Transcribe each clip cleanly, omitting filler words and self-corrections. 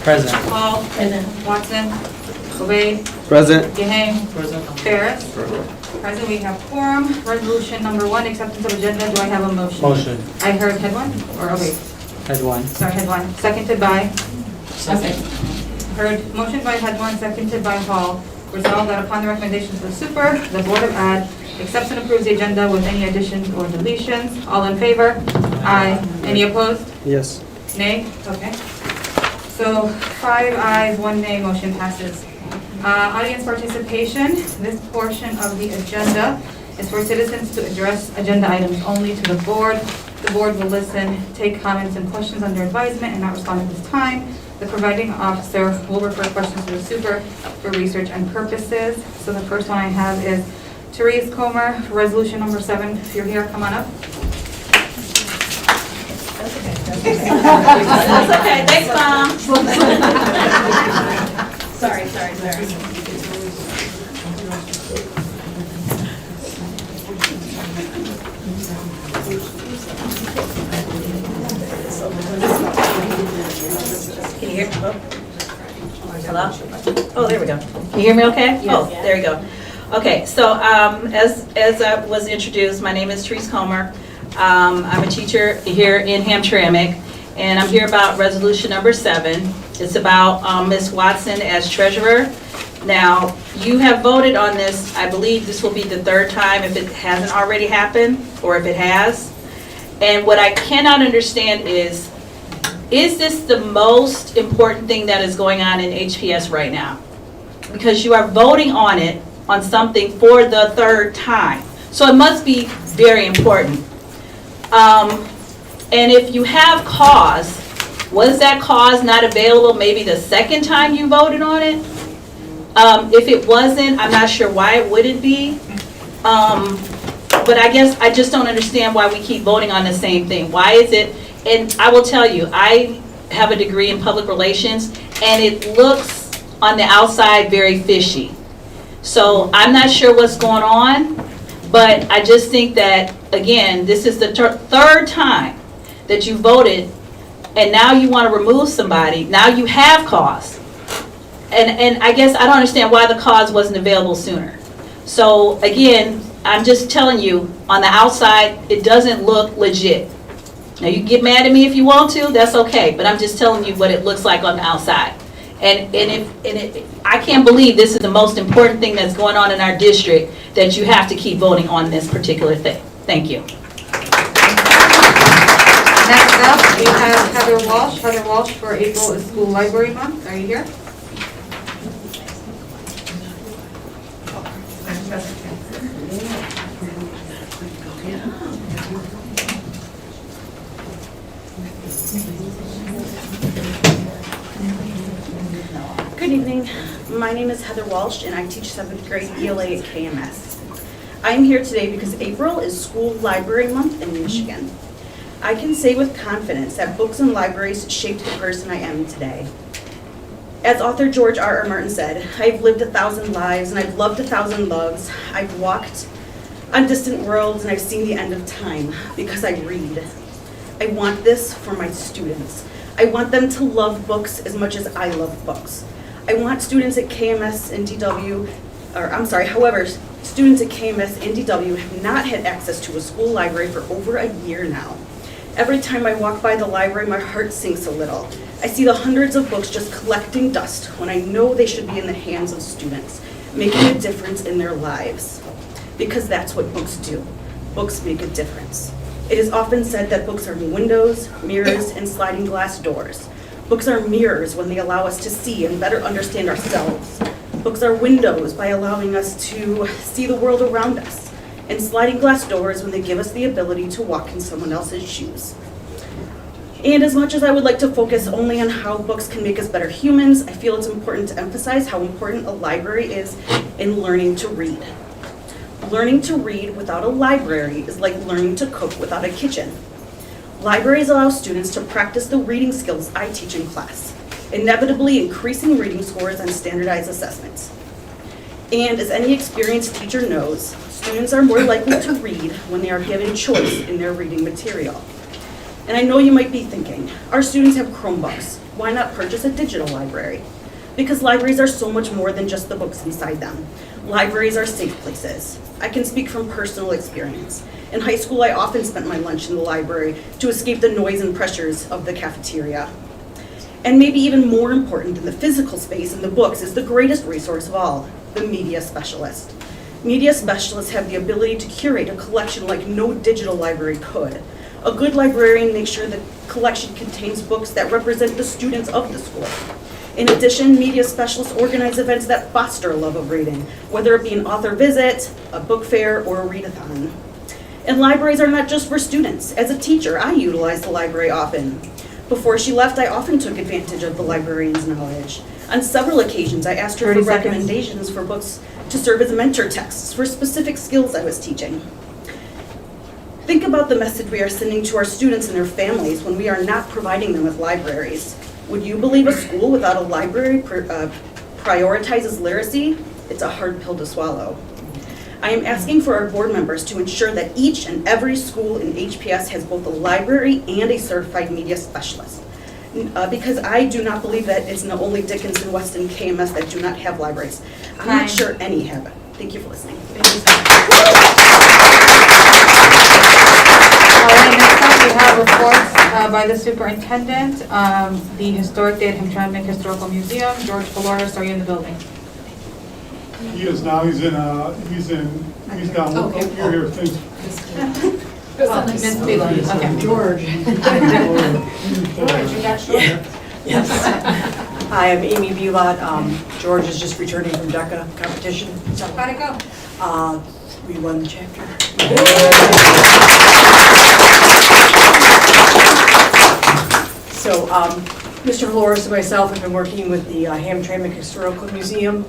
Present. Hall. Present. Watson. Obey. Present. Gahane. Present. Ferris. Present. We have quorum. Resolution number 1, acceptance of agenda. Do I have a motion? Motion. I heard head one, or okay, Head one. sorry, head one. Seconded by? Second. Heard motion by head one, seconded by Hall. Resolved that upon the recommendations of the super, the Board of Ed accepts and approves the agenda with any additions or deletions. All in favor? Aye. Any opposed? Yes. Nay? Okay. So 5 ayes, 1 nay, motion passes. Audience participation. This portion of the agenda is for citizens to address agenda items only to the board. The board will listen, take comments and questions under advisement and not respond at this time. The providing officer will refer questions to the super for research and purposes. So the first one I have is Therese Comer, resolution number 7. If you're here, come on up. That's okay, thanks, Mom. Sorry. Can you hear? Hello? Oh, there we go. Can you hear me okay? Oh, there you go. Okay, so as was introduced, my name is Therese Comer. I'm a teacher here in Hamtramck, and I'm here about resolution number 7. It's about Ms. Watson as treasurer. Now, you have voted on this. I believe this will be the 3rd time if it hasn't already happened, or if it has. And what I cannot understand is this the most important thing that is going on in HPS right now? Because you are voting on it, on something for the 3rd time. So it must be very important. And if you have cause, was that cause not available maybe the 2nd time you voted on it? If it wasn't, I'm not sure why it wouldn't be. But I guess I just don't understand why we keep voting on the same thing. Why is it? And I will tell you, I have a degree in public relations, and it looks on the outside very fishy. So I'm not sure what's going on, but I just think that, again, this is the 3rd time that you voted, and now you want to remove somebody. Now you have cause. And I guess I don't understand why the cause wasn't available sooner. So again, I'm just telling you, on the outside, it doesn't look legit. Now you can get mad at me if you want to, that's okay, but I'm just telling you what it looks like on the outside. And I can't believe this is the most important thing that's going on in our district, that you have to keep voting on this particular thing. Thank you. Next up, we have Heather Walsh. Heather Walsh for April is School Library Month. Are you here? Good evening. My name is Heather Walsh, and I teach 7th grade ELA at KMS. I am here today because April is School Library Month in Michigan. I can say with confidence that books and libraries shaped the person I am today. As author George R.R. Martin said, I've lived 1,000 lives and I've loved 1,000 loves. I've walked on distant worlds and I've seen the end of time because I read. I want this for my students. I want them to love books as much as I love books. I want students at KMS and DW, however, students at KMS and DW have not had access to a school library for over a year now. Every time I walk by the library, my heart sinks a little. I see the hundreds of books just collecting dust when I know they should be in the hands of students, making a difference in their lives. Because that's what books do. Books make a difference. It is often said that books are windows, mirrors, and sliding glass doors. Books are mirrors when they allow us to see and better understand ourselves. Books are windows by allowing us to see the world around us. And sliding glass doors when they give us the ability to walk in someone else's shoes. And as much as I would like to focus only on how books can make us better humans, I feel it's important to emphasize how important a library is in learning to read. Learning to read without a library is like learning to cook without a kitchen. Libraries allow students to practice the reading skills I teach in class, inevitably increasing reading scores on standardized assessments. And as any experienced teacher knows, students are more likely to read when they are given choice in their reading material. And I know you might be thinking, our students have Chromebooks. why not purchase a digital library? Because libraries are so much more than just the books inside them. Libraries are safe places. I can speak from personal experience. In high school, I often spent my lunch in the library to escape the noise and pressures of the cafeteria. And maybe even more important than the physical space and the books is the greatest resource of all, the media specialist. Media specialists have the ability to curate a collection like no digital library could. A good librarian makes sure the collection contains books that represent the students of the school. In addition, media specialists organize events that foster a love of reading, whether it be an author visit, a book fair, or a readathon. And libraries are not just for students. As a teacher, I utilize the library often. Before she left, I often took advantage of the librarian's knowledge. On several occasions, I asked her 30 for seconds. recommendations for books to serve as mentor texts for specific skills I was teaching. Think about the message we are sending to our students and their families when we are not providing them with libraries. Would you believe a school without a library prioritizes literacy? It's a hard pill to swallow. I am asking for our board members to ensure that each and every school in HPS has both a library and a certified media specialist. Because I do not believe that it's not only Dickinson, Weston, KMS that do not have libraries. I'm Fine. not sure any have it. Thank you for listening. Thank you so much. All right, next up we have reports by the superintendent. The Historic Day at Hamtramck Historical Museum. George Flores, are you in the building? He is now, he's down, Okay. you're here, thanks. Ms. Phelan, okay. George. George, you got short? Yes. Hi, I'm Amy Belot. George is just returning from DECA competition. So, How'd it go? we won the chapter. So, Mr. Flores and myself have been working with the Hamtramck Historical Museum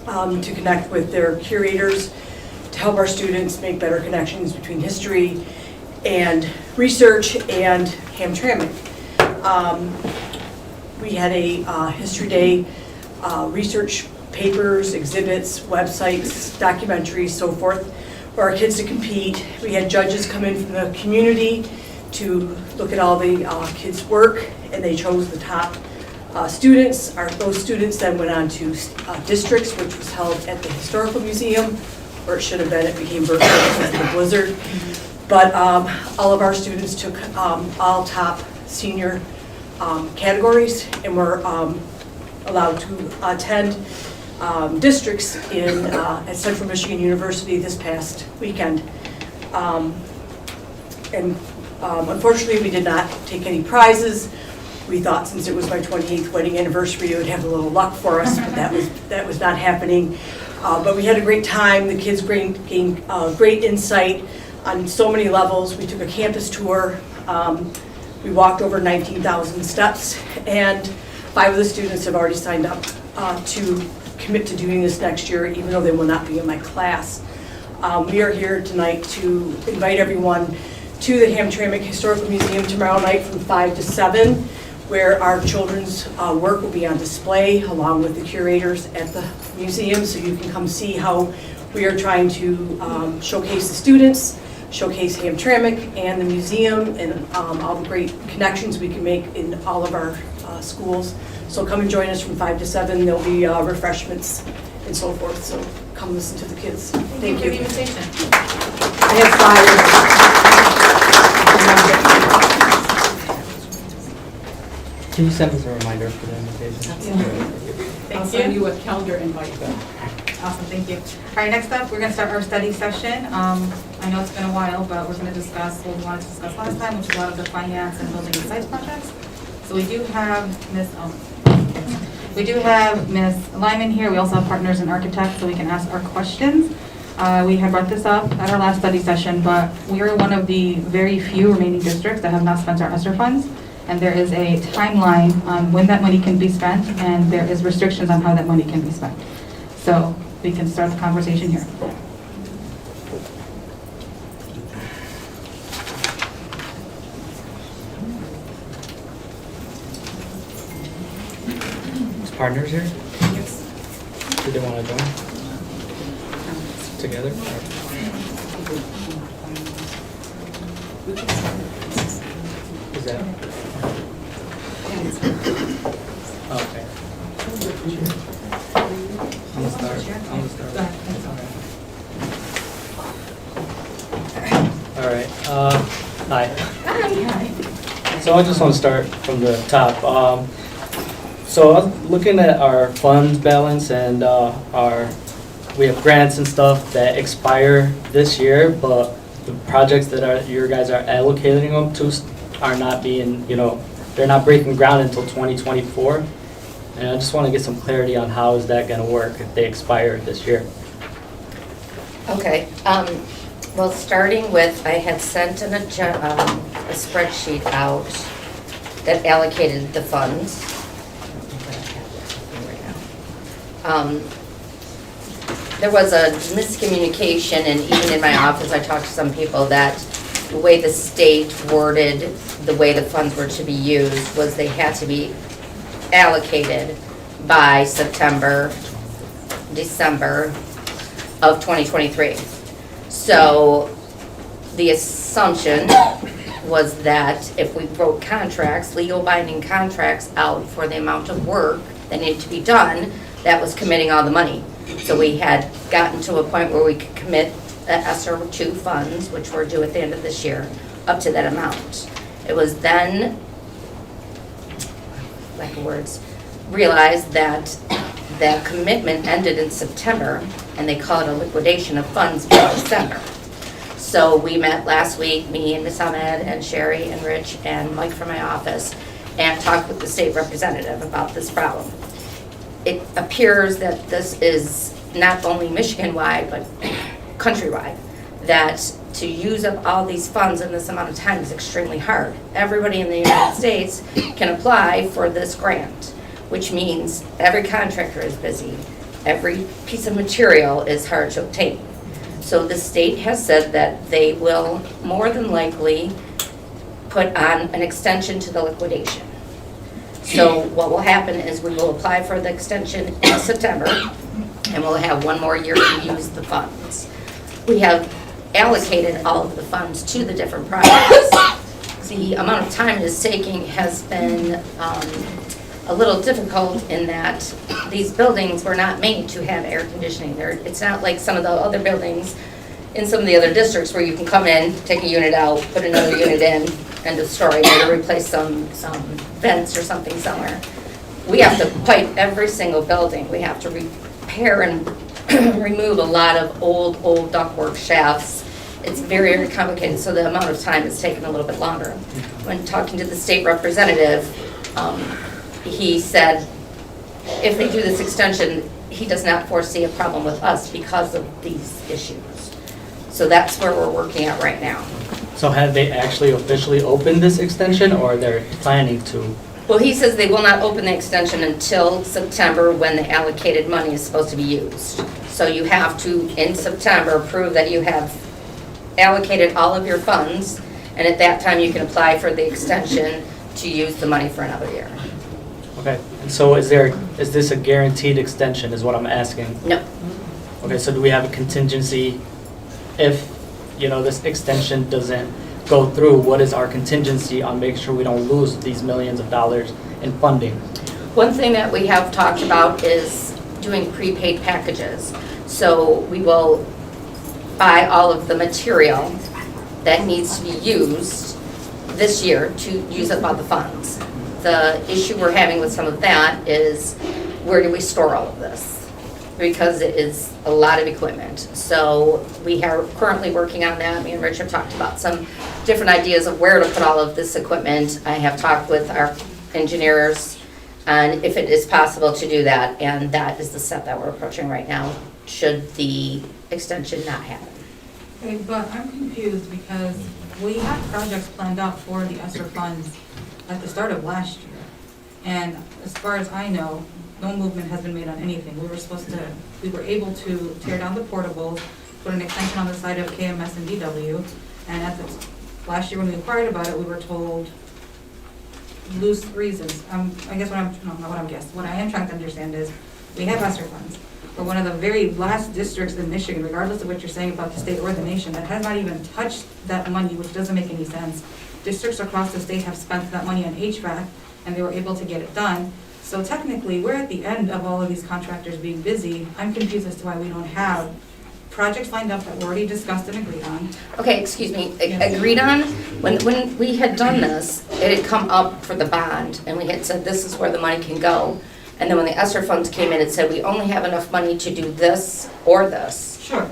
to connect with their curators to help our students make better connections between history and research and Hamtramck. We had a History Day, research papers, exhibits, websites, documentaries, so forth, for our kids to compete. We had judges come in from the community to look at all the kids' work, and they chose the top students. Those students then went on to districts, which was held at the Historical Museum, where it should have been. It became virtual because of the blizzard. But all of our students took all top senior categories and were allowed to attend districts at Central Michigan University this past weekend. Unfortunately, we did not take any prizes. We thought since it was my 28th wedding anniversary, it would have a little luck for us, but that was not happening. But we had a great time. The kids gained great insight on so many levels. We took a campus tour. We walked over 19,000 steps, and 5 of the students have already signed up to commit to doing this next year, even though they will not be in my class. We are here tonight to invite everyone to the Hamtramck Historical Museum tomorrow night from 5 to 7, where our children's work will be on display along with the curators at the museum, so you can come see how we are trying to showcase the students, showcase Hamtramck and the museum, and all the great connections we can make in all of our schools. So come and join us from 5 to 7. There'll be refreshments and so forth, so come listen to the kids. Thank For you. the invitation. I have 5. Can you send us a reminder for the invitation? I'll Thank send you. you a calendar invite. Awesome, thank you. All right, next up, we're going to start our study session. I know it's been a while, but we're going to discuss what we wanted to discuss last time, which is a lot of the finance and building and sites projects. So we do have Ms. Lyman here. We also have partners and architects, so we can ask our questions. We had brought this up at our last study session, but we are one of the very few remaining districts that have not spent our ESSER funds. And there is a timeline on when that money can be spent, and there is restrictions on how that money can be spent. So we can start the conversation here. Is partners here? Yes. Do they want to join? Together? Is that? Okay. I'm gonna start. Go ahead. All right, hi. So I just want to start from the top. So I was looking at our funds balance and we have grants and stuff that expire this year, but the projects that you guys are allocating them to are not being, they're not breaking ground until 2024. And I just want to get some clarity on how is that going to work if they expire this year. Okay, well, starting with, I had sent a spreadsheet out that allocated the funds. There was a miscommunication, and even in my office, I talked to some people that the way the state worded the way the funds were to be used was they had to be allocated by September, December of 2023. So the assumption was that if we wrote contracts, legal binding contracts out for the amount of work that needed to be done, that was committing all the money. So we had gotten to a point where we could commit ESSER 2 funds, which were due at the end of this year, up to that amount. It was then, lack of words, realized that that commitment ended in September, and they call it a liquidation of funds by December. So we met last week, me and Ms. Ahmed and Sherry and Rich and Mike from my office, and talked with the state representative about this problem. It appears that this is not only Michigan-wide, but countrywide, that to use up all these funds in this amount of time is extremely hard. Everybody in the United States can apply for this grant, which means every contractor is busy. Every piece of material is hard to obtain. So the state has said that they will more than likely put on an extension to the liquidation. So what will happen is we will apply for the extension in September, and we'll have one more year to use the funds. We have allocated all of the funds to the different projects. The amount of time it is taking has been a little difficult in that these buildings were not made to have air conditioning. It's not like some of the other buildings in some of the other districts where you can come in, take a unit out, put another unit in, end of story, or to replace some vents or something somewhere. We have to pipe every single building. We have to repair and remove a lot of old ductwork shafts. It's very, very complicated, so the amount of time is taking a little bit longer. When talking to the state representative, he said if they do this extension, he does not foresee a problem with us because of these issues. So that's where we're working at right now. So have they actually officially opened this extension, or they're planning to? Well, he says they will not open the extension until September, when the allocated money is supposed to be used. So you have to, in September, prove that you have allocated all of your funds, and at that time you can apply for the extension to use the money for another year. Okay, and so is this a guaranteed extension is what I'm asking? No. Okay, so do we have a contingency if, this extension doesn't go through? What is our contingency on making sure we don't lose these millions of dollars in funding? One thing that we have talked about is doing prepaid packages. So we will buy all of the material that needs to be used this year to use up all the funds. The issue we're having with some of that is, where do we store all of this? Because it is a lot of equipment. So we are currently working on that. Me and Rich have talked about some different ideas of where to put all of this equipment. I have talked with our engineers and if it is possible to do that, and that is the step that we're approaching right now, should the extension not happen. Okay, but I'm confused because we had projects planned out for the ESSER funds at the start of last year. And as far as I know, no movement has been made on anything. We were able to tear down the portables, put an extension on the side of KMS and DW, and at the last year when we inquired about it, we were told loose reasons. I guess what I am trying to understand is, we have ESSER funds. We're one of the very last districts in Michigan, regardless of what you're saying about the state or the nation, that has not even touched that money, which doesn't make any sense. Districts across the state have spent that money on HVAC, and they were able to get it done. So technically, we're at the end of all of these contractors being busy. I'm confused as to why we don't have projects lined up that were already discussed and agreed on. Okay, excuse me, agreed on, when we had done this, it had come up for the bond, and we had said this is where the money can go. And then when the ESSER funds came in, it said we only have enough money to do this or this. Sure.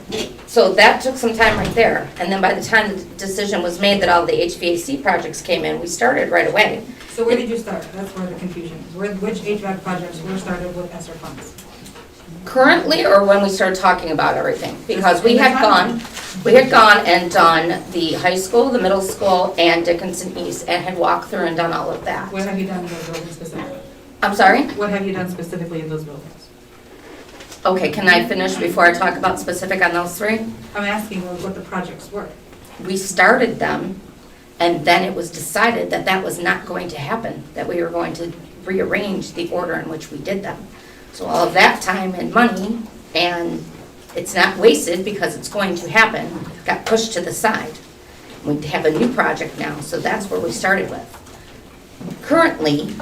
So that took some time right there. And then by the time the decision was made that all the HVAC projects came in, we started right away. So where did you start? That's where the confusion is. Which HVAC projects were started with ESSER funds? Currently, or when we started talking about everything? Because we had gone and done the high school, the middle school, and Dickinson East, and had walked through and done all of that. What have you done in those buildings specifically? I'm sorry? What have you done specifically in those buildings? Okay, can I finish before I talk about specific on those three? I'm asking what the projects were. We started them, and then it was decided that that was not going to happen, that we were going to rearrange the order in which we did them. So all of that time and money, and it's not wasted because it's going to happen, got pushed to the side. We have a new project now, so that's where we started with. Currently,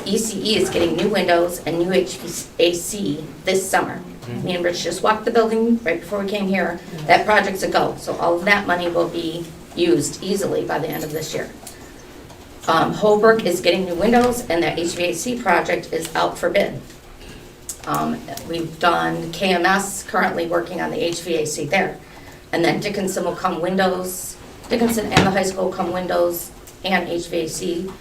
ECE is getting new windows and new HVAC this summer. Me and Rich just walked the building right before we came here. That project's a go, so all of that money will be used easily by the end of this year. Holbrook is getting new windows, and that HVAC project is out for bid. We've done KMS, currently working on the HVAC there. And then Dickinson will come windows, Dickinson and the high school will come windows and HVAC.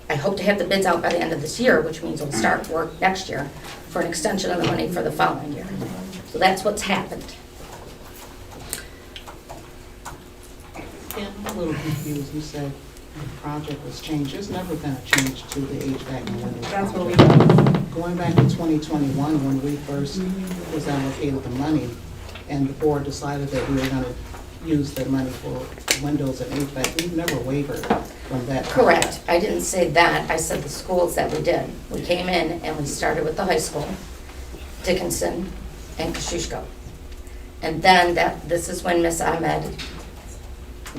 I hope to have the bids out by the end of this year, which means we'll start work next year for an extension of the money for the following year. So that's what's happened. Yeah, I'm a little confused. You said the project was changed. There's never been a change to the HVAC and windows That's what we project. Going back to 2021, when we first was allocated the money, and the board decided that we were going to use the money for windows and HVAC, we've never wavered from that. Correct. I didn't say that. I said the schools that we did. We came in and we started with the high school, Dickinson, and Kosciuszko. And then this is when Miss Ahmed,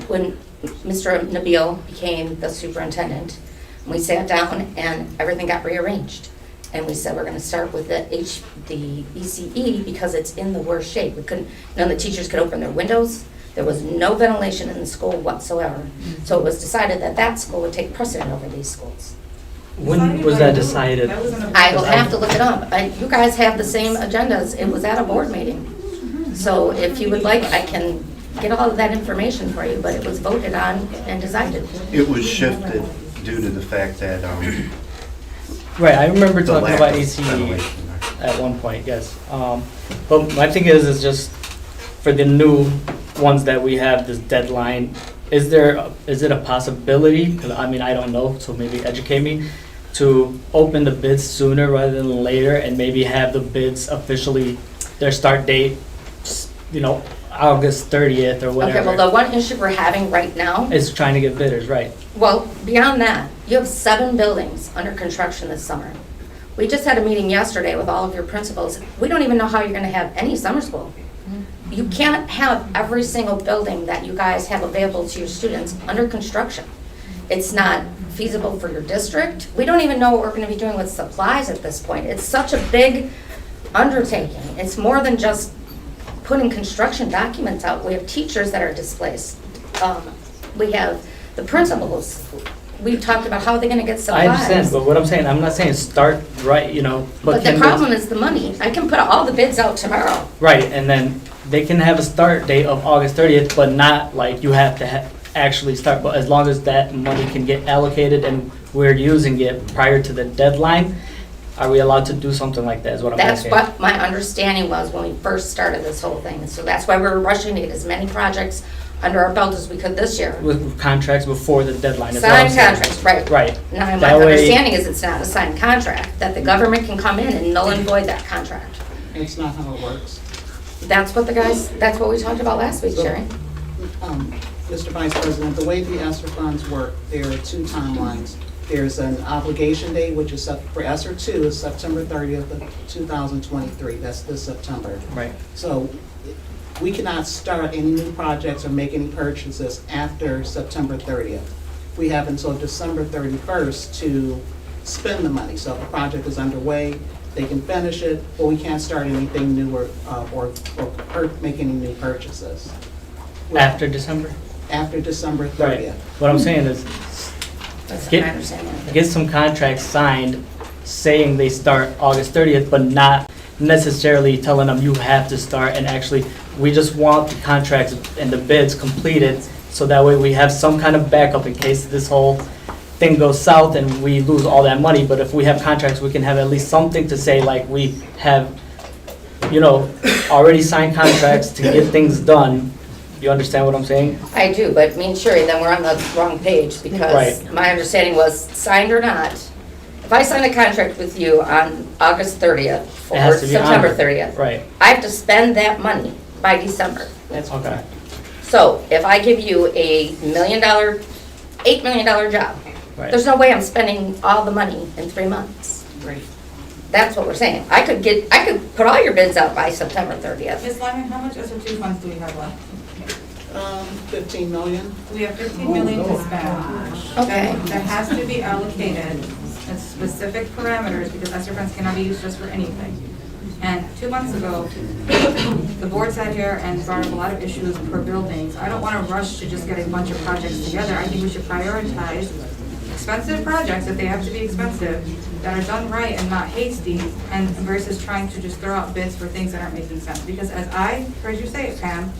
when Mr. Nabil became the superintendent, we sat down and everything got rearranged. And we said we're going to start with the ECE because it's in the worst shape. None of the teachers could open their windows. There was no ventilation in the school whatsoever. So it was decided that that school would take precedent over these schools. When was that decided? I will have to look it up. You guys have the same agendas. It was at a board meeting. So if you would like, I can get all of that information for you, but it was voted on and decided. It was shifted due to the fact that Right, I remember the talking lack about of ACE ventilation there. at one point, yes. But my thing is just for the new ones that we have this deadline, is it a possibility, 'cause I mean, I don't know, so maybe educate me, to open the bids sooner rather than later and maybe have the bids officially, their start date, August 30th or whatever? Okay, well, the one issue we're having right now, Is trying to get bidders, right. well, beyond that, you have 7 buildings under construction this summer. We just had a meeting yesterday with all of your principals. We don't even know how you're gonna have any summer school. You can't have every single building that you guys have available to your students under construction. It's not feasible for your district. We don't even know what we're gonna be doing with supplies at this point. It's such a big undertaking. It's more than just putting construction documents out. We have teachers that are displaced. We have the principals. We've talked about how they're gonna get supplies. I understand, but what I'm saying, I'm not saying start right, But the can problem is the money. I can put all the bids out tomorrow. Right, and then they can have a start date of August 30th, but not like you have to actually start, but as long as that money can get allocated and we're using it prior to the deadline, are we allowed to do something like that, is what I'm That's asking? what my understanding was when we first started this whole thing. So that's why we were rushing to get as many projects under our belt as we could this year. With contracts before the deadline, is what I'm Signed saying. contracts, right. Right. Now, my That way- understanding is it's not a signed contract, that the government can come in and null and void that contract. It's not how it works. That's what we talked about last week, Sherry. Mr. Vice President, the way the ESSER funds work, there are 2 timelines. There's an obligation date, which is for ESSER 2 is September 30th of 2023. That's this September. Right. So we cannot start any new projects or make any purchases after September 30th. We have until December 31st to spend the money. So if a project is underway, they can finish it, but we can't start anything new or make any new purchases. After December? After December 30th. What I'm saying is, That's Get- my understanding. get some contracts signed saying they start August 30th, but not necessarily telling them you have to start, and actually, we just want the contracts and the bids completed, so that way we have some kind of backup in case this whole thing goes south and we lose all that money. But if we have contracts, we can have at least something to say, like, we have, already signed contracts to get things done. You understand what I'm saying? I do, but me and Sherry, then we're on the wrong page because Right. my understanding was signed or not. If I sign a contract with you on August 30th It has or to be September honored. 30th, Right, I have to spend that money by December. okay. So if I give you a $8 million job, Right. there's no way I'm spending all the money in 3 months. Right. That's what we're saying. I could put all your bids out by September 30th. Ms. Lyman, how much ESSER 2 funds do we have left? 15 million. We have 15 million to spend. Okay. That has to be allocated at specific parameters because ESSER funds cannot be used just for anything. And 2 months ago, the board sat here and brought up a lot of issues per buildings. I don't want to rush to just get a bunch of projects together. I think we should prioritize expensive projects, if they have to be expensive, that are done right and not hasty, and versus trying to just throw out bids for things that aren't making sense. Because as I heard you say it, Pam,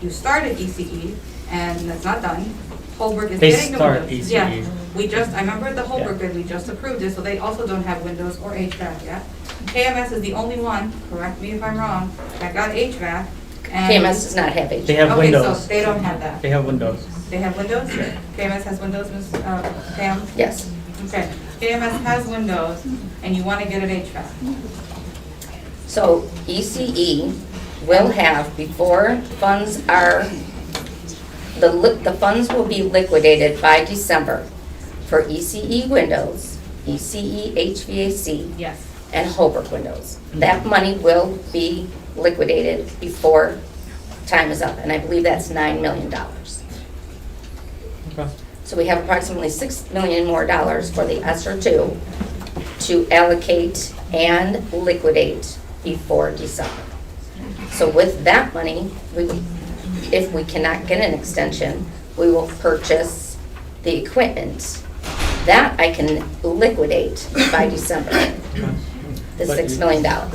you started ECE, and that's not done. Holbrook is They getting the start windows. ECE. Yeah, I remember the Holbrook bid, we just approved it, so they also don't have windows or HVAC yet. KMS is the only one, correct me if I'm wrong, that got HVAC, and. KMS does not have They HVAC. have Okay, so windows. they don't have that. They have windows. They have windows? KMS has windows, Ms. Pam? Yes. Okay, KMS has windows, and you want to get it HVAC. So ECE will have, before funds are, the funds will be liquidated by December for ECE windows, ECE HVAC, Yes. and Holbrook windows. That money will be liquidated before time is up, and I believe that's $9 million. Okay. So we have approximately $6 million more for the ESSER 2 to allocate and liquidate before December. So with that money, if we cannot get an extension, we will purchase the equipment. That I can liquidate by December, the But $6 you- million.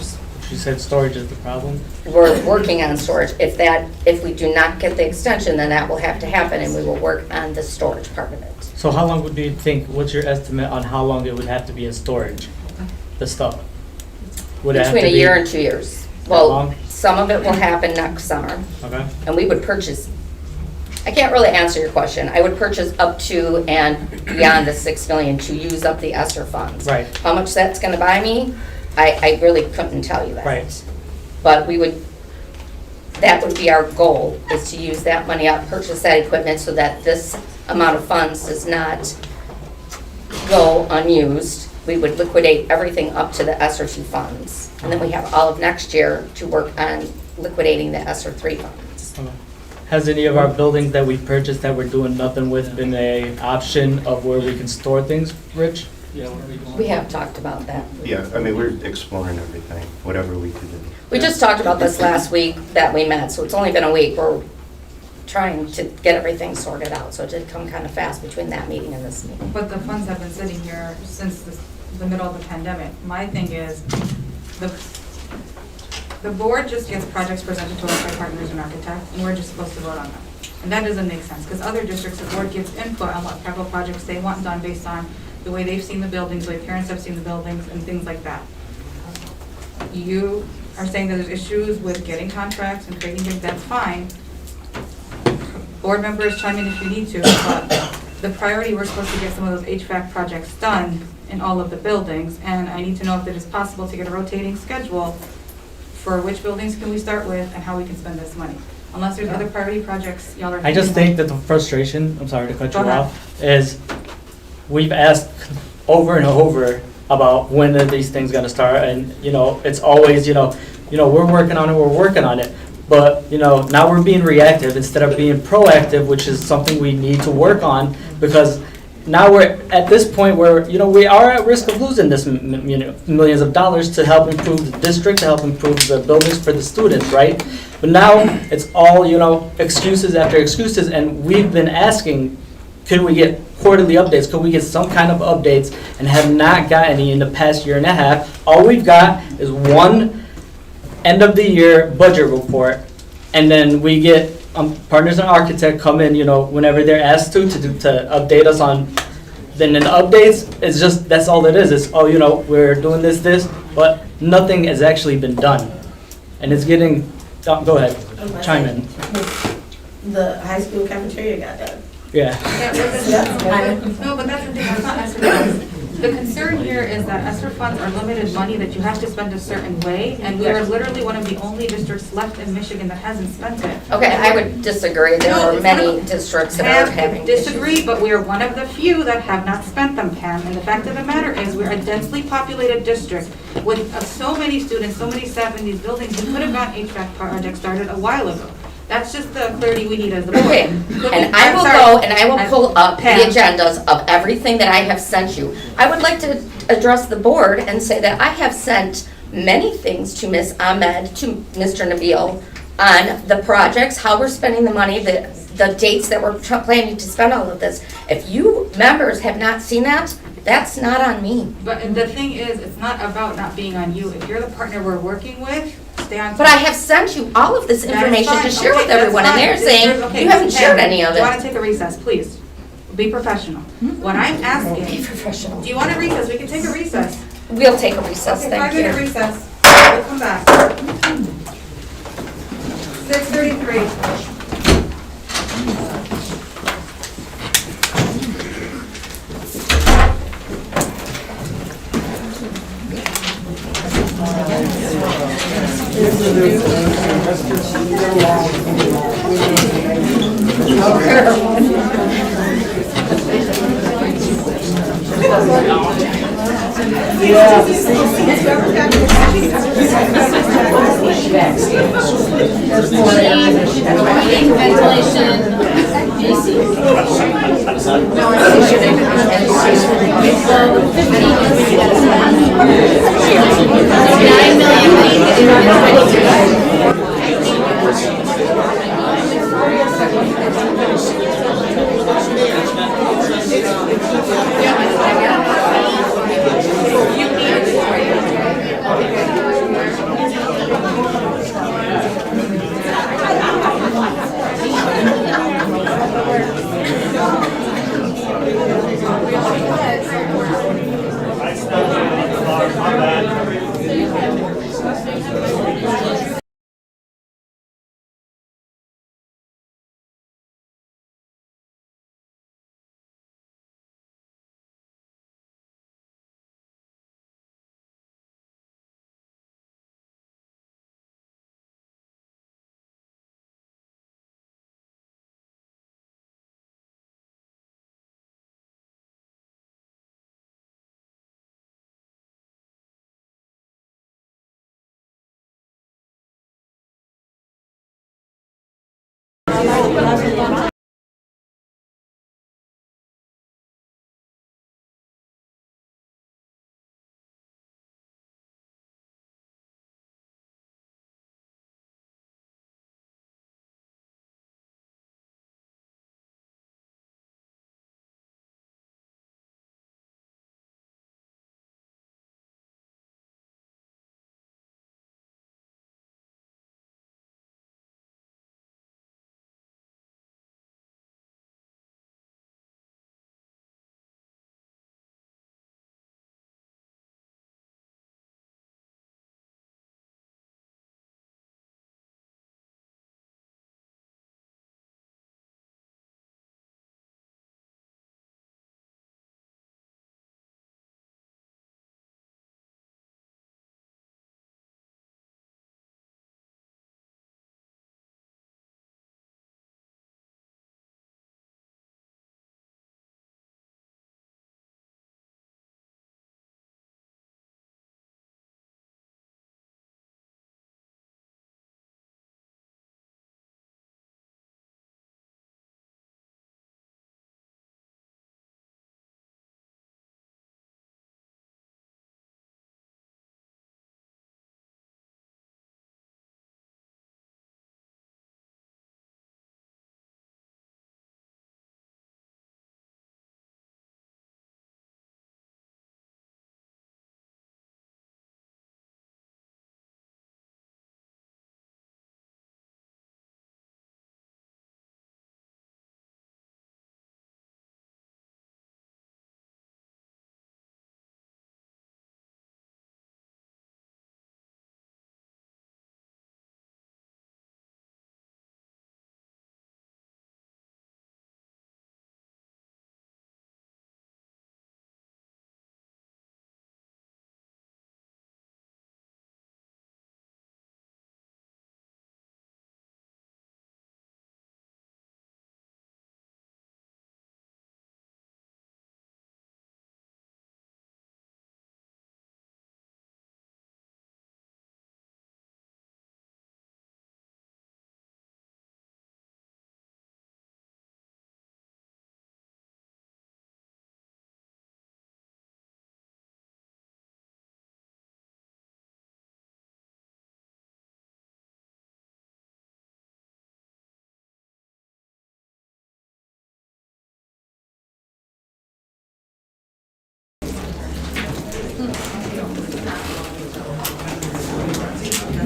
You said storage is the problem? We're working on storage. If we do not get the extension, then that will have to happen, and we will work on the storage part of it. So how long do you think, what's your estimate on how long it would have to be in storage, the stuff? Would it have Between to a be- year and 2 years. That Well, long? some of it will happen next summer, Okay, and we would purchase, I can't really answer your question. I would purchase up to and beyond the 6 million to use up the ESSER funds. right, How much that's gonna buy me, I really couldn't tell you that. right. But that would be our goal, is to use that money up, purchase that equipment so that this amount of funds does not go unused. We would liquidate everything up to the ESSER 2 funds. And then we have all of next year to work on liquidating the ESSER 3 funds. Okay. Has any of our buildings that we purchased that we're doing nothing with been a option of where we can store things, Rich? We have talked about that. Yeah, I mean, we're exploring everything, whatever we could do. We just talked about this last week that we met, so it's only been a week. We're trying to get everything sorted out, so it did come kind of fast between that meeting and this meeting. But the funds have been sitting here since the middle of the pandemic. My thing is, the board just gets projects presented to us by partners and architects, and we're just supposed to vote on them. And that doesn't make sense, because other districts, the board gives input on what capital projects they want done based on the way they've seen the buildings, the way parents have seen the buildings, and things like that. You are saying that there's issues with getting contracts and creating things, that's fine. Board members chime in if you need to, but the priority, we're supposed to get some of those HVAC projects done in all of the buildings, and I need to know if it is possible to get a rotating schedule for which buildings can we start with and how we can spend this money. Unless there's other priority projects y'all are. I just think that the frustration, I'm sorry to cut you Go ahead. off, is we've asked over and over about when are these things gonna start, and, it's always, we're working on it, but, now we're being reactive instead of being proactive, which is something we need to work on, because now we're at this point where, you know, we are at risk of losing this, you know, millions of dollars to help improve the district, to help improve the buildings for the students, right? But now it's all, you know, excuses after excuses, and we've been asking, could we get quarterly updates? Could we get some kind of updates, and have not got any in the past year and a half? All we've got is one end of the year budget report, and then we get Partners and Architect come in, you know, whenever they're asked to update us on. Then in the updates, it's just, that's all it is. It's, oh, you know, we're doing this, but nothing has actually been done, and it's getting. Go ahead, chime in. The high school cafeteria got done. Yeah. No, but that's the thing, that's not ESSER funds. The concern here is that ESSER funds are limited money that you have to spend a certain way, and we are literally one of the only districts left in Michigan that hasn't spent it. Okay, I would disagree. There No, are it's many not- districts that are having issues. Disagree, but we are one of the few that have not spent them, Pam. And the fact of the matter is, we're a densely populated district with so many students, so many staff in these buildings. We could have got HVAC project started a while ago. That's just the clarity we need as the board. Okay, and I will go and I will pull up the Pam. agendas of everything that I have sent you. I would like to address the board and say that I have sent many things to Ms. Ahmed, to Mr. Nabil, on the projects, how we're spending the money, the dates that we're planning to spend all of this. If you members have not seen that, that's not on me. But the thing is, it's not about not being on you. If you're the partner we're working with, stay on. But I have sent you all of this That is information to fine. share Okay, with that's everyone, and fine. they're This saying is- okay, you haven't Pam, shared any of Do you want it. to take a recess, please? Be professional. What I'm asking, Be professional. do you want a recess? We can take a recess. We'll take a recess, Okay, thank 5-minute you. recess. We'll come back. 6:33.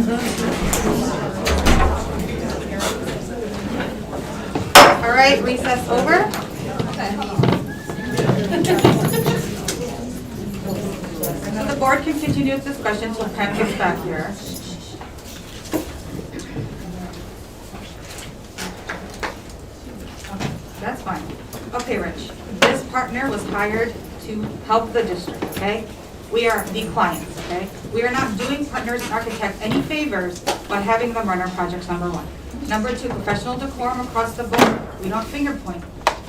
All right, recess over. So the board can continue its discussion until Pam gets back here. That's fine. Okay, Rich, this partner was hired to help the district, okay? We are the clients, okay? We are not doing partners and architects any favors by having them run our projects, number one. Number two, professional decorum across the board. We don't finger point.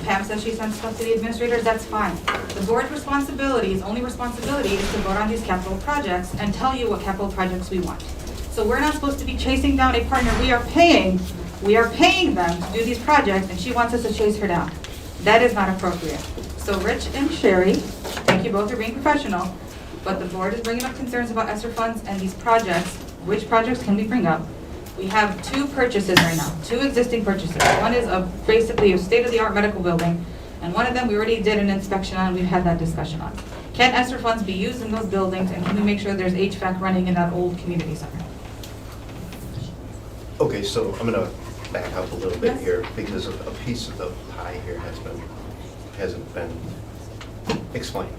Pam says she sends stuff to the administrators, that's fine. The board's responsibility, only responsibility, is to vote on these capital projects and tell you what capital projects we want. So we're not supposed to be chasing down a partner we are paying them to do these projects, and she wants us to chase her down. That is not appropriate. So Rich and Sherry, thank you both for being professional, but the board is bringing up concerns about ESSER funds and these projects. Which projects can we bring up? We have two purchases right now, two existing purchases. One is basically a state-of-the-art medical building, and one of them we already did an inspection on, we've had that discussion on. Can ESSER funds be used in those buildings, and can we make sure there's HVAC running in that old community center? Okay, so I'm gonna back up a little bit Yes. here because a piece of the pie here hasn't been explained.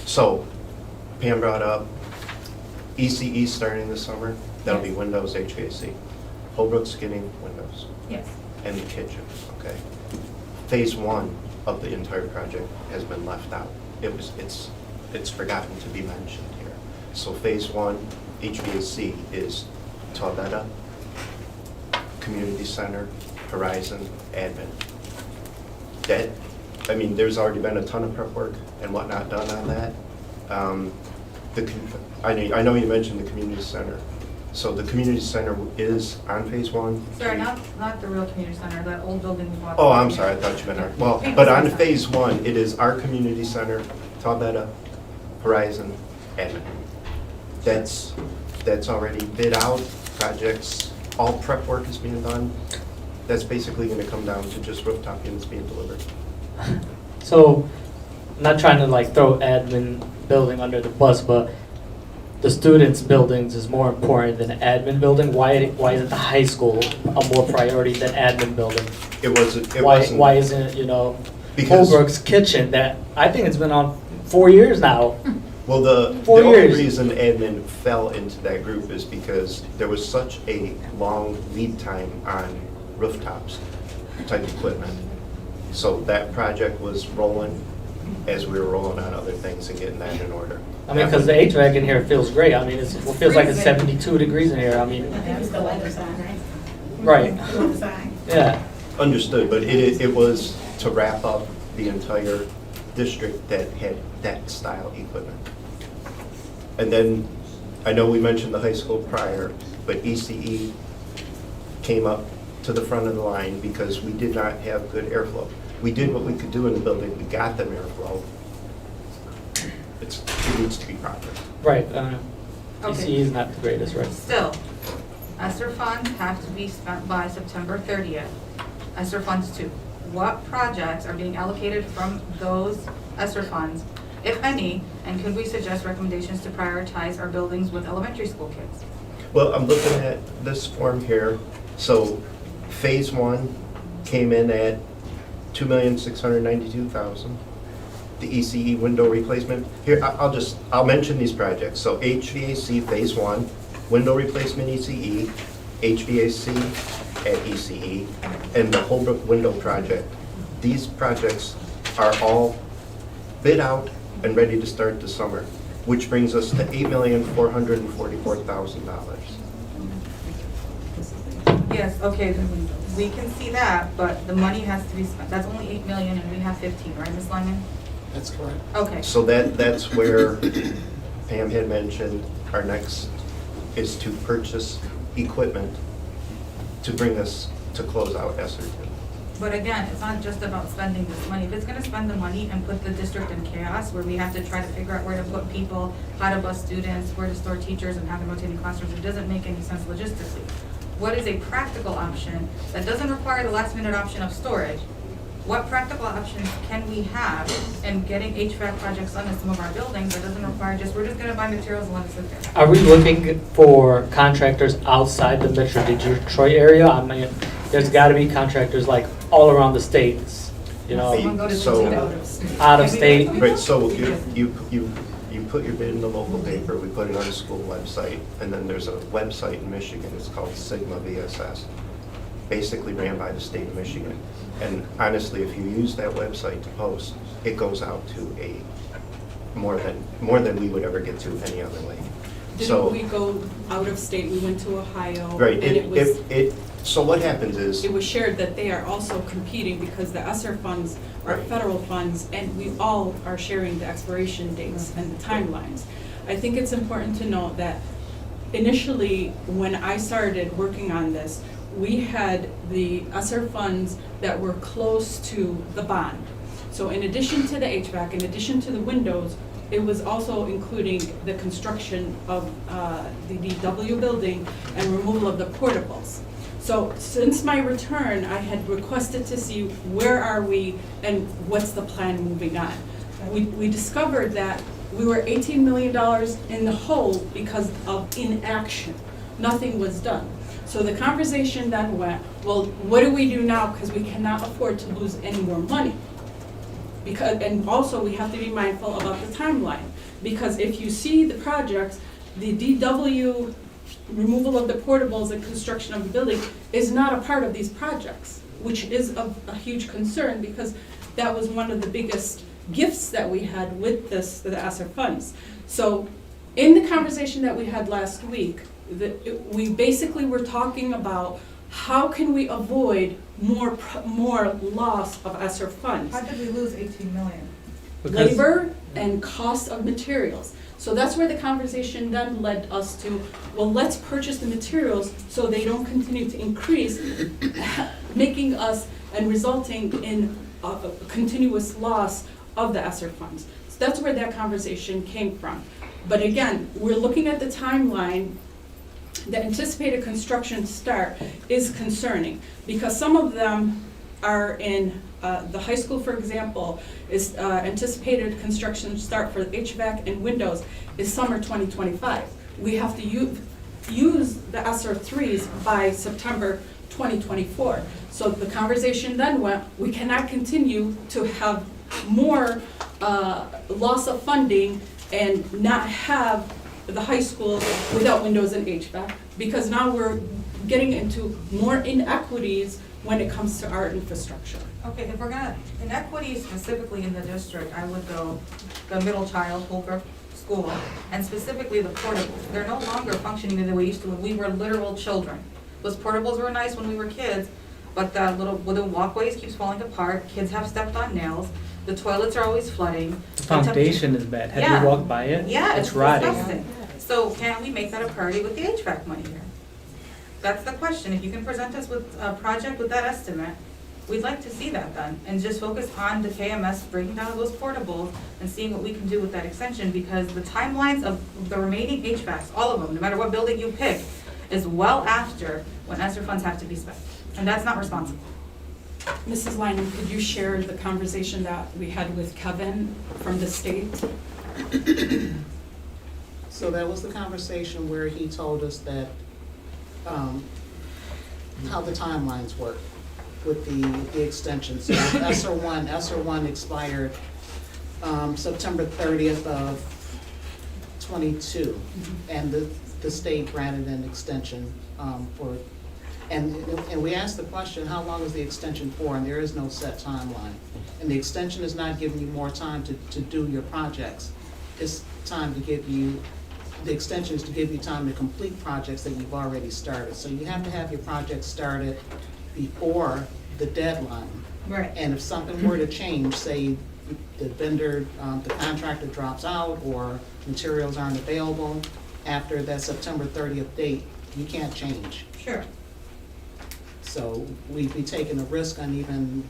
So Pam brought up ECE starting this summer. That'll be windows, HVAC. Holbrook's getting windows Yes. and the kitchen, okay? Phase one of the entire project has been left out. It's forgotten to be mentioned here. So phase one, HVAC is Taubetta, Community Center, Horizon, Admin. There's already been a ton of prep work and whatnot done on that. I know you mentioned the community center. So the community center is on phase one. Sorry, not the real community center, that old building we bought. Oh, I'm sorry, I thought you meant but on phase one, it is our community center, Taubetta, Horizon, Admin. That's already bid out, projects, all prep work is being done. That's basically gonna come down to just rooftop units being delivered. So, I'm not trying to like throw admin building under the bus, but the students' buildings is more important than the admin building. Why isn't the high school a more priority than admin building? It wasn't. Why isn't it, Because- Holbrook's kitchen that I think it's been on 4 years now. Well, the 4 only years. reason admin fell into that group is because there was such a long lead time on rooftops type equipment. So that project was rolling as we were rolling on other things and getting that in order. I mean, because the HVAC in here feels great. I mean, it feels like it's 72 degrees in here. I mean, I think it's the weather sign, right? right, The weather sign. yeah. Understood, but it was to wrap up the entire district that had that style equipment. And then, I know we mentioned the high school prior, but ECE came up to the front of the line because we did not have good airflow. We did what we could do in the building, we got them airflow. It needs to be proper. Right. Okay. ECE is not the greatest, right? Still, ESSER funds have to be spent by September 30th. ESSER funds 2. What projects are being allocated from those ESSER funds, if any, and could we suggest recommendations to prioritize our buildings with elementary school kids? Well, I'm looking at this form here. So phase one came in at $2,692,000. The ECE window replacement, here, I'll mention these projects. So HVAC phase one, window replacement ECE, HVAC at ECE, and the Holbrook window project. These projects are all bid out and ready to start this summer, which brings us to $8,444,000. Yes, okay, we can see that, but the money has to be spent. That's only 8 million and we have 15, right, Ms. Lyman? That's correct. Okay. So that's where Pam had mentioned our next is to purchase equipment to bring us to close out ESSER. But again, it's not just about spending this money. If it's gonna spend the money and put the district in chaos, where we have to try to figure out where to put people, how to bus students, where to store teachers and have them rotating classrooms, it doesn't make any sense logistically. What is a practical option that doesn't require the last minute option of storage what practical options can we have in getting HVAC projects done in some of our buildings that doesn't require we're just gonna buy materials and let it sit there? Are we looking for contractors outside the Metro Detroit area? I mean, there's gotta be contractors like all around the states, you know, Someone go to So- Detroit. out of state. Right, so you put your bid in the local paper, we put it on the school website, and then there's a website in Michigan, it's called Sigma VSS, basically ran by the state of Michigan. And honestly, if you use that website to post, it goes out to more than we would ever get to any other way. So, Didn't we go out of state? We went to Ohio. right, And so what happens is, it was shared that they are also competing because the ESSER funds are federal funds, and we all are sharing the expiration dates and the timelines. I think it's important to note that initially, when I started working on this, we had the ESSER funds that were close to the bond. So in addition to the HVAC, in addition to the windows, it was also including the construction of the DW building and removal of the portables. So since my return, I had requested to see where are we and what's the plan moving on. We discovered that we were $18 million in the hole because of inaction. Nothing was done. So the conversation then went, well, what do we do now? Because we cannot afford to lose any more money. And also we have to be mindful about the timeline. Because if you see the projects, the DW removal of the portables and construction of the building is not a part of these projects, which is a huge concern because that was one of the biggest gifts that we had with the ESSER funds. So in the conversation that we had last week, we basically were talking about how can we avoid more loss of ESSER funds. How did we lose 18 million? Because- Labor and cost of materials. So that's where the conversation then led us to, well, let's purchase the materials so they don't continue to increase, making us and resulting in a continuous loss of the ESSER funds. So that's where that conversation came from. But again, we're looking at the timeline. The anticipated construction start is concerning because some of them are in the high school, for example, is anticipated construction start for HVAC and windows is summer 2025. We have to use the ESSER 3s by September 2024. So the conversation then went, we cannot continue to have more loss of funding and not have the high school without windows and HVAC, because now we're getting into more inequities when it comes to our infrastructure. Okay, if we're gonna, inequity specifically in the district, I would go the middle child, Holbrook School, and specifically the portables. They're no longer functioning the way we used to when we were literal children. Those portables were nice when we were kids, but the little wooden walkways keeps falling apart, kids have stepped on nails, the toilets are always flooding. The foundation is bad. Have Yeah. you walked by it? Yeah, It's rotting. disgusting. So can we make that a priority with the HVAC money here? That's the question. If you can present us with a project with that estimate, we'd like to see that done and just focus on the KMS breaking down those portables and seeing what we can do with that extension, because the timelines of the remaining HVACs, all of them, no matter what building you pick, is well after when ESSER funds have to be spent. And that's not responsible. Mrs. Lynham, could you share the conversation that we had with Kevin from the state? So that was the conversation where he told us that, how the timelines work with the extension. So ESSER 1 expired September 30th of '22, and the state granted an extension for, and we asked the question, how long is the extension for? And there is no set timeline. And the extension is not giving you more time to do your projects. It's time to give you, the extension is to give you time to complete projects that you've already started. So you have to have your project started before the deadline. Right. And if something were to change, say the vendor, the contractor drops out or materials aren't available after that September 30th date, you can't change. Sure. So we'd be taking a risk on even,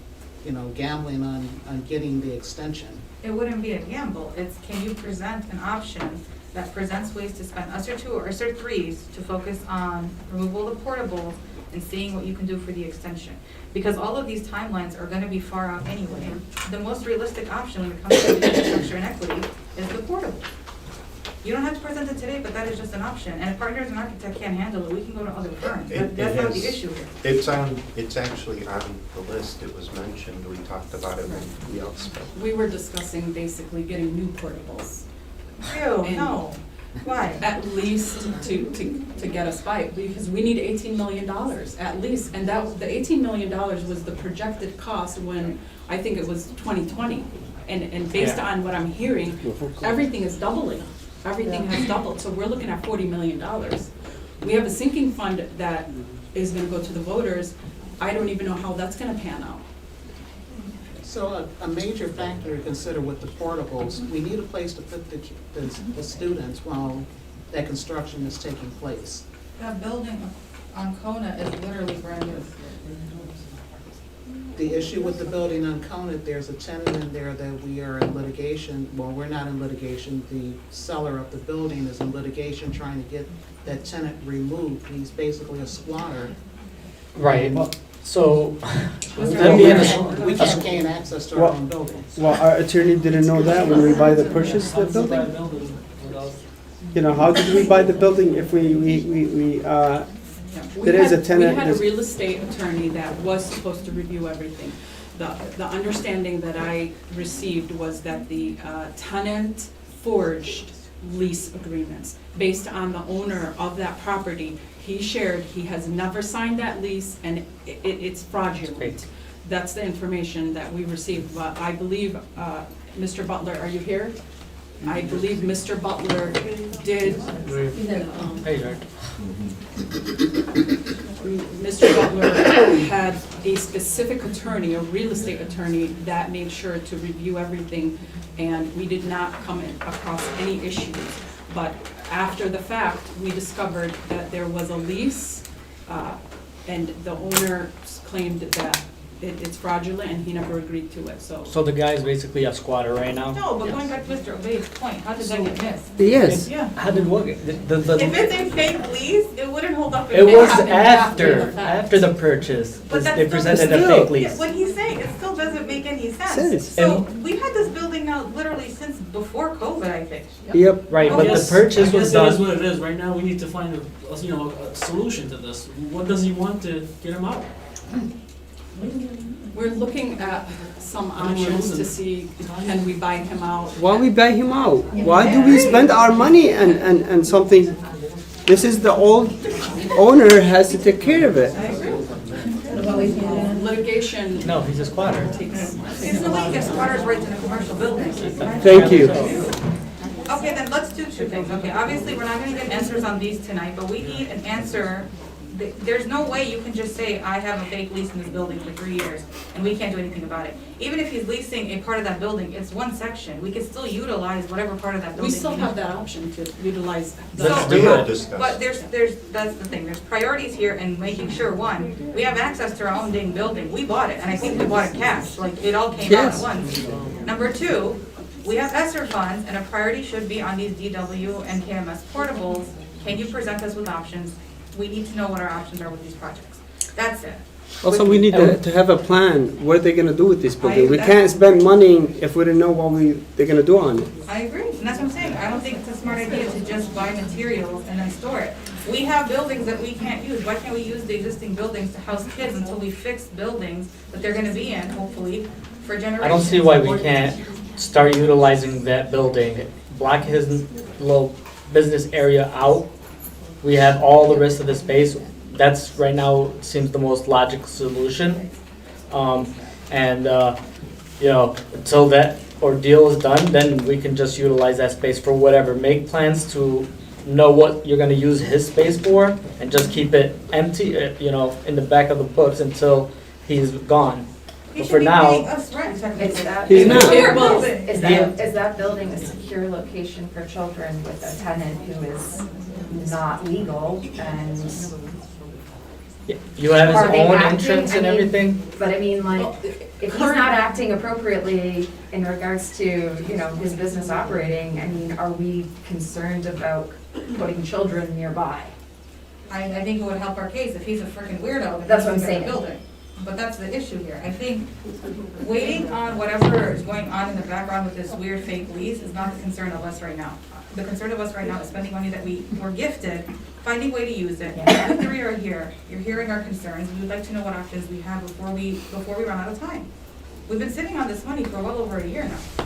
gambling on getting the extension. It wouldn't be a gamble. It's, can you present an option that presents ways to spend ESSER 2 or ESSER 3s to focus on removal of the portables and seeing what you can do for the extension. Because all of these timelines are gonna be far out anyway. The most realistic option when it comes to infrastructure and equity is the portable. You don't have to present it today, but that is just an option. And if Partners and Architect can't handle it, we can go to other firms. That's not the issue here. It's actually on the list, it was mentioned, we talked about it when we all spoke. We were discussing basically getting new portables. Ew, no. Why? At least to get us by, because we need $18 million at least. And that, the $18 million was the projected cost when, I think it was 2020. And based on what I'm hearing, everything is doubling. Everything has doubled, so we're looking at $40 million. We have a sinking fund that is gonna go to the voters. I don't even know how that's gonna pan out. So a major factor to consider with the portables, we need a place to put the students while that construction is taking place. That building on Kona is literally brand new. The issue with the building on Conant, there's a tenant in there that we are in litigation, well, we're not in litigation, the seller of the building is in litigation trying to get that tenant removed. He's basically a squatter. Right, so, We them being a can't gain access to our own building. Well, our attorney didn't know that when we buy the purchase the building? You know, how did we buy the building if there is a tenant? We had a real estate attorney that was supposed to review everything. The understanding that I received was that the tenant forged lease agreements based on the owner of that property. He shared, he has never signed that lease, and it's fraudulent. That's the information that we received. But I believe, Mr. Butler, are you here? I believe Mr. Butler did. Mr. Butler had a specific attorney, a real estate attorney, that made sure to review everything, and we did not come across any issues. But after the fact, we discovered that there was a lease, and the owner claimed that it's fraudulent, and he never agreed to it, so. So the guy's basically a squatter right now? No, but going back to Mr. Obey's point, how did that get missed? Yes. Yeah. How did what, If it's a fake lease, it wouldn't hold up. if it was happened after the purchase, But that's they still- presented a Still. fake lease. What he's saying, it still doesn't make any sense. Sense. So we've had this building now literally since before COVID, I think. Yep. Right, Oh, but the yes. purchase I was guess it is done, what it is. Right now, we need to find a solution to this. What does he want to get him out? We're looking at some options to see, can we buy him out? Why we buy him out? Why do we spend our money and something? This is the old owner has to take care of it. Litigation no, he's a squatter. takes. It's the way you get squatters' rights in a commercial building. Thank you. Okay, then let's do two things. Okay, obviously, we're not gonna get answers on these tonight, but we need an answer. There's no way you can just say, I have a fake lease in this building for 3 years, and we can't do anything about it. Even if he's leasing a part of that building, it's one section. We can still utilize whatever part of that building. We still have that option to utilize. Let's So, do it. Discuss. But that's the thing, there's priorities here in making sure, one, we have access to our own dang building. We bought it, and I think we bought it cash, like, it all came out at Yes. once. Number two, we have ESSER funds, and a priority should be on these DW and KMS portables. Can you present us with options? We need to know what our options are with these projects. That's it. Also, we need to have a plan. What are they gonna do with this building? We can't spend money if we don't know what they're gonna do on it. I agree, and that's what I'm saying. I don't think it's a smart idea to just buy materials and then store it. We have buildings that we can't use. Why can't we use the existing buildings to house kids until we fix buildings that they're gonna be in, hopefully, for generations? I don't see why we can't start utilizing that building, block his little business area out. We have all the rest of the space. That's right now seems the most logical solution. Until that ordeal is done, then we can just utilize that space for whatever. Make plans to know what you're gonna use his space for and just keep it empty, in the back of the books until he's gone. He But should for be now, paying us rent, technically. Is that, He's not. is that building a secure location for children with a tenant who is not legal and You have his Are they own acting? entrance and I mean, everything? But I mean, like, Well, if he's current- not acting appropriately in regards to, you know, his business operating, I mean, are we concerned about putting children nearby? I think it would help our case if he's a freaking weirdo. then That's he what I'm should get a saying. building. But that's the issue here. I think waiting on whatever is going on in the background with this weird fake lease is not the concern of us right now. The concern of us right now is spending money that we were gifted, finding a way to use it. You three are here, you're hearing our concerns, we would like to know what options we have before we run out of time. We've been sitting on this money for well over a year now.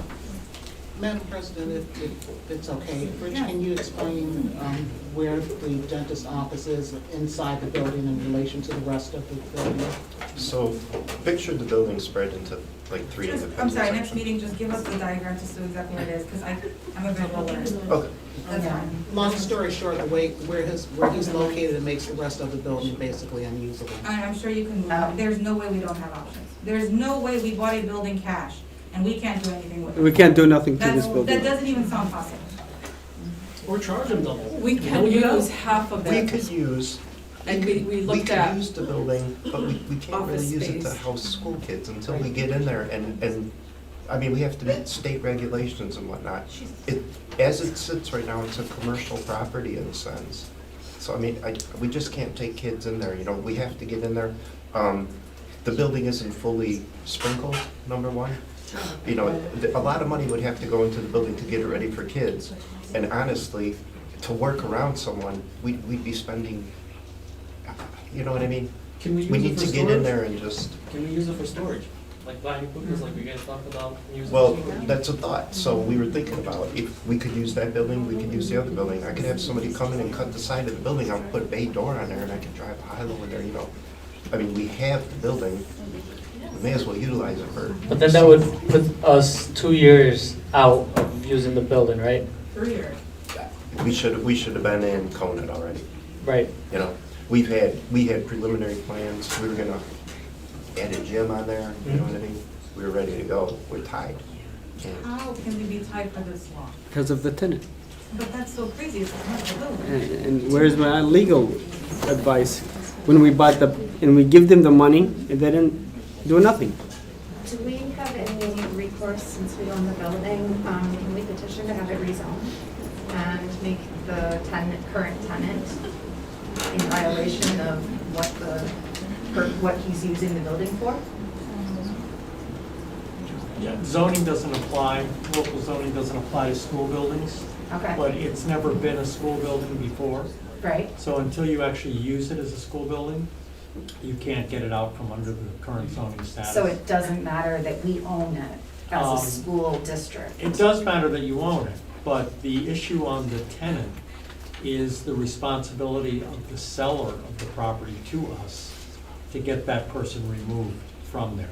Madam President, if it's okay, Rich, Yeah. can you explain where the dentist office is inside the building in relation to the rest of the building? So picture the building spread into like three independent I'm sorry, next sections. meeting, just give us the diagram just so exactly what it is, because I'm a visual learner. Okay. That's fine. Long story short, the way, where he's located, it makes the rest of the building basically unusable. I'm sure you can, there's no way we don't have options. There's no way we bought a building cash and we can't do anything with it. We can't do nothing to this That building. doesn't even sound possible. Or charge them double. We can use half of We it. could use, And we looked at use the building, but we can't really office use it to space. house school kids until we get in there and, I mean, we have to meet state regulations and whatnot. As it sits right now, it's a commercial property in a sense. So, I mean, we just can't take kids in there, you know, we have to get in there. The building isn't fully sprinkled, number one. You know, a lot of money would have to go into the building to get it ready for kids. And honestly, to work around someone, we'd be spending, you know what I mean? Can we use We it need for to get in storage? there and just, Can we use it for storage? Like buying equipment, like we guys talked about using? well, that's a thought. So we were thinking about if we could use that building, we could use the other building. I could have somebody come in and cut the side of the building, I'll put a bay door on there and I could drive high-low in there, you know. I mean, we have the building, we may as well utilize it for. But then that would put us 2 years out of using the building, right? 3 years. We should have been in Conant already. Right. You know, we had preliminary plans, we were gonna add a gym on there, you know what I mean? We were ready to go, we're tied. And How can we be tied for this long? Because of the tenant. But that's so crazy, it's a commercial building. And where's my legal advice? When we bought and we give them the money, and they didn't do nothing. Do we have any recourse since we own the building? Can we petition to have it rezoned and make the current tenant in violation of what he's using the building for? Yeah, zoning doesn't apply, local zoning doesn't apply to school buildings, Okay, but it's never been a school building before. right? So until you actually use it as a school building, you can't get it out from under the current zoning status. So it doesn't matter that we own it as a school district? It does matter that you own it, but the issue on the tenant is the responsibility of the seller of the property to us to get that person removed from there.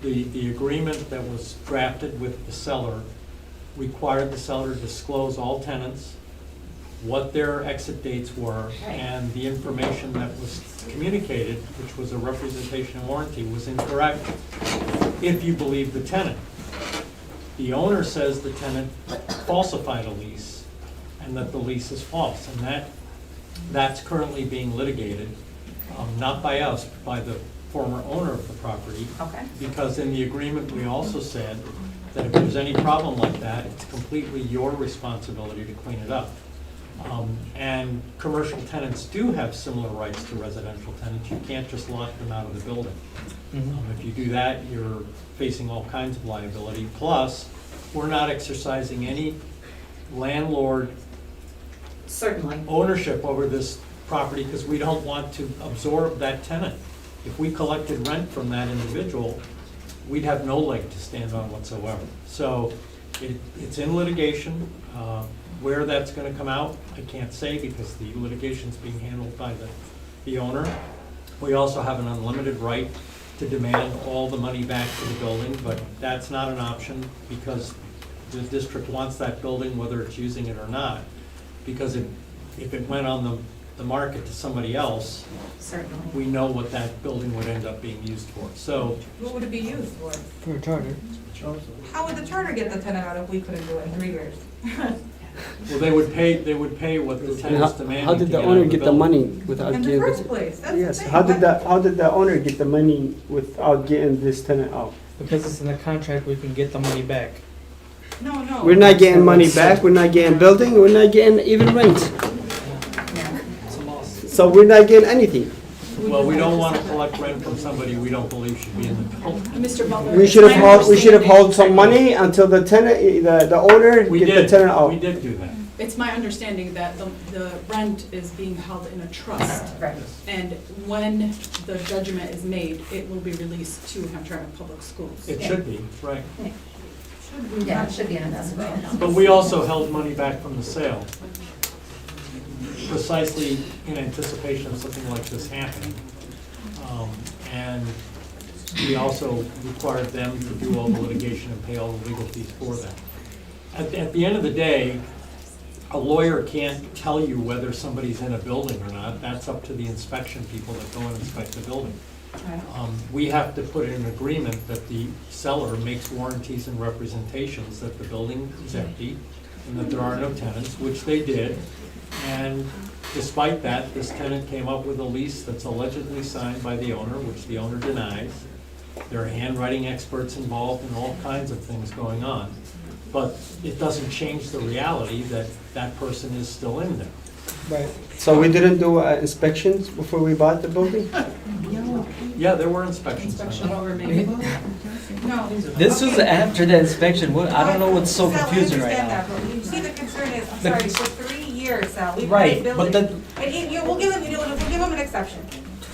The agreement that was drafted with the seller required the seller to disclose all tenants, what their exit dates were, and the information that was communicated, which was a representation and warranty, was incorrect if you believe the tenant. The owner says the tenant falsified a lease and that the lease is false, and that's currently being litigated, not by us, but by the former owner of the property. Okay. Because in the agreement, we also said that if there's any problem like that, it's completely your responsibility to clean it up. And commercial tenants do have similar rights to residential tenants. You can't just lock them out of the building. If you do that, you're facing all kinds of liability. Plus, we're not exercising any landlord Certainly. ownership over this property because we don't want to absorb that tenant. If we collected rent from that individual, we'd have no leg to stand on whatsoever. So it's in litigation. Where that's going to come out, I can't say because the litigation's being handled by the owner. We also have an unlimited right to demand all the money back to the building, but that's not an option because the district wants that building whether it's using it or not. Because if it went on the market to somebody else, Certainly. we know what that building would end up being used for. So What would it be used for? For a charter. How would the charter get the tenant out if we couldn't do it in 3 years? Well, they would pay what the And tenant's demanding how to did the get owner out of the get the building. money without In the getting? first place, that's the Yes, thing. how did the owner get the money without getting this tenant out? Because it's in the contract, we can get the money back. No. We're not getting money back, we're not getting building, we're not getting even rent. So we're not getting anything. Well, we don't want to collect rent from somebody we don't believe should be in the building. Mr. Butler. We it's should my have understanding- held some money until the tenant, the owner We get the did, tenant out. we did do that. It's my understanding that the rent is being held in a trust. Right. And when the judgment is made, it will be released to Hamtramck Public Schools. It should be, right. Yeah, it should be in an escrow. But we also held money back from the sale, precisely in anticipation of something like this happening. And we also required them to do all the litigation and pay all the legal fees for them. At the end of the day, a lawyer can't tell you whether somebody's in a building or not. That's up to the inspection people that go and inspect the building. We have to put in an agreement that the seller makes warranties and representations that the building is empty and that there are no tenants, which they did. And despite that, this tenant came up with a lease that's allegedly signed by the owner, which the owner denies. There are handwriting experts involved and all kinds of things going on. But it doesn't change the reality that that person is still in there. Right. So we didn't do inspections before we bought the building? Yeah, there were inspections. Inspection over maybe. No. This was after the inspection. I don't know what's so Sal, I confusing right understand now. that, but you see the concern is, I'm The sorry, cons- for 3 years, Sal, we've Right, had a but building. And we'll give them, we'll give them an exception.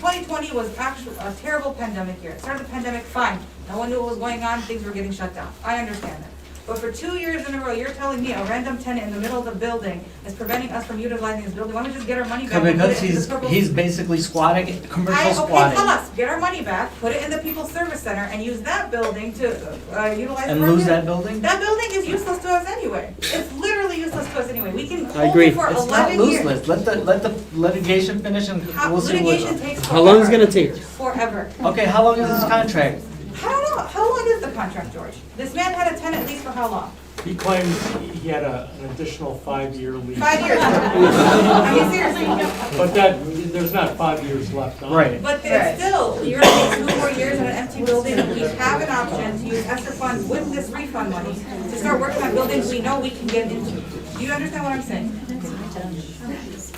2020 was actually a terrible pandemic year. Started the pandemic, fine. No one knew what was going on, things were getting shut down. I understand that. But for 2 years in a row, you're telling me a random tenant in the middle of the building is preventing us from utilizing this building. Why don't we just get our money back? and put Because it in the purple- he's basically squatting, commercial Okay, squatting. tell us, get our money back, put it in the People's Service Center, and use that building to utilize. And for lose our- that building? That building is useless to us anyway. It's literally useless to us anyway. We can I hold agree. it for It's not 11 years. useless. Let the litigation finish and we'll see Litigation what. takes How long is it forever. gonna take? Forever. Okay, how long is this contract? I don't know, how long is the contract, George? This man had a tenant lease for how long? He claimed he had an additional 5-year lease. 5 years. I mean, seriously. But there's not 5 years left on it. Right. But there's still, you're gonna take 2 more years in an empty building, and we have an option to use ESSER funds with this refund money to start working on buildings we know we can get into. Do you understand what I'm saying?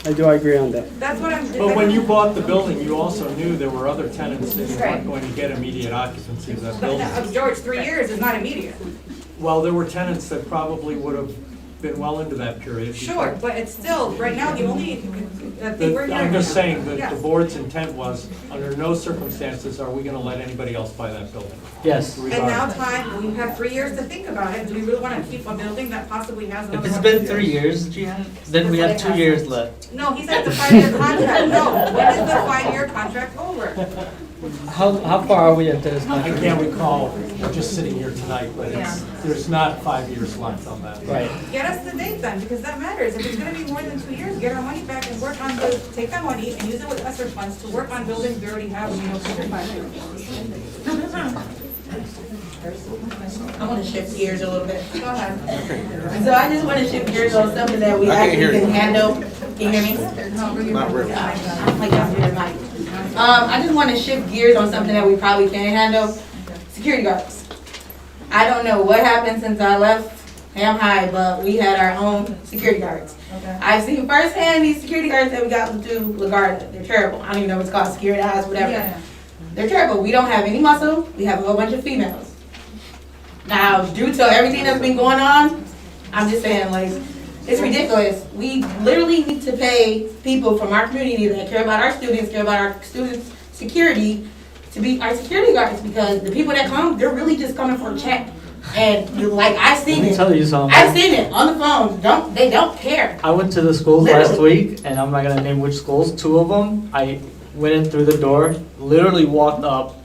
I do agree on that. That's what I'm. But when you bought the building, you also knew there were other tenants that you weren't going to get immediate occupancy of that building. George, 3 years is not immediate. Well, there were tenants that probably would have been well into that period. Sure, but it's still, right now, the only thing we're hearing. I'm just saying that Yeah. the board's intent was, under no circumstances are we going to let anybody else buy that building. Yes. And now we've had 3 years to think about it. Do we really want to keep a building that possibly has If another? it's one? been 3 years, Gian, then we have 2 years left. No, he said it's a 5-year contract. No, when is the 5-year contract over? How far are we into this I contract? can't recall, we're just sitting here tonight, but there's not 5 years left on that. Right. Get us the date then, because that matters. If it's gonna be more than 2 years, get our money back and work on take that money and use it with ESSER funds to work on buildings we already have, and we know for 5 years. I want to shift gears a little bit. Go ahead. So I just want to shift gears on something that we actually can handle. Can you hear me? Not really. I'm like, I'm here tonight. I just want to shift gears on something that we probably can't handle. Security guards. I don't know what happened since I left Ham High, but we had our own security guards. I've seen firsthand these security guards that we got through LaGuardia. They're terrible. I don't even know what it's called, security eyes, whatever. Yeah. They're terrible. We don't have any muscle. We have a whole bunch of females. Now, due to everything that's been going on, I'm just saying, like, it's ridiculous. We literally need to pay people from our community that care about our students' security to be our security guards, because the people that come, they're really just coming for a check. And like, I've seen Let me it. tell you something. I've seen it on the phone. They don't care. I went to the schools last week, and I'm not gonna name which schools, 2 of them, I went in through the door, literally walked up,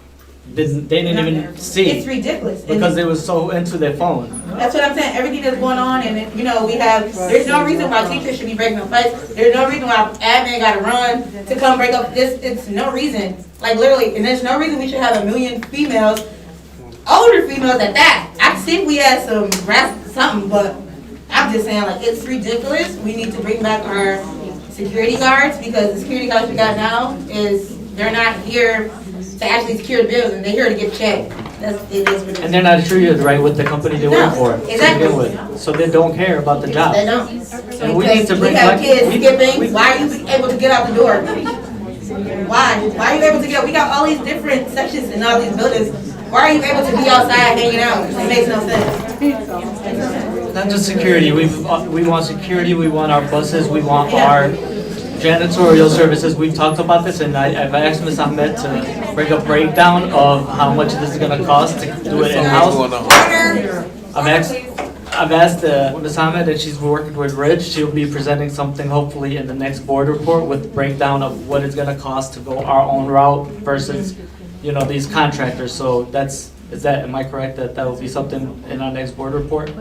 they didn't even see. It's ridiculous. Because they were so into their phone. That's what I'm saying. Everything that's going on, and you know, there's no reason why teachers should be breaking up fights. There's no reason why admin got to run to come break up this. It's no reason. Like literally, and there's no reason we should have 1 million females, older females at that. I think we had some something, but I I'm just saying, like, it's ridiculous. We need to bring back our security guards, because the security guards we got now they're not here to actually secure the building, they're here to get checked. It is what it And they're not treated right with the company they work No, for. to begin exactly. with. So they don't care about the job. They don't. And we need to Because bring we have back- kids we- skipping, why are you able to get out the door? Why? Why are you able to get, we got all these different sections in all these buildings. Why are you able to be outside hanging out? It makes no sense. Not just security, we want security, we want our buses, we want our janitorial services. We've talked about this, and I've asked Ms. Ahmed to bring a breakdown of how much this is gonna cost to do it in-house. I've asked Ms. Ahmed, and she's working with Rich. She'll be presenting something hopefully in the next board report with breakdown of what it's gonna cost to go our own route versus, these contractors. So am I correct that will be something in our next board report?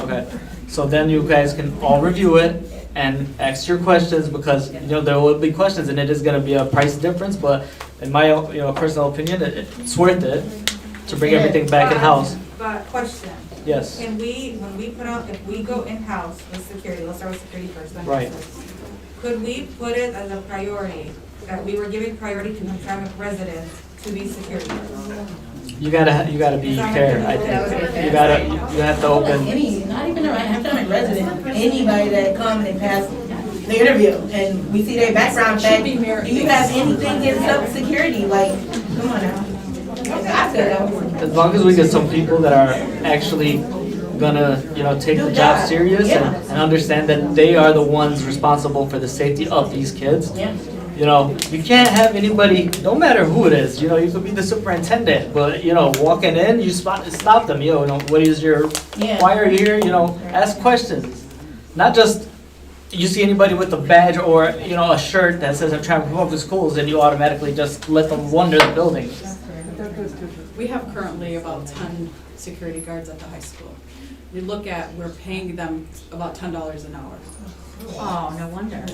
Okay, so then you guys can all review it and ask your questions, because, there will be questions, and it is gonna be a price difference, but in my, personal opinion, it's worth it to bring everything back in-house. But question. Yes. Can we, when we put out, if we go in-house with security, let's start with security first, then Right. could we put it as a priority, that we were giving priority to Hamtramck residents to be security? You gotta be fair, I think. You have to open. Not even a Hamtramck resident, anybody that come and pass the interview, and we see their background check, do you have anything against security? Like, come on now. I said, As long as we get some people that are actually gonna, take the job serious and understand that they are the ones responsible for the safety of these kids. Yeah. You can't have anybody, no matter who it is, you could be the superintendent, but, walking in, you stop them, what is why are you here, ask questions. Not just, you see anybody with a badge or, a shirt that says I'm trying to Public Schools, and you automatically just let them wander the building. We have currently about 10 security guards at the high school. You look at, we're paying them about $10 an hour. Oh, no wonder.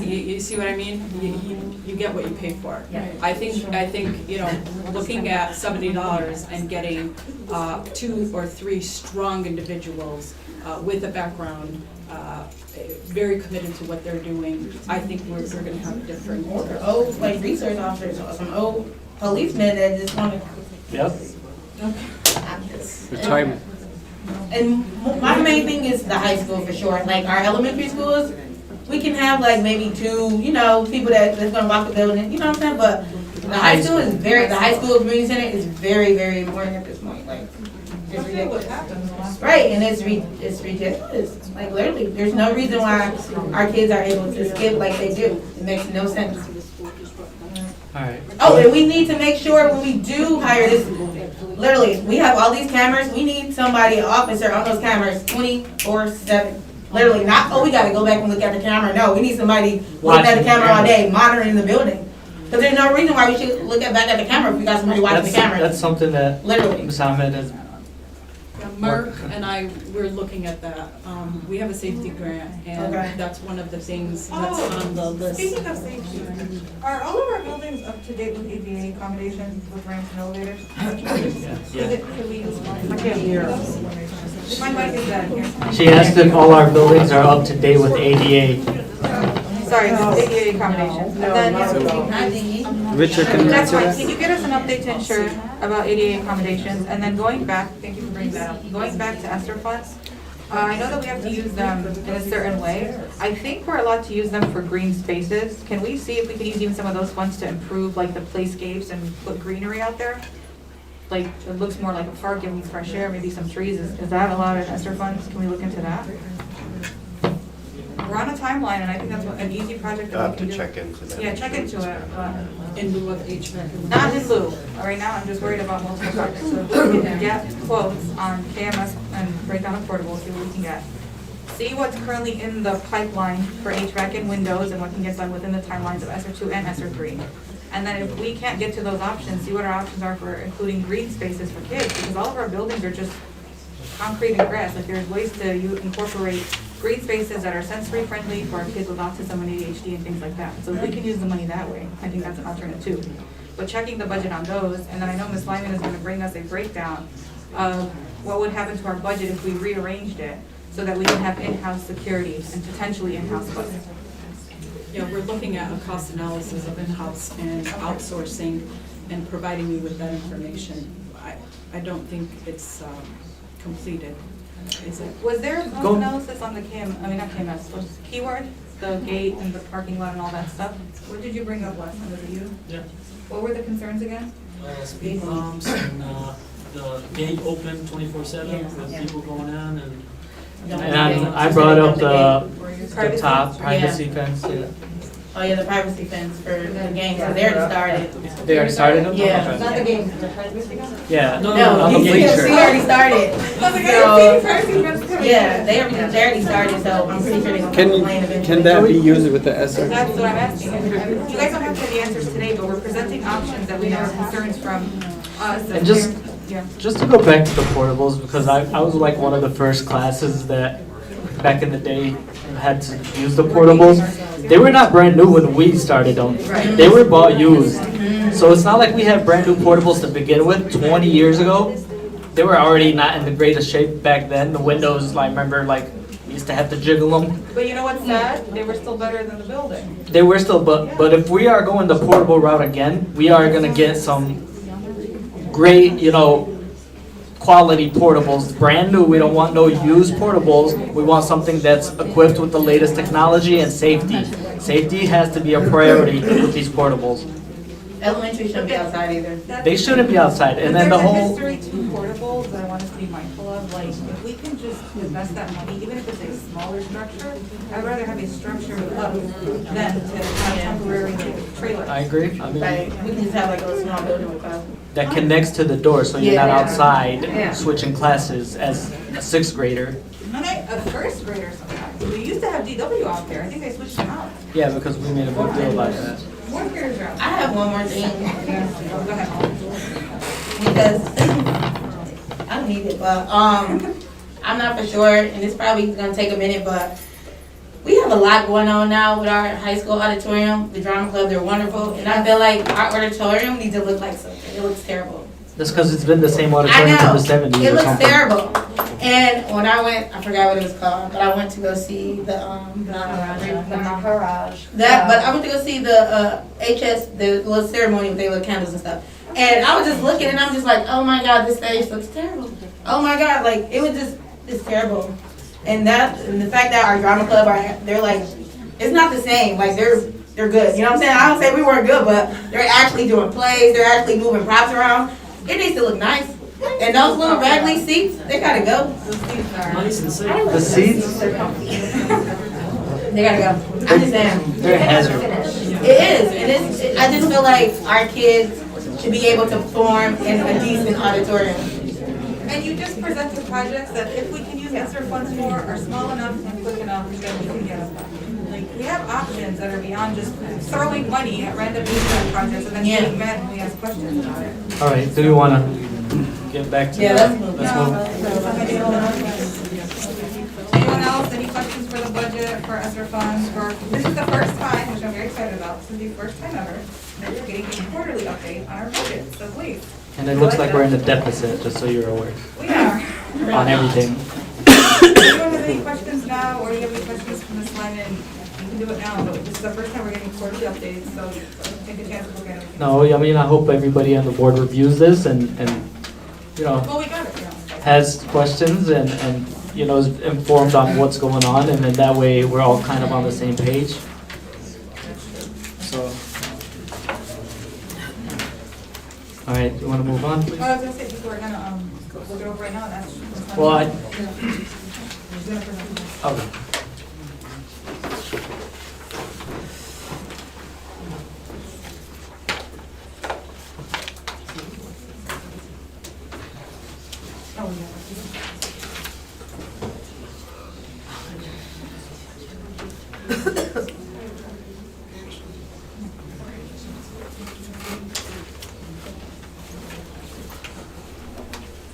You see what I mean? You get what you pay for. I think, looking at $70 and getting 2 or 3 strong individuals with a background, very committed to what they're doing, I think we're gonna have a different. old, like, research officers, or some old policemen that just want to. Yep. Retirement. And my main thing is the high school for sure. Like our elementary schools, we can have like maybe 2, people that's gonna walk the building, you know what I'm saying? But the high school the high school community center is very, very important at this point. Like, it's ridiculous. Right, and it's ridiculous. Like literally, there's no reason why our kids are able to skip like they do. It makes no sense. Alright. Oh, and we need to make sure when we do hire this, literally, we have all these cameras, we need somebody, an officer on those cameras 24/7. Literally, not, we gotta go back and look at the camera. No, we need somebody looking at the camera all day, monitoring the building. Because there's no reason why we should look back at the camera if we got somebody watching the camera. That's something that Literally. Ms. Ahmed has. Mark and I, we're looking at that. We have a safety grant, and Okay. that's one of the things that's on the list. Speaking of safety, are all of our buildings up to date with ADA accommodations with ramps and elevators? Could we use one? I can't hear. My mic is dead here. She asked if all our buildings are up to date with ADA. Sorry, ADA accommodations. And then, Richard, can you that's answer fine. that? Can you get us an update to ensure about ADA accommodations? And then going back, thank you for bringing that up, going back to ESSER funds, I know that we have to use them in a certain way. I think we're allowed to use them for green spaces. Can we see if we can use even some of those funds to improve like the playscapes and put greenery out there? Like, it looks more like a park, giving me fresh air, maybe some trees. Is that allowed in ESSER funds? Can we look into that? We're on a timeline, and I think that's an easy project I'll that have we to can do. check into that. Yeah, check into it, but In lieu of HVAC. not in lieu. Right now, I'm just worried about multiple projects. So if we can get quotes on KMS and breakdown of portables, see what we can get. See what's currently in the pipeline for HVAC and windows and what can get done within the timelines of ESSER 2 and ESSER 3. And then if we can't get to those options, see what our options are for including green spaces for kids, because all of our buildings are just concrete and grass. Like, there's ways to incorporate green spaces that are sensory friendly for our kids with autism and ADHD and things like that. So if we can use the money that way, I think that's an alternative too. But checking the budget on those, and then I know Ms. Lyman is gonna bring us a breakdown of what would happen to our budget if we rearranged it. so that we can have in-house security and potentially in-house books. Yeah, we're looking at a cost analysis of in-house and outsourcing and providing you with that information. I don't think it's completed, is it? Was there a cost Go- analysis on the not KMS, what's the keyword? The gate and the parking lot and all that stuff? What did you bring up last time, was it you? Yeah. What were the concerns again? Speed bumps and the gate open 24/7 with people going in and. And I brought up the Privacy? top privacy fence, yeah. Oh, yeah, the privacy fence for the game, so they already started. They already started them? Yeah. Okay. Not the game, the privacy guy? Yeah. No, on the he bleacher. already started. So, Yeah, they already started, so I'm pretty sure they're gonna complain eventually. Can that be used with the ESSER? That's what I'm asking. You guys don't have to have the answers today, but we're presenting options that we have concerns from us. And just, Yeah. just to go back to the portables, because I was like one of the first classes that back in the day had to use the portables. They were not brand new when we started them. They were bought used. So it's not like we had brand new portables to begin with 20 years ago. They were already not in the greatest shape back then. The windows, I remember, we used to have to jiggle them. But you know what's sad? They were still better than the building. They were still, but if we are going the portable route again, we are gonna get some great, quality portables, brand new. We don't want no used portables. We want something that's equipped with the latest technology and safety. Safety has to be a priority with these portables. Elementary shouldn't be outside either. They shouldn't be outside, and then the There's a whole, history to portables that I want us to be mindful of, like, if we can just invest that money, even if it's a smaller structure, I'd rather have a structure up than to have temporary trailers. I agree. I mean, Like, we can just have like a small building with us. that connects to the door, so you're not Yeah. outside Yeah. switching classes as a sixth grader. A first grader sometimes. We used to have DW out there. I think they switched them out. Yeah, because we made a big deal about that. Fourth graders are out. I have one more thing, Go ahead. because I don't need it, but, I'm not for sure, and it's probably gonna take a minute, but we have a lot going on now with our high school auditorium, the drama club, they're wonderful, and I feel like our auditorium needs to look like something, it looks terrible. That's because it's been the same I auditorium know, from the 70s it or looks something. terrible, and when I went, I forgot what it was called, but I went to go see the Garage. that, but I went to go see the HS, the little ceremony with their little candles and stuff. And I was just looking and I'm just like, oh my God, this stage looks terrible. Oh my God, like, it was just, it's terrible. And the fact that our drama club they're like, it's not the same, like, they're good, you know what I'm saying? I don't say we weren't good, but they're actually doing plays, they're actually moving props around. It needs to look nice. And those little Ragley seats, they gotta go. Nice and safe. The seats, They gotta go. I'm just saying. they're a hazard. It is, I just feel like our kids should be able to perform in a decent auditorium. And you just presented projects that if we can use ESSER funds for are small enough and quick enough, then we can get them done. Like, we have options that are beyond just throwing money at random projects and then getting mad when we ask questions about it. All right, do you want to get back to Yeah, that? let's move. Anyone else, any questions for the budget, for ESSER funds, this is the first time, which I'm very excited about, this is the first time ever, that we're getting a quarterly update on our budget, so please. And it looks like we're in a deficit, just so you're aware, We are. on everything. Anyone have any questions now, or do you have any questions from this line, and you can do it now, but this is the first time we're getting quarterly updates, so take a chance to look at it. No, I mean, I hope everybody on the board reviews this and Well, we got it, has questions and is informed on what's going on, and then that way we're all kind of on the same page. So, all right, you want to move on, please? Oh, I was gonna say, people are gonna, look it over right now, that's. Well, Who's gonna present? Okay. Oh, yeah.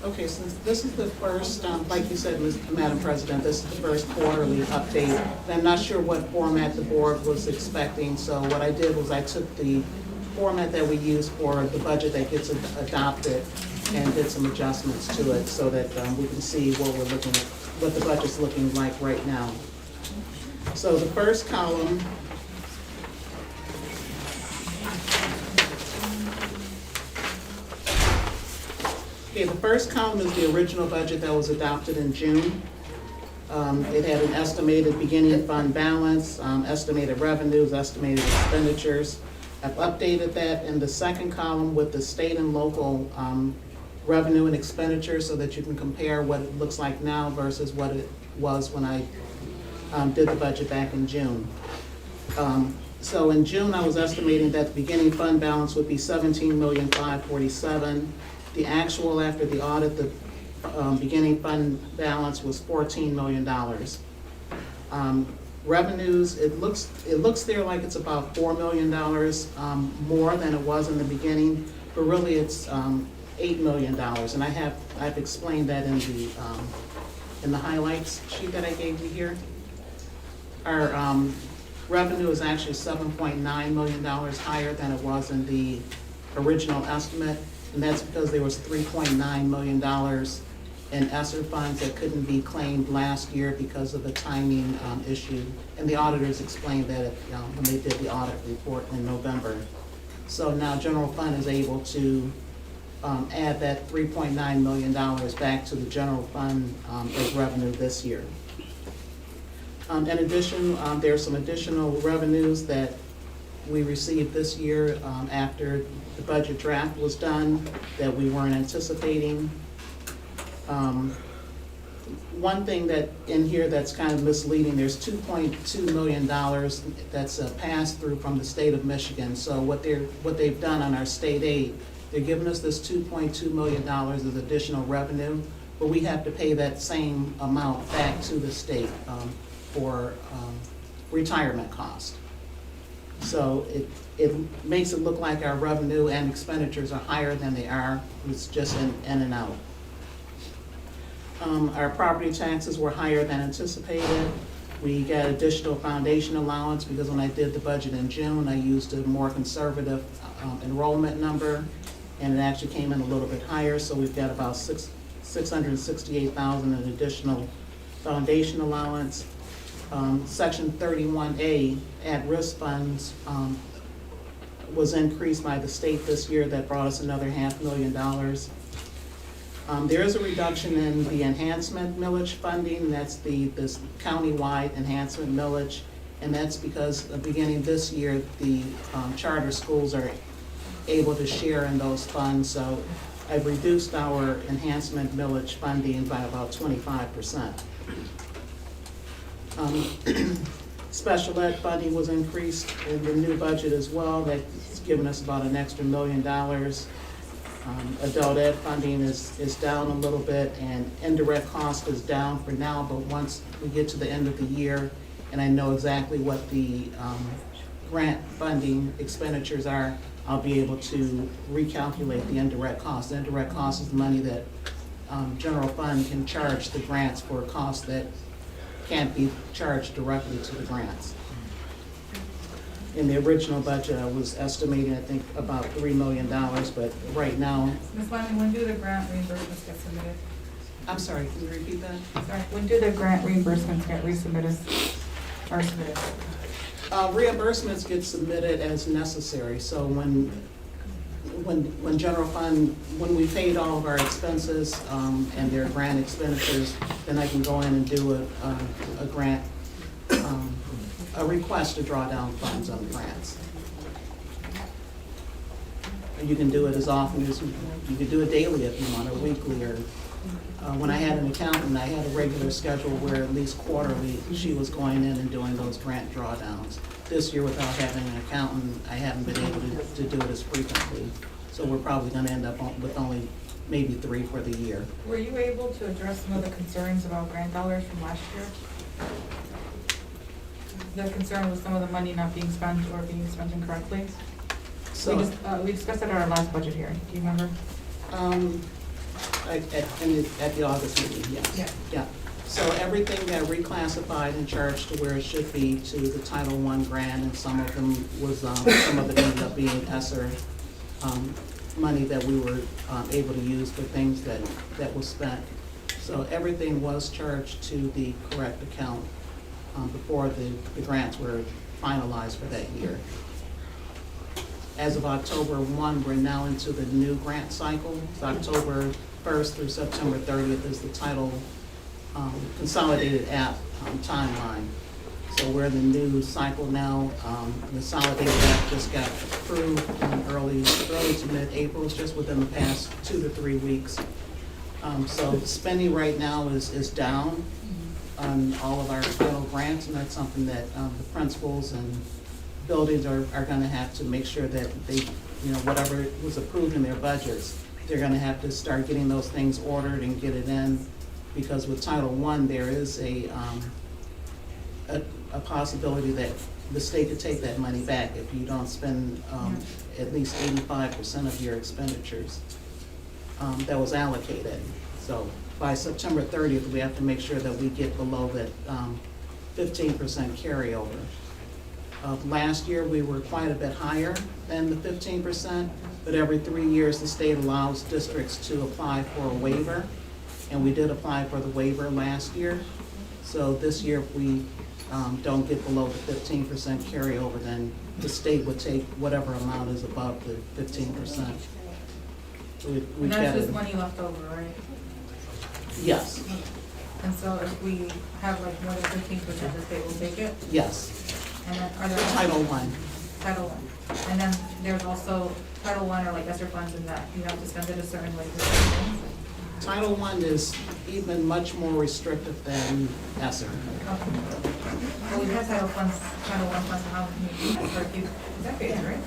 Okay, since this is the first, like you said, Madam President, this is the first quarterly update. I'm not sure what format the board was expecting, so what I did was I took the format that we use for the budget that gets adopted, and did some adjustments to it so that we can see what the budget's looking like right now. So the first column the first column is the original budget that was adopted in June. It had an estimated beginning fund balance, estimated revenues, estimated expenditures. I've updated that in the second column with the state and local revenue and expenditure so that you can compare what it looks like now versus what it was when I did the budget back in June. So in June, I was estimating that the beginning fund balance would be $17,547,000. The actual after the audit, the beginning fund balance was $14 million. Revenues, it looks there like it's about $4 million more than it was in the beginning, but really it's $8 million. And I've explained that in the highlights sheet that I gave you here. Our revenue is actually $7.9 million higher than it was in the original estimate. And that's because there was $3.9 million in ESSER funds that couldn't be claimed last year because of the timing issue. And the auditors explained that when they did the audit report in November. So now general fund is able to add that $3.9 million back to the general fund as revenue this year. In addition, there are some additional revenues that we received this year after the budget draft was done that we weren't anticipating. One thing that in here that's kind of misleading, there's $2.2 million that's a pass-through from the state of Michigan. So what they've done on our state aid, they're giving us this $2.2 million as additional revenue, but we have to pay that same amount back to the state for retirement cost. So it makes it look like our revenue and expenditures are higher than they are. It's just in and out. Our property taxes were higher than anticipated. We got additional foundation allowance because when I did the budget in June, I used a more conservative enrollment number, and it actually came in a little bit higher. So we've got about $668,000 in additional foundation allowance. Section 31A at-risk funds was increased by the state this year. That brought us another $500,000. There is a reduction in the enhancement millage funding. That's this county-wide enhancement millage, and that's because beginning this year, the charter schools are able to share in those funds. So I've reduced our enhancement millage funding by about 25%. Special ed funding was increased in the new budget as well. That's given us about an extra $1 million. Adult ed funding is down a little bit, and indirect cost is down for now, but once we get to the end of the year and I know exactly what the grant funding expenditures are, I'll be able to recalculate the indirect cost. The indirect cost is the money that general fund can charge the grants for costs that can't be charged directly to the grants. In the original budget, I was estimating, I think, about $3 million, but right now... Ms. Wyman, when do the grant reimbursements get submitted? I'm sorry, can you repeat that? Sorry, when do the grant reimbursements get resubmitted or submitted? Reimbursements get submitted as necessary, so when general fund, when we paid all of our expenses and their grant expenditures, then I can go in and do a grant, a request to draw down funds on grants. And you can do it as often as, you can do it daily if you want, or weekly, or when I had an accountant, I had a regular schedule where at least quarterly she was going in and doing those grant drawdowns. This year, without having an accountant, I haven't been able to do it as frequently. So we're probably going to end up with only maybe 3 for the year. Were you able to address some of the concerns about grant dollars from last year? The concern was some of the money not being spent or being spent incorrectly? So we discussed it at our last budget hearing. Do you remember? At the August meeting, yes. Yeah. So everything got reclassified and charged to where it should be to the Title I grant, and some of them was, some of it ended up being ESSER money that we were able to use for things that was spent. So everything was charged to the correct account before the grants were finalized for that year. As of October 1, we're now into the new grant cycle. It's October 1st through September 30th is the title consolidated app timeline. So we're in the new cycle now. The consolidated app just got approved in early to mid-April. It's just within the past 2 to 3 weeks. So spending right now is down on all of our title grants, and that's something that the principals and buildings are going to have to make sure that they, whatever was approved in their budgets, they're going to have to start getting those things ordered and get it in, because with Title I, there is a possibility that the state could take that money back if you don't spend at least 85% of your expenditures that was allocated. So by September 30th, we have to make sure that we get below that 15% carryover. Last year, we were quite a bit higher than the 15%, but every 3 years, the state allows districts to apply for a waiver, and we did apply for the waiver last year. So this year, if we don't get below the 15% carryover, then the state would take whatever amount is above the 15%. And that's just money left over, right? Yes. And so if we have like more than 15%, the state will take it? Yes. And then are there? Title I. Title I. And then there's also Title I or like ESSER funds in that you have to spend it a certain way. Title I is even much more restrictive than ESSER. Okay. Well, we have Title I funds, how many, is that big, right?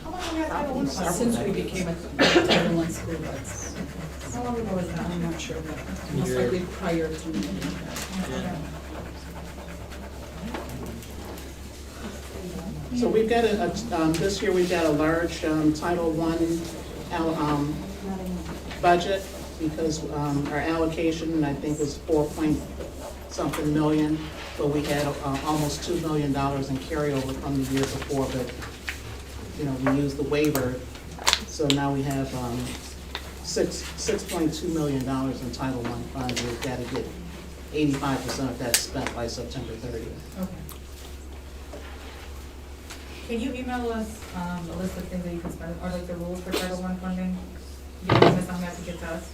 How long have we had Title I funds? Since we became a Title I school, that's, How long ago was that? I'm not sure, but most likely prior to me. Okay. So we've got this year we've got a large Title I budget, because our allocation, I think, was 4-point-something million, but we had almost $2 million in carryover from the year before, but we used the waiver, so now we have $6.2 million in Title I funds. We've got to get 85% of that spent by September 30th. Okay. Can you email us a list of things that you can spend, or like the rules for Title I funding? You can miss something to get to us.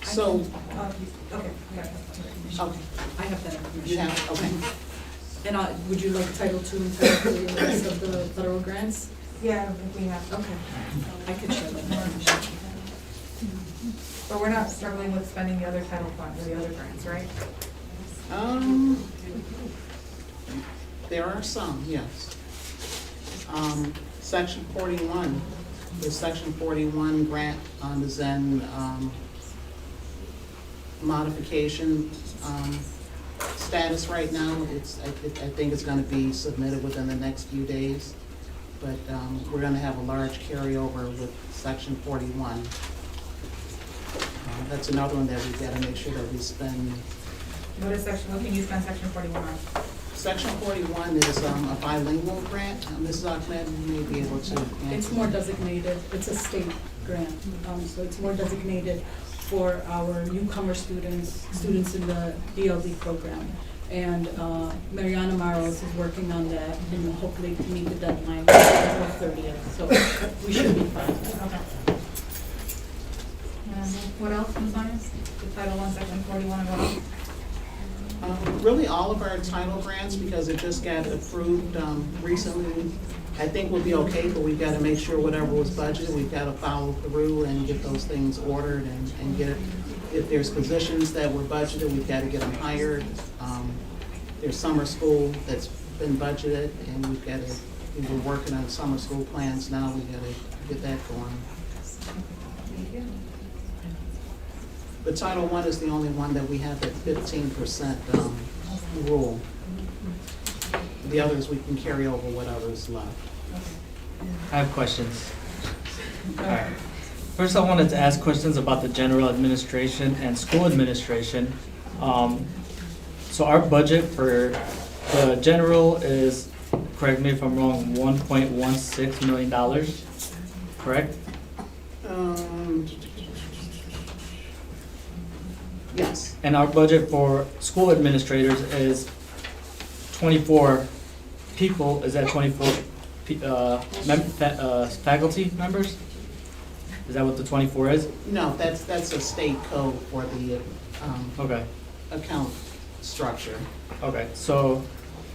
So, Okay. okay, I have that information. you have, okay. And would you like Title II and Title III, the rest of the federal grants? Yeah, if we have. Okay. I could share that information. But we're not struggling with spending the other title funds or the other grants, right? There are some, yes. Section 41, the Section 41 grant on the Zen modification status right now. I think it's going to be submitted within the next few days, but we're going to have a large carryover with Section 41. That's another one that we've got to make sure that we spend. What can you spend Section 41 on? Section 41 is a bilingual grant. Mrs. Ahmed, you may be able to answer. It's more designated, it's a state grant, so it's more designated for our newcomer students in the DLD program. And Mariana Maros is working on that, and hopefully to meet the deadline April 30th, so we should be fine. Okay. What else in science? The Title I, Section 41, and what else? Really all of our title grants, because it just got approved recently, I think we'll be okay, but we've got to make sure whatever was budgeted, we've got to follow through and get those things ordered and get it. If there's positions that were budgeted, we've got to get them hired. There's summer school that's been budgeted, and we're working on summer school plans now. We've got to get that going. But Title I is the only one that we have that 15% rule. The others, we can carry over whatever is left. I have questions. All right. First, I wanted to ask questions about the general administration and school administration. So our budget for the general is, correct me if I'm wrong, $1.16 million, correct? Yes. And our budget for school administrators is 24 people. Is that 24 faculty members? Is that what the 24 is? No, that's a state code for the Okay. account structure. Okay, so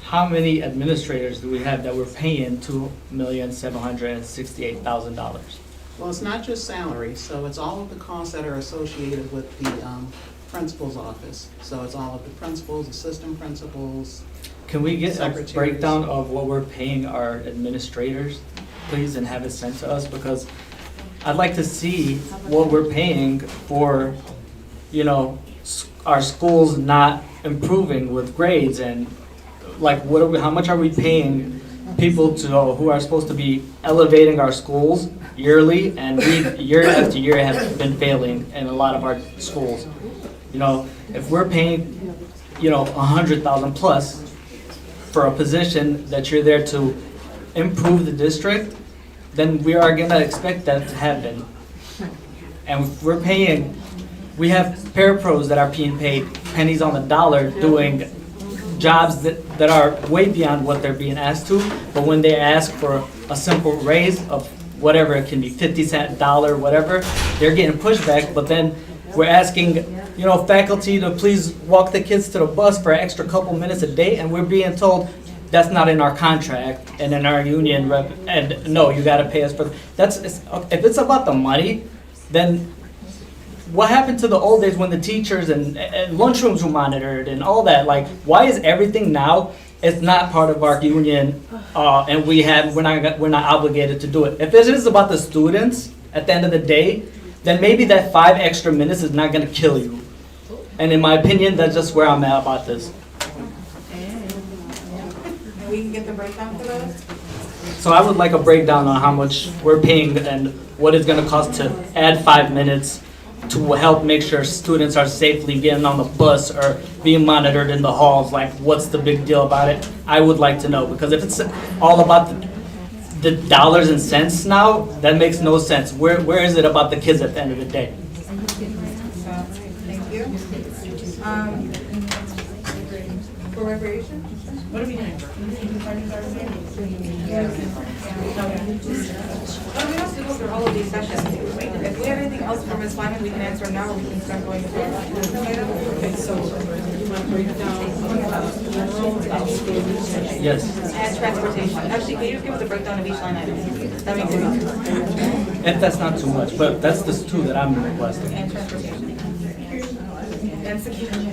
how many administrators do we have that we're paying $2,768,000? Well, it's not just salary, so it's all of the costs that are associated with the principal's office. So it's all of the principals, assistant principals. Can we get a Secretaries. breakdown of what we're paying our administrators, please, and have it sent to us? Because I'd like to see what we're paying for, you know, our schools not improving with grades, and like what are we, how much are we paying people to who are supposed to be elevating our schools yearly, and we year after year have been failing in a lot of our schools. You know, if we're paying, you know, 100,000 plus for a position that you're there to improve the district, then we are gonna expect that to happen. And if we're paying, we have parapros that are being paid pennies on the dollar doing jobs that are way beyond what they're being asked to, but when they ask for a simple raise of whatever, it can be 50 cent, dollar, whatever, they're getting pushback. But then we're asking, you know, faculty to please walk the kids to the bus for an extra couple minutes a day, and we're being told that's not in our contract and in our union rep, and no, you gotta pay us for, if it's about the money, then what happened to the old days when the teachers and lunchrooms were monitored and all that? Like, why is everything now, it's not part of our union, and we're not obligated to do it? If it is about the students at the end of the day, then maybe that 5 extra minutes is not gonna kill you. And in my opinion, that's just where I'm at about this. And we can get the breakdown for those? So I would like a breakdown on how much we're paying and what it's gonna cost to add 5 minutes to help make sure students are safely getting on the bus or being monitored in the halls. Like, what's the big deal about it? I would like to know, because if it's all about the dollars and cents now, that makes no sense. Where is it about the kids at the end of the day? Thank you. For recreation? What are we doing? We have to go through all of these sessions. If we have anything else for Ms. Lyman, we can answer now, or we can start going through. Okay, so you want to break down Yes. And transportation. Actually, can you give us a breakdown of each line item? That makes it easier. If that's not too much, but that's the 2 that I'm requesting. And transportation. And security.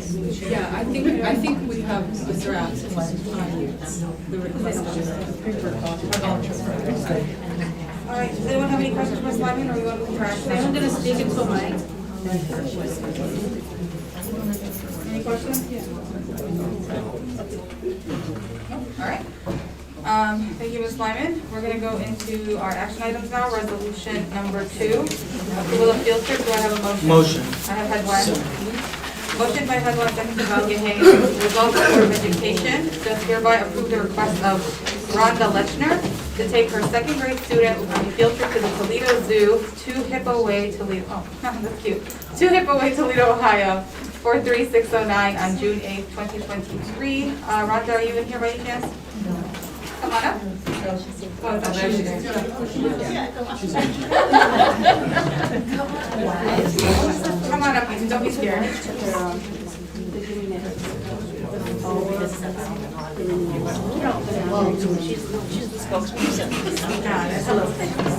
Yeah, I think we have the draft on the request. All right, does anyone have any questions for Ms. Lyman, or you want to move to action? I'm going to speak into my. Any questions? All right. Thank you, Ms. Lyman. We're going to go into our action items now. Resolution number 2, approval of field trip. Do I have a motion? Motion. I have Headwatch. Motion by Headwatch, second by Valgehay. Results of Board of Education does hereby approve the request of Rhonda Lechner to take her 2nd grade student on a field trip to the Toledo Zoo to Hippo Way, Toledo. Oh, that's cute. To Hippo Way, Toledo, Ohio, 43609 on June 8th, 2023. Rhonda, are you in here by any chance? Come on up. Oh, there she is. Come on up, don't be scared.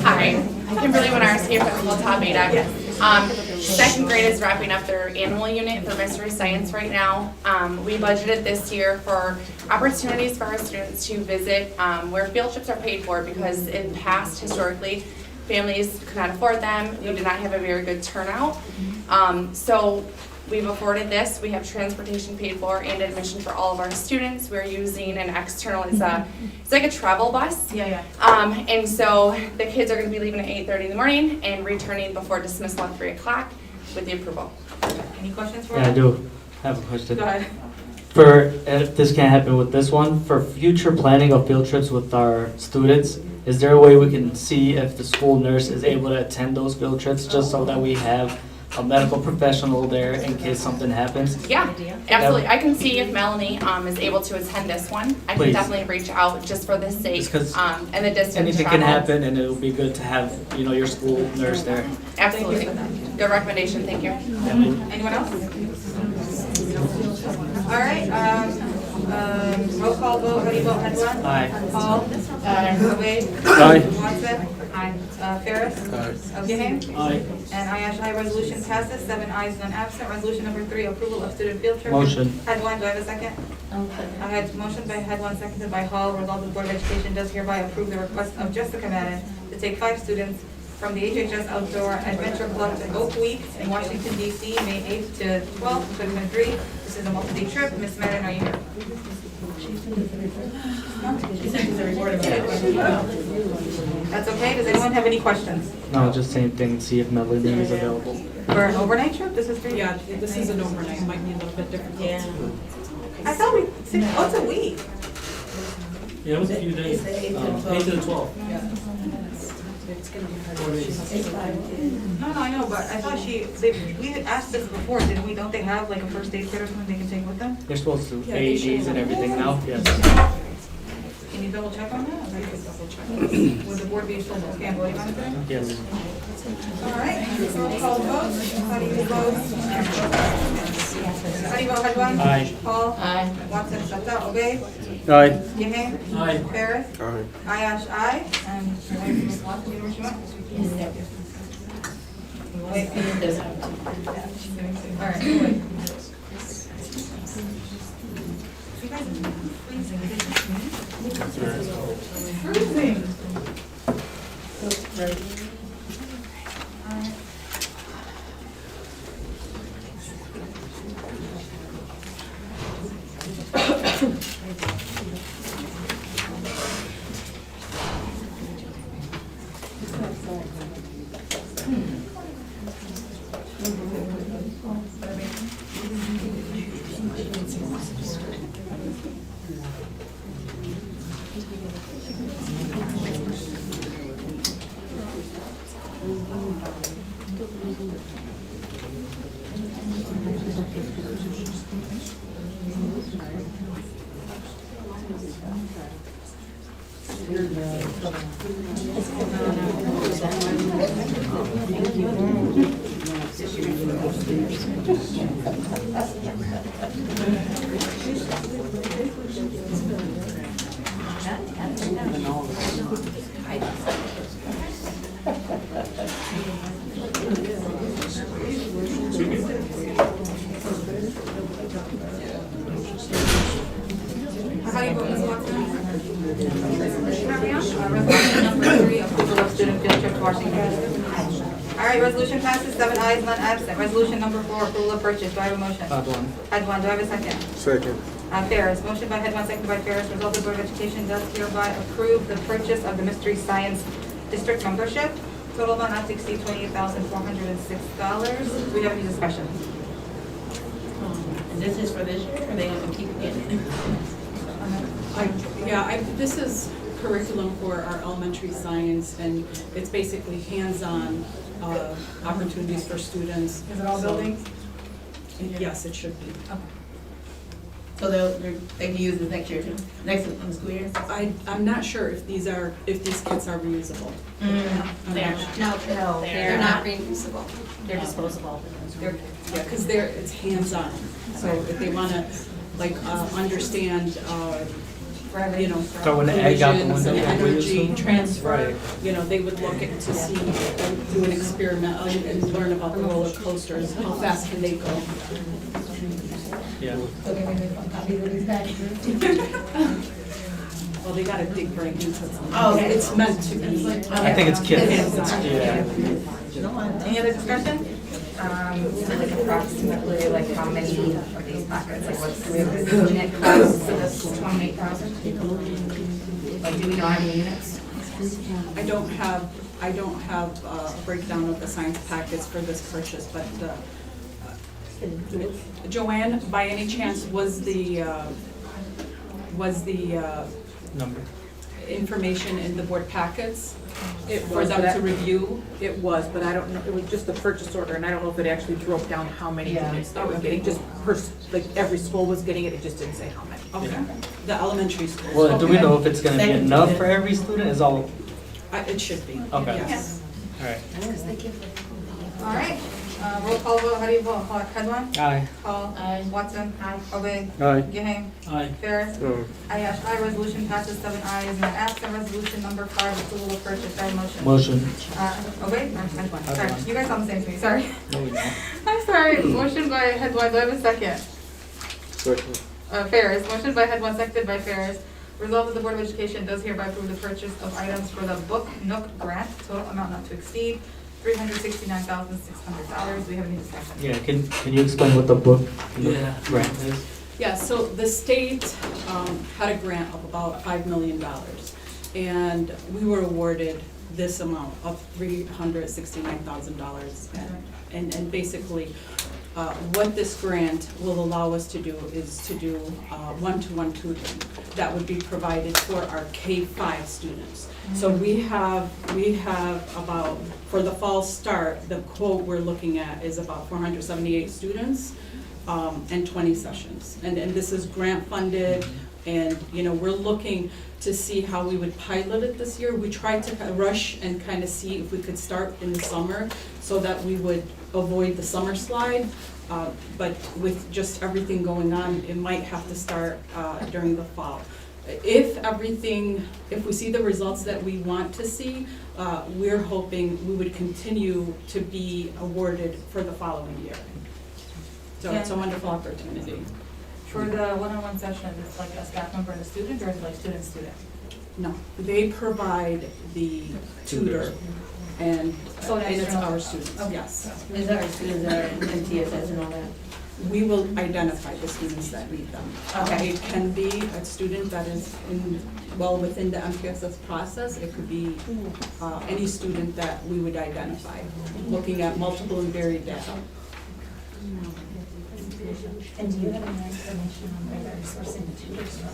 Hi, Kimberly Winars here from Hilltop Ada. 2nd grade is wrapping up their annual unit for mystery science right now. We budgeted this year for opportunities for our students to visit where field trips are paid for, because in the past, historically, families could not afford them. We did not have a very good turnout. So We've afforded this, we have transportation paid for and admission for all of our students. We're using an external, it's like a travel bus. Yeah. And so the kids are gonna be leaving at 8:30 in the morning and returning before dismissal at 3 o'clock with the approval. Any questions for Yeah, I us? do have a question. Go ahead. For, if this can't happen with this one, for future planning of field trips with our students, is there a way we can see if the school nurse is able to attend those field trips, just so that we have a medical professional there in case something happens? Yeah, absolutely. I can see if Melanie is able to attend this one. I can Please. definitely reach out just for the sake Just 'cause and the distance Anything can traveled. happen, and it'll be good to have, your school nurse there. Absolutely. Good recommendation, thank you. Anyone else? All right, roll call vote, how do you vote, Hedwig? Aye. Paul? Wade? Aye. Watson? Aye. Ferris? O'Kane? Aye. And I, resolution passes, 7 ayes, none absent. Resolution number 3, approval of student field trip. Motion. Hedwig, do I have a second? I had motion by Hedwig, seconded by Hall. Resolved, the Board of Education does hereby approve the request of Jessica Madden to take 5 students from the HHS Outdoor Adventure Club to Oak Week in Washington DC, May 8th to 12th, 2023. This is a multi-day trip. Ms. Madden, are you here? She said she's a reporter. That's okay. Does anyone have any questions? No, just same thing, see if Melanie is available. For an overnight trip? This is for you? Yeah, this is an overnight, it might be a little bit difficult. I thought it's a week. Yeah, it was a few days, 8 to the 12th. No, I know, but I thought we had asked this before, didn't we? Don't they have like a first aid kit or something they can take with them? They're supposed to, AEDs and everything now, yes. Can you double check on that? Would the board be still okay on voting on it? Yes. All right, roll call vote. How do you vote? How do you vote, Hedwig? Aye. Paul? Aye. Watson, stepped out, Obey? Aye. Yehane? Aye. Ferris? Aye. Ayash, aye. And Ms. Watson, you know what you want? Wait. All right, wait. You guys are freezing. Freezing. How do you vote, Ms. Watson? Resolution number 3, approval of student field trip to Washington. All right, resolution passes, 7 ayes, none absent. Resolution number 4, approval of purchase. Do I have a motion? Hedwig. Hedwig, do I have a second? Second. Ferris, motion by Hedwig, seconded by Ferris. Result, the Board of Education does hereby approve the purchase of the Mystery Science District membership. Total amount not to exceed $28,406. Do we have any discussion? And this is for this year, or are they gonna keep getting it? This is curriculum for our elementary science, and it's basically hands-on opportunities for students. Is it all So- buildings? Yes, it should be. So they can use this next year too, next school year? I'm not sure if these kits are reusable. They're not. No, they're not reusable. They're disposable. Yeah, because it's hands-on, so if they want to, understand, Throw an egg out the collisions and window, energy right. transfer, they would look at to see, do an experiment, and learn about the roller coasters, how fast can they go? Yeah. Well, they gotta dig right into something. Oh, okay. It's meant to be. I think it's kids. Yeah. Any other discussion? So like approximately, like how many of these packets, like what's the unit cost for this 28,000? Like, do we know how many units? I don't have a breakdown of the science packets for this purchase, but Joanne, by any chance, was the Number. information in the board packets for was them that- to review? It was, but I don't know, it was just the purchase order, and I don't know if it actually broke down how many Yeah. units they were getting, just like every school was getting it, it just didn't say how many. Okay, the elementary schools. Well, do we Okay. know if it's gonna be enough for every student? Is all, It should be, Okay. yes. all right. All right, roll call vote, how do you vote? Hedwig? Aye. Hall? Watson? Obey? Aye. Gahane? Aye. Ferris? Ayash, aye. Resolution passes 7 ayes, none absent. Resolution number 5, approval of purchase. I motion. Motion. Obey? Sorry, you guys sound the same to me, sorry. No, we don't. I'm sorry. Motion by Hedwig, do I have a second? Second. Ferris, motion by Hedwig, seconded by Ferris. Resolved that the Board of Education does hereby approve the purchase of items for the Book Nook grant, total amount not to exceed $369,600. Do we have any discussion? Yeah, can you explain what the book grant is? Yeah, so the state had a grant of about $5 million, and we were awarded this amount of $369,000. And basically, what this grant will allow us to do is to do one-to-one tutoring that would be provided for our K-5 students. So we have about, for the fall start, the quote we're looking at is about 478 students and 20 sessions. And this is grant funded, and we're looking to see how we would pilot it this year. We tried to rush and kind of see if we could start in the summer so that we would avoid the summer slide. But with just everything going on, it might have to start during the fall. If we see the results that we want to see, we're hoping we would continue to be awarded for the following year. So it's a wonderful opportunity. For the one-on-one session, it's like a staff member and a student, or is it like student-student? No, they provide the tutor, and So that's it's your- our students, Okay. yes. Is there students that are in TSS and all that? We will identify the students that need them. Okay. It can be a student that is within the MTSS process. It could be any student that we would identify, looking at multiple and varied data. And do you have any information on where they're sourcing the tutors from?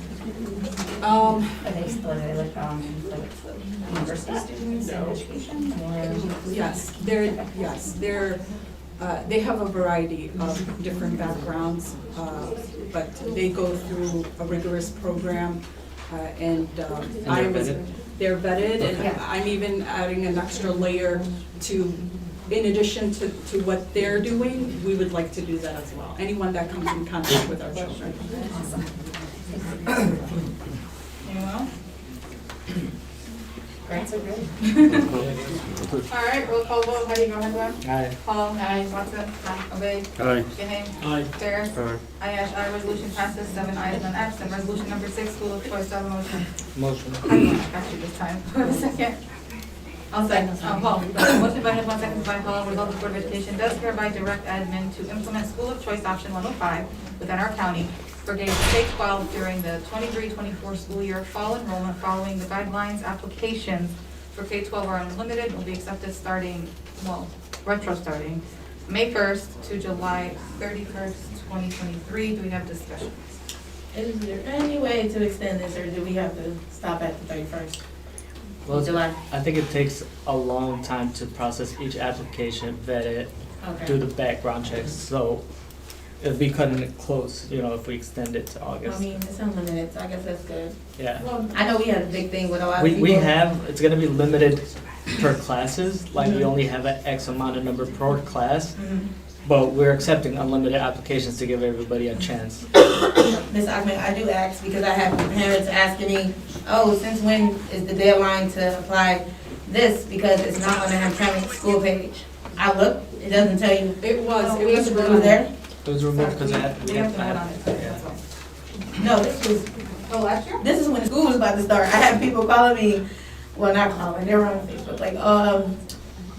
Are they still like university students in education, or? They have a variety of different backgrounds, but they go through a rigorous program, and they're vetted, and I'm even adding an extra layer to. In addition to what they're doing, we would like to do that as well. Anyone that comes in contact with our children. Awesome. Anyone else? Grants are good. All right, roll call vote, how do you go, Hedwig? Aye. Hall? Aye. Watson? Aye. Obey? Aye. Gahane? Aye. Ferris? Aye. Ayash, aye. Resolution passes 7 ayes, none absent. Resolution number 6, school of choice, do I have a motion? Motion. Actually, this time. Do I have a second? I'll second. Hall. Motion by Hedwig, second by Hall. Resolved, the Board of Education does hereby direct admin to implement school of choice option 105 within our county for grades K-12 during the 23-24 school year fall enrollment following the guidelines. Applications for K-12 are unlimited, will be accepted retro starting May 1st to July 31st, 2023. Do we have discussion? Is there any way to extend this, or do we have to stop at the 31st? Well, July. I think it takes a long time to process each application, vet it, do the background checks, so it'd be cutting it close, if we extend it to August. I mean, it's unlimited, so I guess that's good. Yeah. I know we had a big thing with a lot of people. It's gonna be limited per classes, like we only have an X amount of number per class, but we're accepting unlimited applications to give everybody a chance. Ms. Ackman, I do ask because I have parents asking me, since when is the deadline to apply this? Because it's not on the Hamtramck school page. I looked, it doesn't tell you. It was there? It was removed because We have to vote on it, that's all. No, this was, last year? this is when school was about to start. I had people calling me, well, not calling, they were on Facebook, like,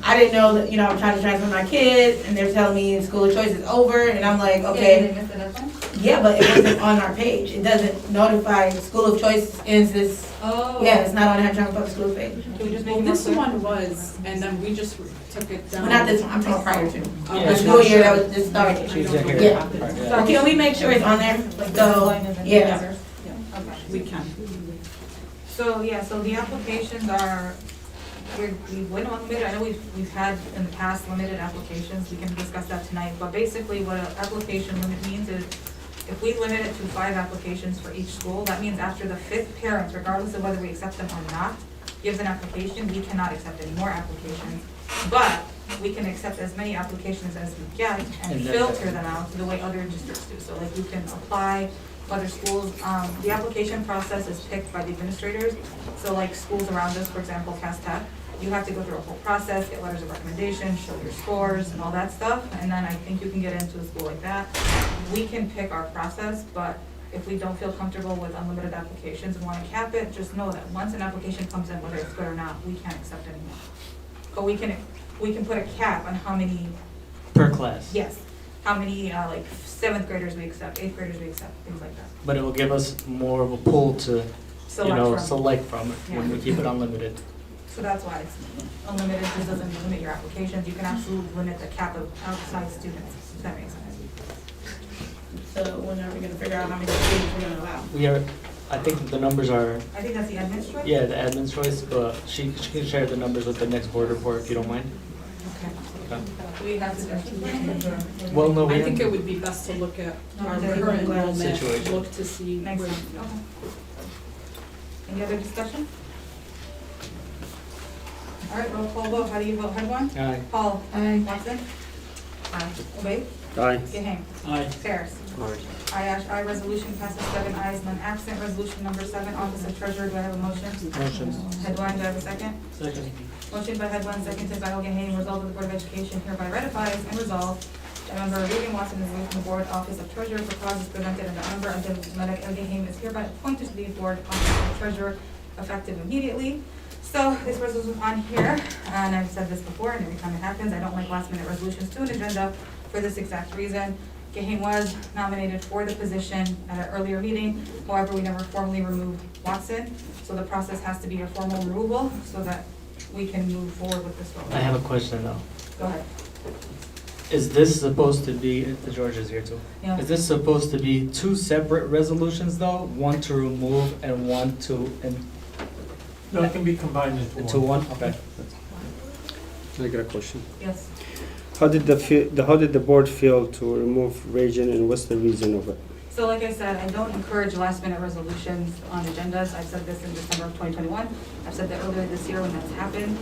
I didn't know that, I'm trying to transfer my kid, and they're telling me school of choice is over, and I'm like, okay. They missed the deadline? Yeah, but it wasn't on our page. It doesn't notify school of choice ends this, Oh. yeah, it's not on the Hamtramck Public Schools page. Can we just make Well, it more this clear? one was, and then we just took it down. Well, not this one, I'm talking prior to. Okay. The school year that was just started. She was in here. Yeah. Right, yeah. So can we make sure it's on there? So, yeah. Okay. We can. So, yeah, so the applications are, we went unlimited, I know we've had in the past limited applications, we can discuss that tonight, but basically what an application limit means is if we limit it to 5 applications for each school, that means after the 5th parent, regardless of whether we accept them or not, gives an application, we cannot accept any more applications. But we can accept as many applications as we get and filter them out the way other districts do. So like you can apply other schools, the application process is picked by the administrators. So like schools around us, for example, Cass Tech, you have to go through a whole process, get letters of recommendation, show your scores and all that stuff. And then I think you can get into a school like that. We can pick our process, but if we don't feel comfortable with unlimited applications and want to cap it, just know that once an application comes in, whether it's good or not, we can't accept any more. But we can put a cap on how many, Per class. yes, how many, like 7th graders we accept, 8th graders we accept, things like that. But it will give us more of a pool to, select from when we keep it unlimited. So that's why it's unlimited, this doesn't limit your applications, you can absolutely limit the cap of outside students, if that makes sense. So when are we gonna figure out how many students we're gonna allow? We are, I think the numbers are, I think that's the admin's choice? yeah, the admin's choice, but she can share the numbers with the next board report if you don't mind. Okay. Okay. Do we have to? Well, no, we I think have- it would be best to look at our Okay. current enrollment, Situation. look to see Makes where. sense, okay. Any other discussion? All right, roll call vote, how do you vote, Headwan? Aye. Paul? Aye. Watson? Aye. Obey? Aye. Gahane? Aye. Ferris? Aye, resolution passes 7 ayes, none absent. Resolution number 7, Office of Treasurer, do I have a motion? Motion. Headline, do I have a second? Second. Motion by Headline, seconded by Gahane, resolved that the Board of Education hereby ratifies and resolved that member Regan Watson is removed from the Board Office of Treasurer for causes presented, and the member Abdul-Malik Gahane is hereby appointed to the Board Office of Treasurer effective immediately. So this resolution on here, and I've said this before, and every time it happens, I don't like last minute resolutions to an agenda for this exact reason. Gahane was nominated for the position at an earlier meeting, however, we never formally removed Watson. So the process has to be a formal removal so that we can move forward with this role. I have a question though. Go ahead. Is this supposed to be, the George is here too. Yeah. Is this supposed to be 2 separate resolutions though? One to remove and one to, No, it can be combined into one. to one? Okay. I got a question. Yes. How did the board feel to remove region and what's the reason of it? So like I said, I don't encourage last minute resolutions on agendas. I've said this in December of 2021. I've said that earlier this year when that's happened.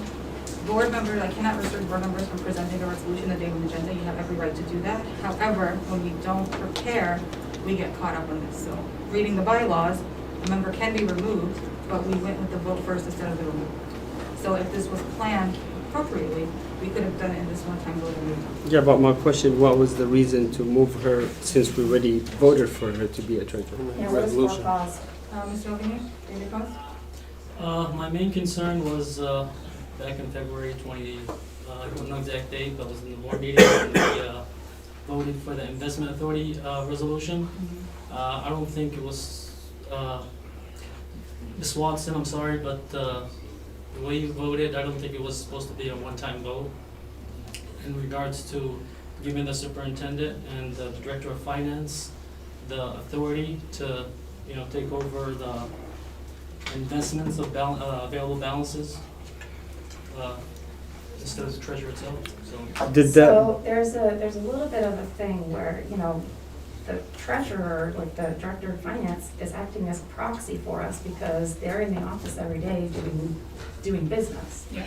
Board members, I cannot restrict board members from presenting a resolution the day of an agenda. You have every right to do that. However, when we don't prepare, we get caught up on this. So reading the bylaws, a member can be removed, but we went with the vote first instead of the removal. So if this was planned appropriately, we could have done it in this one-time vote and moved on. Yeah, but my question, what was the reason to move her since we already voted for her to be a treasurer? Resolution. Mr. O'Leary, David Cost? My main concern was, back in February 20, I don't know the exact date, but I was in the board meeting and we voted for the Investment Authority resolution. I don't think it was, Ms. Watson, I'm sorry, but the way you voted, I don't think it was supposed to be a one-time vote in regards to giving the superintendent and the director of finance the authority to, take over the investments of available balances instead of the treasurer itself. So there's a little bit of a thing where, the treasurer, like the director of finance, is acting as a proxy for us because they're in the office every day doing business. Yeah.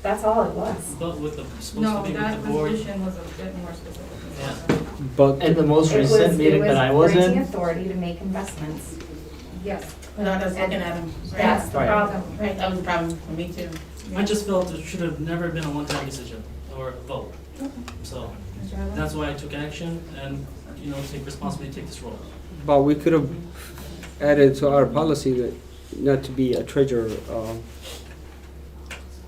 That's all it was. But with the, supposed to No, be with that the board. resolution was a bit more specific. Yeah. But And the most recent meeting that I was granting in, authority to make investments. Yes. Without us looking at them. That's the Right. problem. Right, that was a problem for me too. I just felt it should have never been a one-time decision or vote. So Mr. Headland? that's why I took action and, take responsibility, take this role. But we could have added to our policy that not to be a treasurer.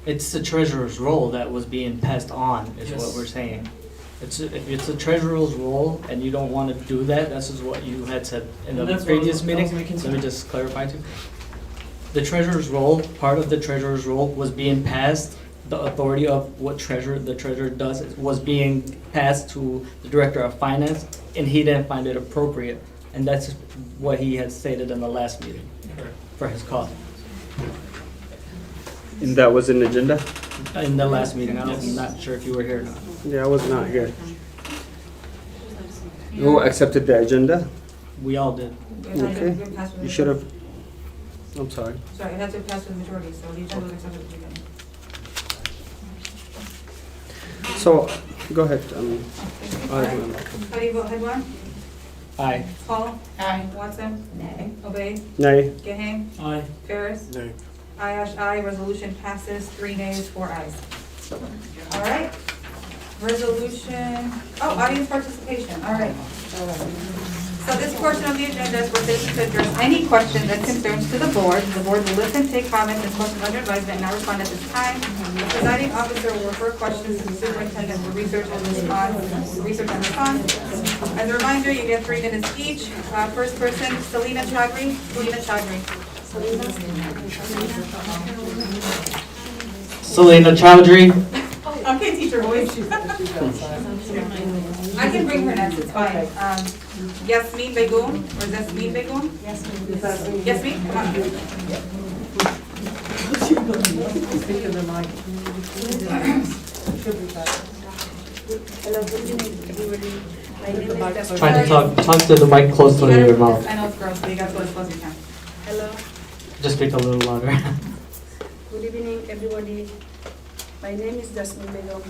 It's the treasurer's role that was being passed on, is what Yes. we're saying. If it's the treasurer's role and you don't want to do that, this is what you had said in the And that's previous what I was meeting. making Let me just clarify too. The treasurer's role, part of the treasurer's role was being passed, the authority of what the treasurer does was being passed to the director of finance, and he didn't find it appropriate. And that's what he had stated in the last meeting for his cause. And that was an agenda? In the last meeting, I'm not sure if you were here or not. Yeah, I was not here. Who accepted the agenda? We all did. Okay. You should have, I'm sorry. Sorry, it had to pass with majority, so the agenda was accepted at the beginning. So, go ahead. How do you vote, head one? Aye. Paul? Aye. Watson? Nay. Obey? Nay. Gahane? Aye. Ferris? Nay. Aye, resolution passes, 3 nays, 4 ayes. All right. Resolution, audience participation, all right. So this portion of the agenda is for citizens to address any questions and concerns to the board. The board will listen, take comments, and questions under advisement, and not respond at this time. The presiding officer will refer questions to the superintendent for research and response. As a reminder, you get 3 minutes each. First person, Selena Chaudhry. Selena Chowdhury. Okay, teacher voice. I can bring her next, it's fine. Yasmin Begum, or Zasmin Begum? Yasmin, come on. Hello, good evening, everybody. My name is Dr. Trying to talk to the mic close to your mouth. I know it's gross, but you gotta go as close as you can. Hello, Just speak a little louder. good evening, everybody. My name is Jasmine Begum.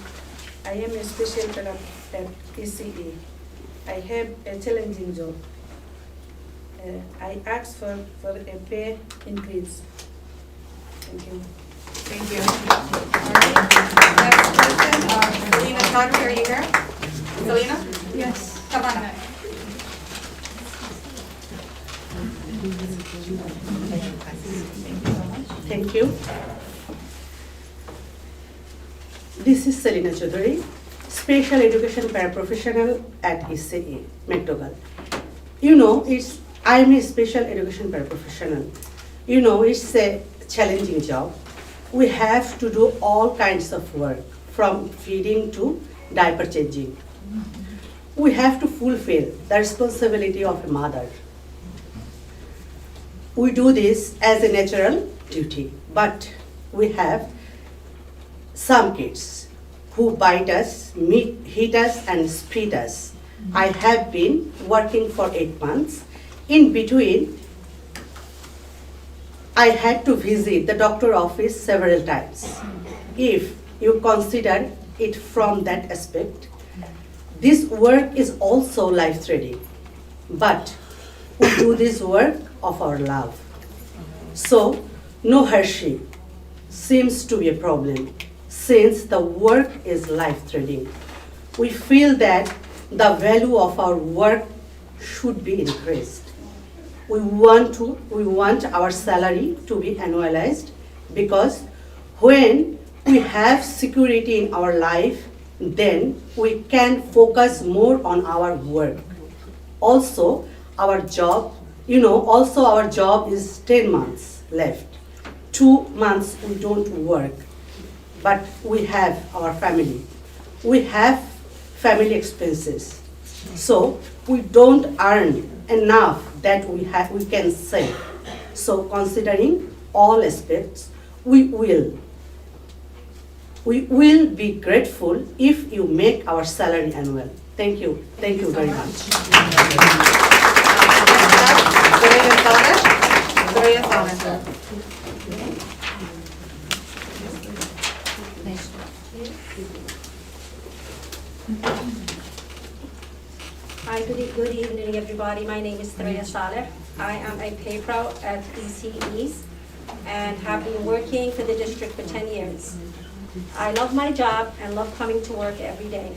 I am a special fellow at ECE. I have a challenging job. I ask for a pay increase. Thank you. Thank you. All right. Next person, Selena Chaudhry, are you here? Selena? Yes. Come on up. Thank you. This is Selena Chaudhary, Special Education Paraprofessional at ESSER, McDougall. I'm a Special Education Paraprofessional. It's a challenging job. We have to do all kinds of work, from feeding to diaper changing. We have to fulfill the responsibility of a mother. We do this as a natural duty, but we have some kids who bite us, hit us, and spit us. I have been working for 8 months. In between, I had to visit the doctor office several times. If you consider it from that aspect, this work is also life-threatening, but we do this work of our love. So, no hardship seems to be a problem, since the work is life-threatening. We feel that the value of our work should be increased. We want our salary to be annualized, because when we have security in our life, then we can focus more on our work. Also, our job is 10 months left. 2 months we don't work, but we have our family. We have family expenses. So we don't earn enough that we can save. So considering all aspects, we will be grateful if you make our salary annual. Thank you. Thank you very much. Hi, good evening, everybody. My name is Threya Saleh. I am a pay pro at ECEs and have been working for the district for 10 years. I love my job and love coming to work every day.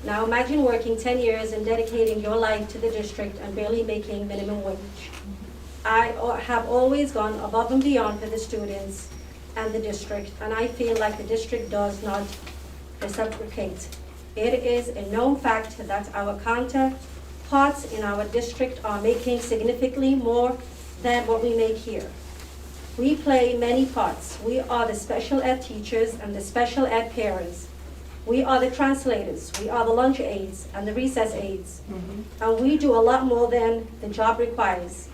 Now imagine working 10 years and dedicating your life to the district and barely making minimum wage. I have always gone above and beyond for the students and the district, and I feel like the district does not reciprocate. It is a known fact that our counterparts in our district are making significantly more than what we make here. We play many parts. We are the special ed teachers and the special ed parents. We are the translators. We are the lunch aides and the recess aides. And we do a lot more than the job requires.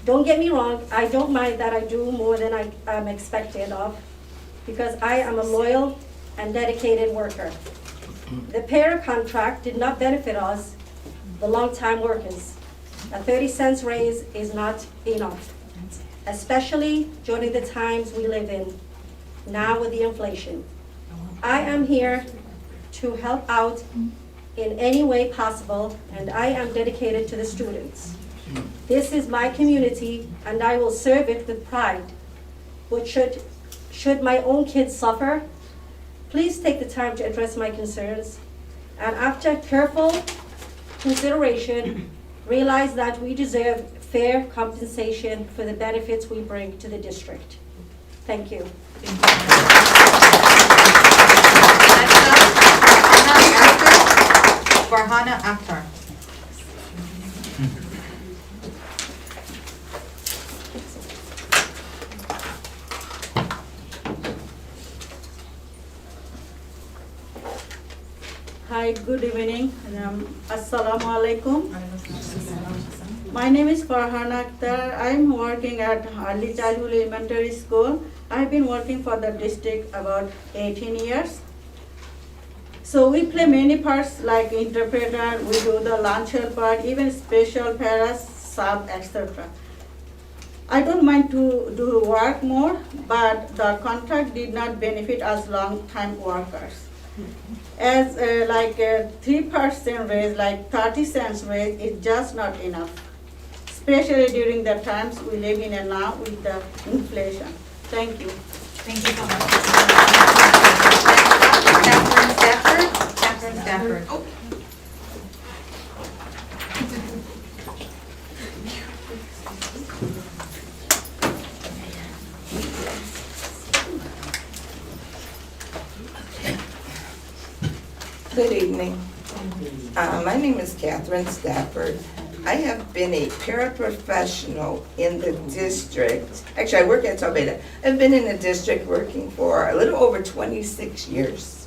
Don't get me wrong, I don't mind that I do more than I am expected of, because I am a loyal and dedicated worker. The para contract did not benefit us, the long-time workers. A 30-cent raise is not enough, especially during the times we live in, now with the inflation. I am here to help out in any way possible, and I am dedicated to the students. This is my community, and I will serve it with pride. But should my own kids suffer, please take the time to address my concerns, and after careful consideration, realize that we deserve fair compensation for the benefits we bring to the district. Thank you. Farhana Akhtar. Hi, good evening. Assalamu alaikum. My name is Farhana Akhtar. I'm working at Early Childhood Elementary School. I've been working for the district about 18 years. So we play many parts like interpreter, we do the lunch helper, even special paras, sub, etc. I don't mind to do work more, but the contract did not benefit us long-time workers. As 3% raise, like 30 cents raise is just not enough, especially during the times we live in and now with the inflation. Thank you. Thank you so much. Catherine Stafford. Oh. Good evening. My name is Catherine Stafford. I have been a paraprofessional in the district. Actually, I work at Tobeda. I've been in the district working for a little over 26 years.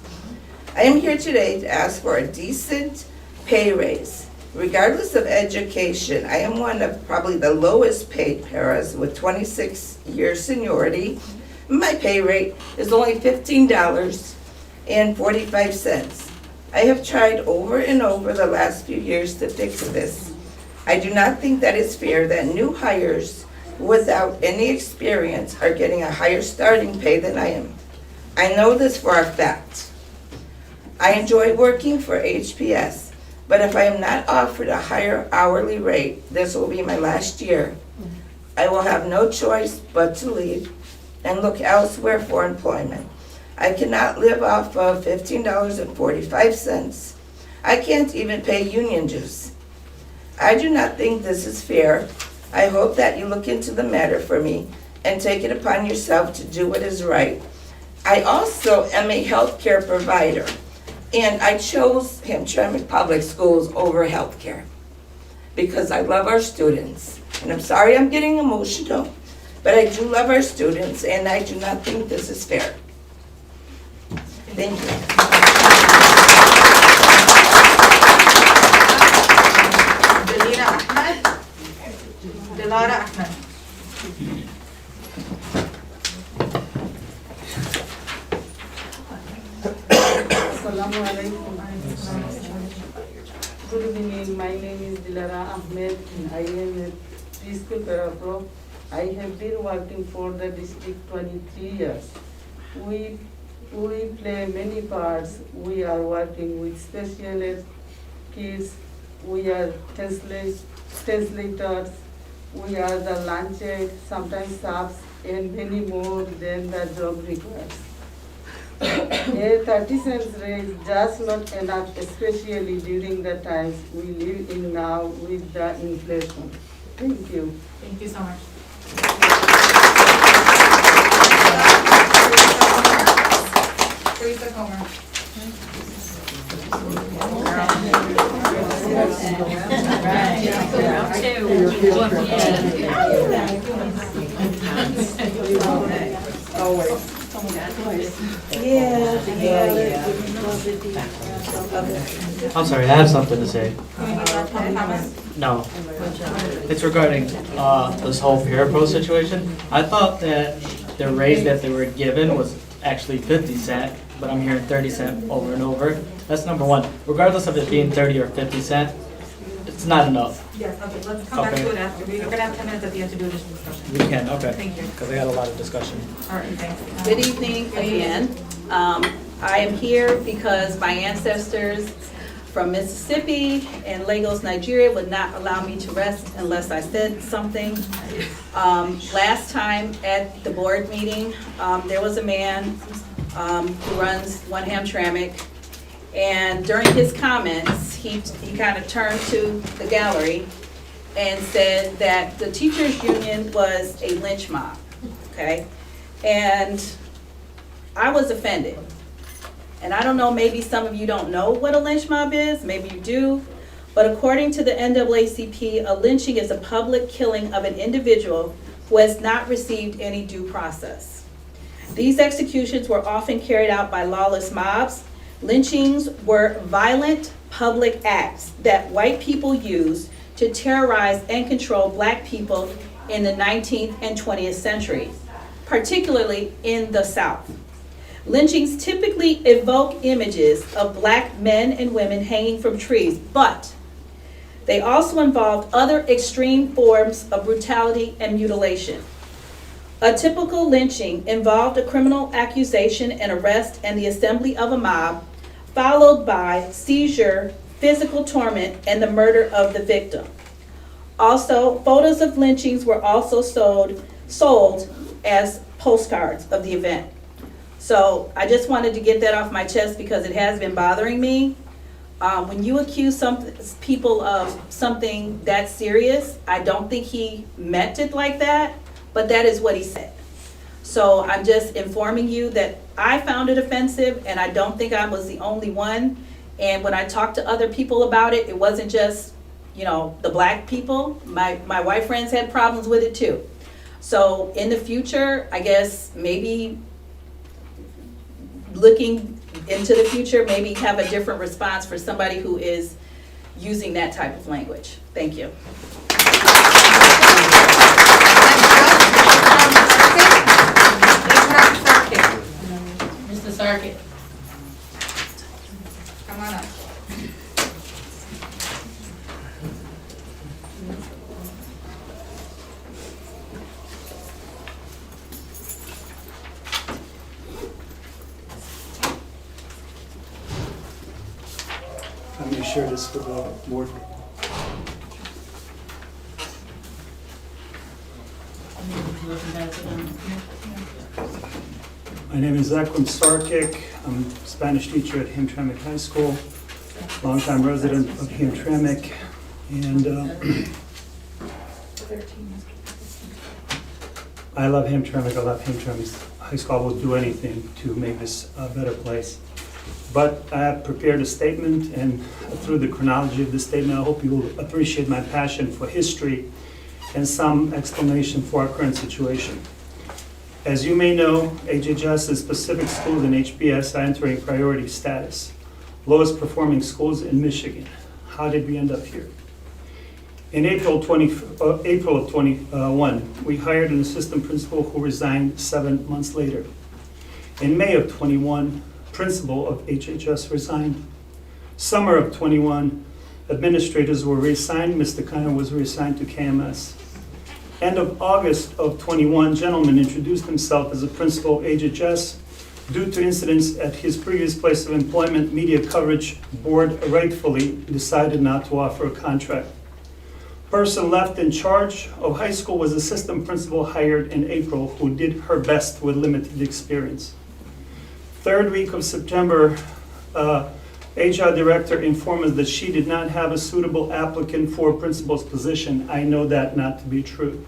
I am here today to ask for a decent pay raise. Regardless of education, I am one of probably the lowest paid paras with 26 years seniority. My pay rate is only $15.45. I have tried over and over the last few years to fix this. I do not think that it's fair that new hires without any experience are getting a higher starting pay than I am. I know this for a fact. I enjoy working for HPS, but if I am not offered a higher hourly rate, this will be my last year. I will have no choice but to leave and look elsewhere for employment. I cannot live off of $15.45. I can't even pay union dues. I do not think this is fair. I hope that you look into the matter for me and take it upon yourself to do what is right. I also am a healthcare provider, and I chose Hamtramck Public Schools over healthcare because I love our students. And I'm sorry I'm getting emotional, but I do love our students, and I do not think this is fair. Thank you. Dilara Ahmed. Assalamu alaikum. Good evening. My name is Dilara Ahmed, and I am a preschool paraprof. I have been working for the district 23 years. We play many parts. We are working with special ed kids. We are translators. We are the lunch aid, sometimes subs, and many more than the job requires. A 30 cents raise just not enough, especially during the times we live in now with the inflation. Thank you. Thank you so much. Teresa Comer. I'm sorry, I have something to say. No. It's regarding this whole Parapro situation. I thought that the raise that they were given was actually 50 cent, but I'm hearing 30 cent over and over. That's number one. Regardless of it being 30 or 50 cent, it's not enough. Yes, okay, let's come back Okay. to it after. We're gonna have 10 minutes at the end to do this discussion. We can, okay. Thank you. Because I got a lot of discussion. All right, thanks. Good evening again. I am here because my ancestors from Mississippi and Lagos, Nigeria would not allow me to rest unless I said something. Last time at the board meeting, there was a man who runs One Hamtramck, and during his comments, he kind of turned to the gallery and said that the teachers' union was a lynch mob, okay? And I was offended. And I don't know, maybe some of you don't know what a lynch mob is, maybe you do, but according to the NAACP, a lynching is a public killing of an individual who has not received any due process. These executions were often carried out by lawless mobs. Lynchings were violent public acts that white people used to terrorize and control black people in the 19th and 20th century, particularly in the South. Lynchings typically evoke images of black men and women hanging from trees, but they also involved other extreme forms of brutality and mutilation. A typical lynching involved a criminal accusation and arrest and the assembly of a mob, followed by seizure, physical torment, and the murder of the victim. Also, photos of lynchings were also sold as postcards of the event. So I just wanted to get that off my chest because it has been bothering me. When you accuse people of something that serious, I don't think he meant it like that, but that is what he said. So I'm just informing you that I found it offensive, and I don't think I was the only one. And when I talked to other people about it, it wasn't just, the black people. My white friends had problems with it too. So in the future, I guess maybe looking into the future, maybe have a different response for somebody who is using that type of language. Thank you. Mr. Sarkis. Come on up. I'm going to share this with the board. My name is Akram Sarkic. I'm a Spanish teacher at Hamtramck High School, longtime resident of Hamtramck, and I love Hamtramck. I love Hamtramck High School. I will do anything to make this a better place. But I have prepared a statement, and through the chronology of the statement, I hope you will appreciate my passion for history and some explanation for our current situation. As you may know, HHS is Pacific Schools and HBS are entering priority status. Lowest performing schools in Michigan. How did we end up here? In April of 21, we hired an assistant principal who resigned 7 months later. In May of 21, principal of HHS resigned. Summer of 21, administrators were reassigned. Mr. Kiner was reassigned to KMS. End of August of 21, gentleman introduced himself as a principal of HHS. Due to incidents at his previous place of employment, media coverage board rightfully decided not to offer a contract. Person left in charge of high school was assistant principal hired in April who did her best with limited experience. Third week of September, HR director informed us that she did not have a suitable applicant for principal's position. I know that not to be true.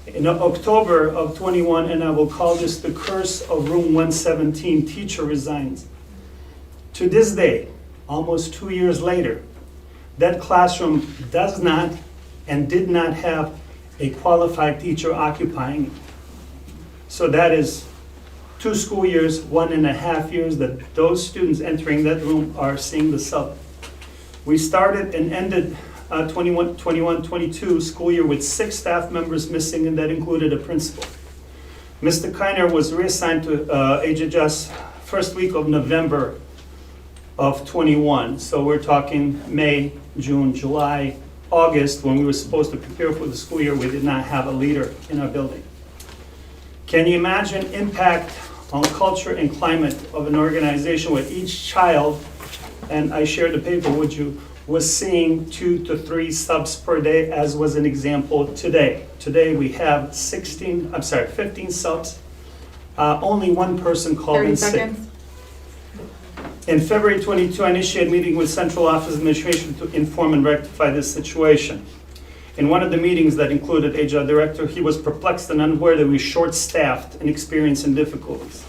In October of 21, and I will call this the curse of room 117, teacher resigns. To this day, almost 2 years later, that classroom does not and did not have a qualified teacher occupying it. So that is 2 school years, 1.5 years that those students entering that room are seeing the sub. We started and ended 21-22 school year with 6 staff members missing, and that included a principal. Mr. Kiner was reassigned to HHS first week of November of 21. So we're talking May, June, July, August, when we were supposed to prepare for the school year, we did not have a leader in our building. Can you imagine impact on culture and climate of an organization where each child, and I shared the paper with you, was seeing 2 to 3 subs per day, as was an example today. Today we have 15 subs. Only 1 person called in sick. 30 seconds. In February 22, I initiated a meeting with Central Office Administration to inform and rectify this situation. In one of the meetings that included HR Director, he was perplexed and unaware that we were short-staffed and experiencing difficulties.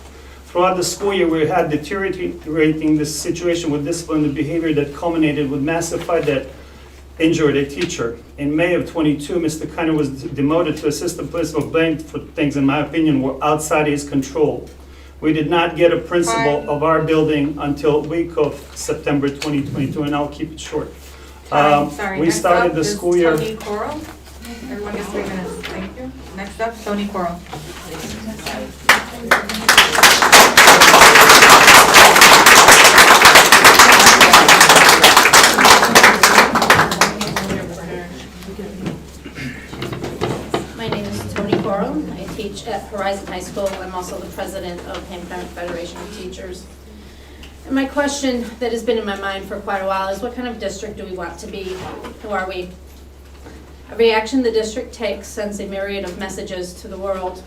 Throughout the school year, we had deteriorating this situation with discipline and behavior that culminated with massive fight that injured a teacher. In May of 22, Mr. Kiner was demoted to assistant principal, blamed for things, in my opinion, were outside his control. We did not get a principal of our building until week of September 2022, and I'll keep it short. Sorry, We next started up the is school year. Tony Coral. Everyone gets 3 minutes. Thank you. Next up, Tony Coral. My name is Tony Coral. I teach at Horizon High School. I'm also the president of Hamtramck Federation of Teachers. And my question that has been in my mind for quite a while is, what kind of district do we want to be? Who are we? Every action the district takes sends a myriad of messages to the world,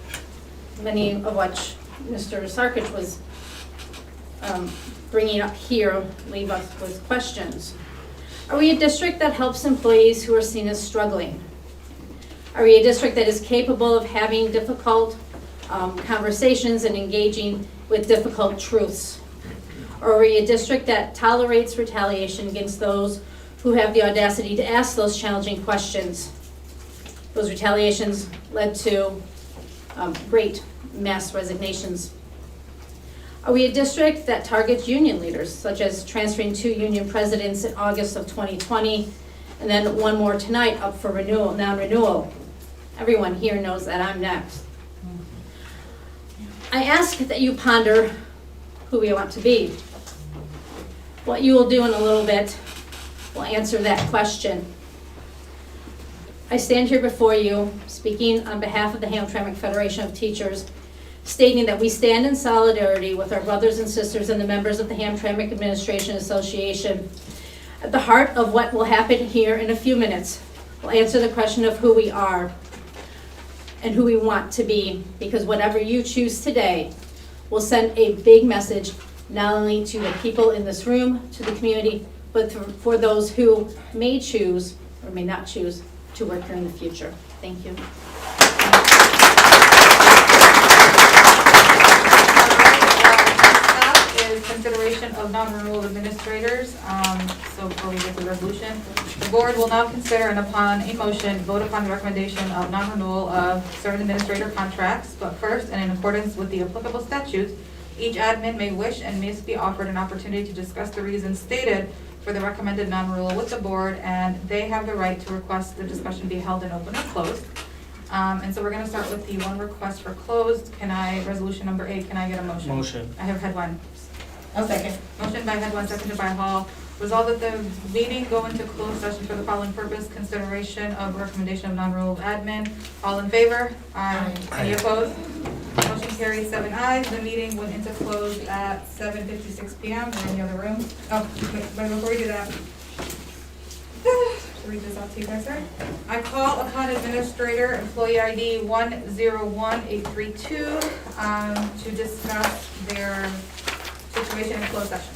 many of which Mr. Sarkic was bringing up here leave us with questions. Are we a district that helps employees who are seen as struggling? Are we a district that is capable of having difficult conversations and engaging with difficult truths? Or are we a district that tolerates retaliation against those who have the audacity to ask those challenging questions? Those retaliations led to great mass resignations. Are we a district that targets union leaders, such as transferring 2 union presidents in August of 2020, and then 1 more tonight up for renewal, non-renewal? Everyone here knows that I'm next. I ask that you ponder who we want to be. What you will do in a little bit will answer that question. I stand here before you, speaking on behalf of the Hamtramck Federation of Teachers, stating that we stand in solidarity with our brothers and sisters and the members of the Hamtramck Administration Association. At the heart of what will happen here in a few minutes, we'll answer the question of who we are and who we want to be, because whatever you choose today will send a big message, not only to the people in this room, to the community, but for those who may choose or may not choose to work here in the future. Thank you. Is consideration of non-renewal of administrators. So before we get to the resolution, the board will now consider and upon a motion, vote upon the recommendation of non-renewal of certain administrator contracts. But first, and in accordance with the applicable statutes, each admin may wish and must be offered an opportunity to discuss the reasons stated for the recommended non-renewal with the board, and they have the right to request the discussion be held in open or closed. And so we're going to start with the one request for closed. Resolution number 8, can I get a motion? Motion. I have head one. I'll second. Motion by head one, seconded by Hall. Resolved that the meeting go into closed session for the following purpose: consideration of recommendation of non-renewal of admin. All in favor? Aye. Any opposed? Motion carries 7 ayes. The meeting went into closed at 7:56 p.m. We're in the other room. Oh, wait, but before we do that, read this out to you guys, sir. I call upon Administrator Employee ID 101832 to discuss their situation in closed session.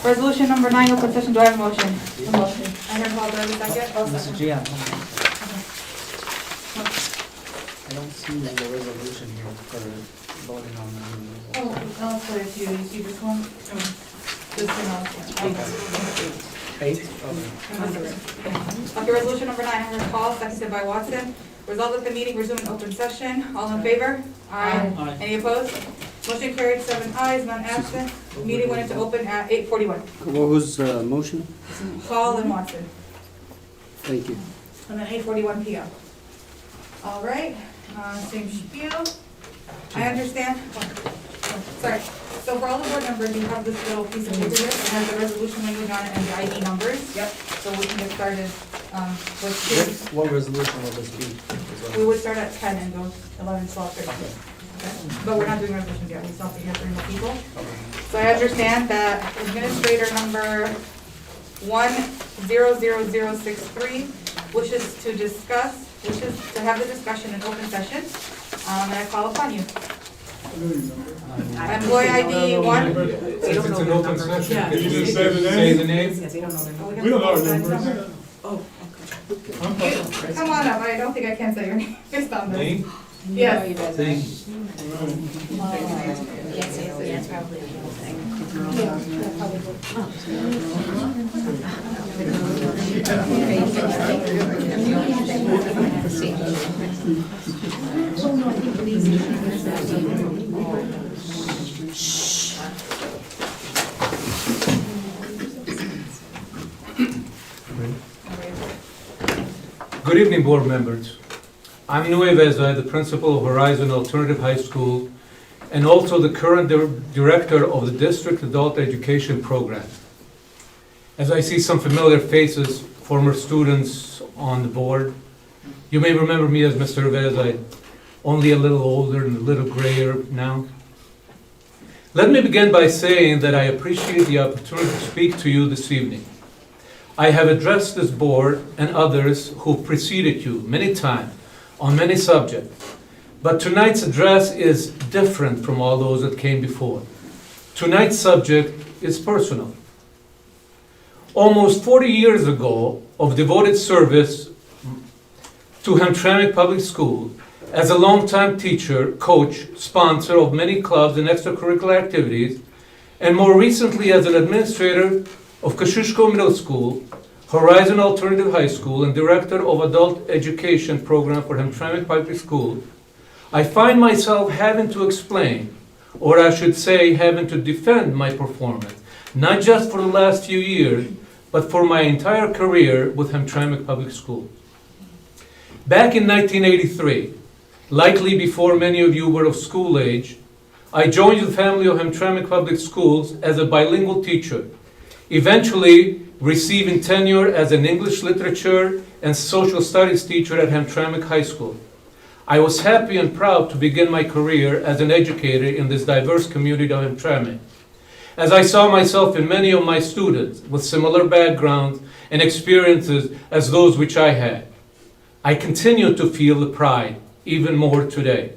Resolution number 9, open session, do I have a motion? A motion. I heard Paul, do I have a second? Mr. Gian. I don't see the resolution here for voting on the. Oh, I'll put it to you, you see this one? This one, Eight? Okay, resolution number 9, I heard Paul, seconded by Watson. Result of the meeting, resume in open session. All in favor? Aye. Aye. Any opposed? Motion carried, 7 ayes, none absent. Meeting went into open at 8:41. What was the motion? Paul and Watson. Thank you. And then 8:41 PM. All right, same spiel. I understand. Sorry. So for all the board members, you have this little piece of paper here. It has the resolution language on it and the ID numbers. Yep. So we can get started with What resolution will this be? we would start at 10 and go 11, 12, 13. But we're not doing resolutions yet, we still have to hear from the people. So I understand that administrator number 100063 wishes to have the discussion in open session, and I call upon you. Employee ID 1. Since it's an open session, Yeah. can you just say the name? Yes, we don't know their name. We don't know their numbers. Oh, Come on up, I don't think I can say your name based on this. Me? Yes. Good evening, board members. I'm Nueve, the principal of Horizon Alternative High School and also the current director of the District Adult Education Program. As I see some familiar faces, former students on the board, You may remember me as Mr. Rivez. I'm only a little older and a little grayer now. Let me begin by saying that I appreciate the opportunity to speak to you this evening. I have addressed this board and others who preceded you many times on many subjects, but tonight's address is different from all those that came before. Tonight's subject is personal. Almost 40 years ago of devoted service to Hamtramck Public School, as a longtime teacher, coach, sponsor of many clubs and extracurricular activities, and more recently as an administrator of Kosciuszko Middle School, Horizon Alternative High School, and director of adult education program for Hamtramck Public School, I find myself having to explain, or I should say having to defend my performance, not just for the last few years, but for my entire career with Hamtramck Public Schools. Back in 1983, likely before many of you were of school age, I joined the family of Hamtramck Public Schools as a bilingual teacher, eventually receiving tenure as an English literature and social studies teacher at Hamtramck High School. I was happy and proud to begin my career as an educator in this diverse community of Hamtramck, as I saw myself in many of my students with similar backgrounds and experiences as those which I had. I continue to feel the pride even more today.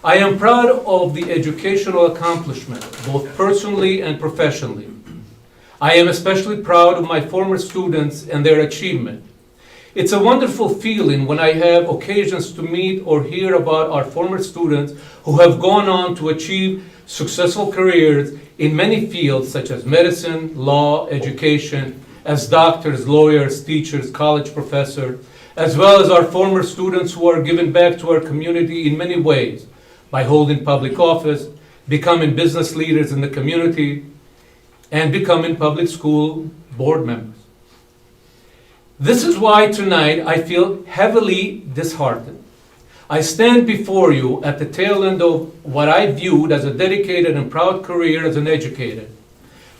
I am proud of the educational accomplishment, both personally and professionally. I am especially proud of my former students and their achievement. It's a wonderful feeling when I have occasions to meet or hear about our former students who have gone on to achieve successful careers in many fields such as medicine, law, education, as doctors, lawyers, teachers, college professors, as well as our former students who are giving back to our community in many ways by holding public office, becoming business leaders in the community, and becoming public school board members. This is why tonight I feel heavily disheartened. I stand before you at the tail end of what I viewed as a dedicated and proud career as an educator.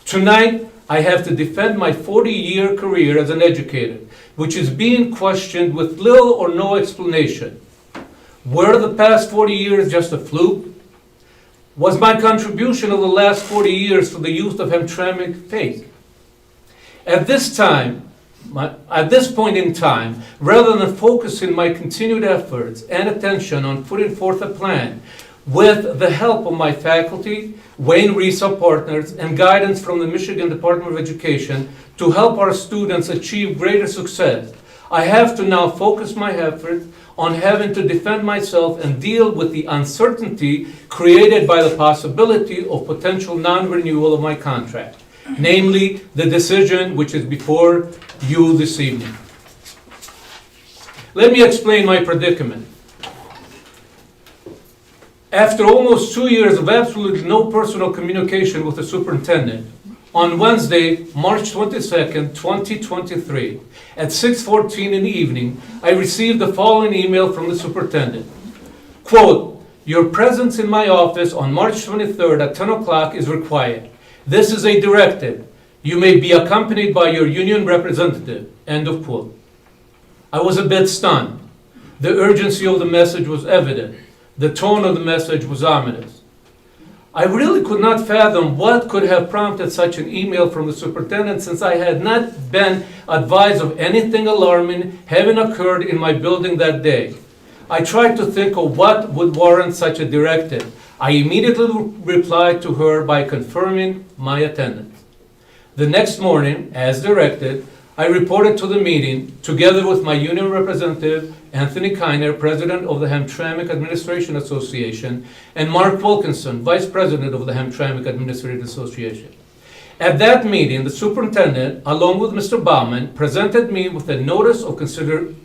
Tonight, I have to defend my 40-year career as an educator, which is being questioned with little or no explanation. Were the past 40 years just a fluke? Was my contribution of the last 40 years to the youth of Hamtramck fake? At this point in time, rather than focusing my continued efforts and attention on putting forth a plan with the help of my faculty, Wayne Risa partners, and guidance from the Michigan Department of Education to help our students achieve greater success, I have to now focus my efforts on having to defend myself and deal with the uncertainty created by the possibility of potential non-renewal of my contract, namely the decision which is before you this evening. Let me explain my predicament. After almost 2 years of absolutely no personal communication with the superintendent, on Wednesday, March 22nd, 2023, at 6:14 in the evening, I received the following email from the superintendent. Quote, "Your presence in my office on March 23rd at 10 o'clock is required. This is a directive. You may be accompanied by your union representative." End of quote. I was a bit stunned. The urgency of the message was evident. The tone of the message was ominous. I really could not fathom what could have prompted such an email from the superintendent, since I had not been advised of anything alarming having occurred in my building that day. I tried to think of what would warrant such a directive. I immediately replied to her by confirming my attendance. The next morning, as directed, I reported to the meeting together with my union representative, Anthony Kiner, president of the Hamtramck Administration Association, and Mark Wilkinson, vice president of the Hamtramck Administrative Association. At that meeting, the superintendent, along with Mr. Baumann, presented me with a notice of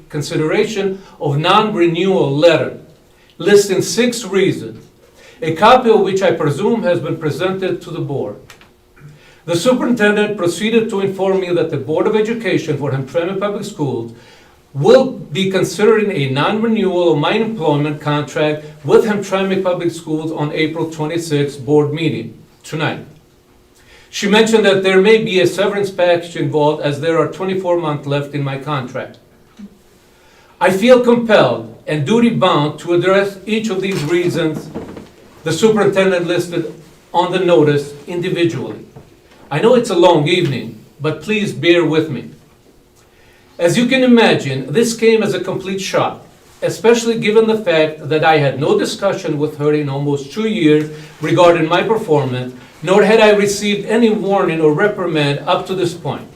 consideration of non-renewal letter, listing 6 reasons, a copy of which I presume has been presented to the board. The superintendent proceeded to inform me that the Board of Education for Hamtramck Public Schools will be considering a non-renewal of my employment contract with Hamtramck Public Schools on April 26 board meeting, tonight. She mentioned that there may be a severance package involved, as there are 24 months left in my contract. I feel compelled and duty-bound to address each of these reasons the superintendent listed on the notice individually. I know it's a long evening, but please bear with me. As you can imagine, this came as a complete shock, especially given the fact that I had no discussion with her in almost 2 years regarding my performance, nor had I received any warning or reprimand up to this point.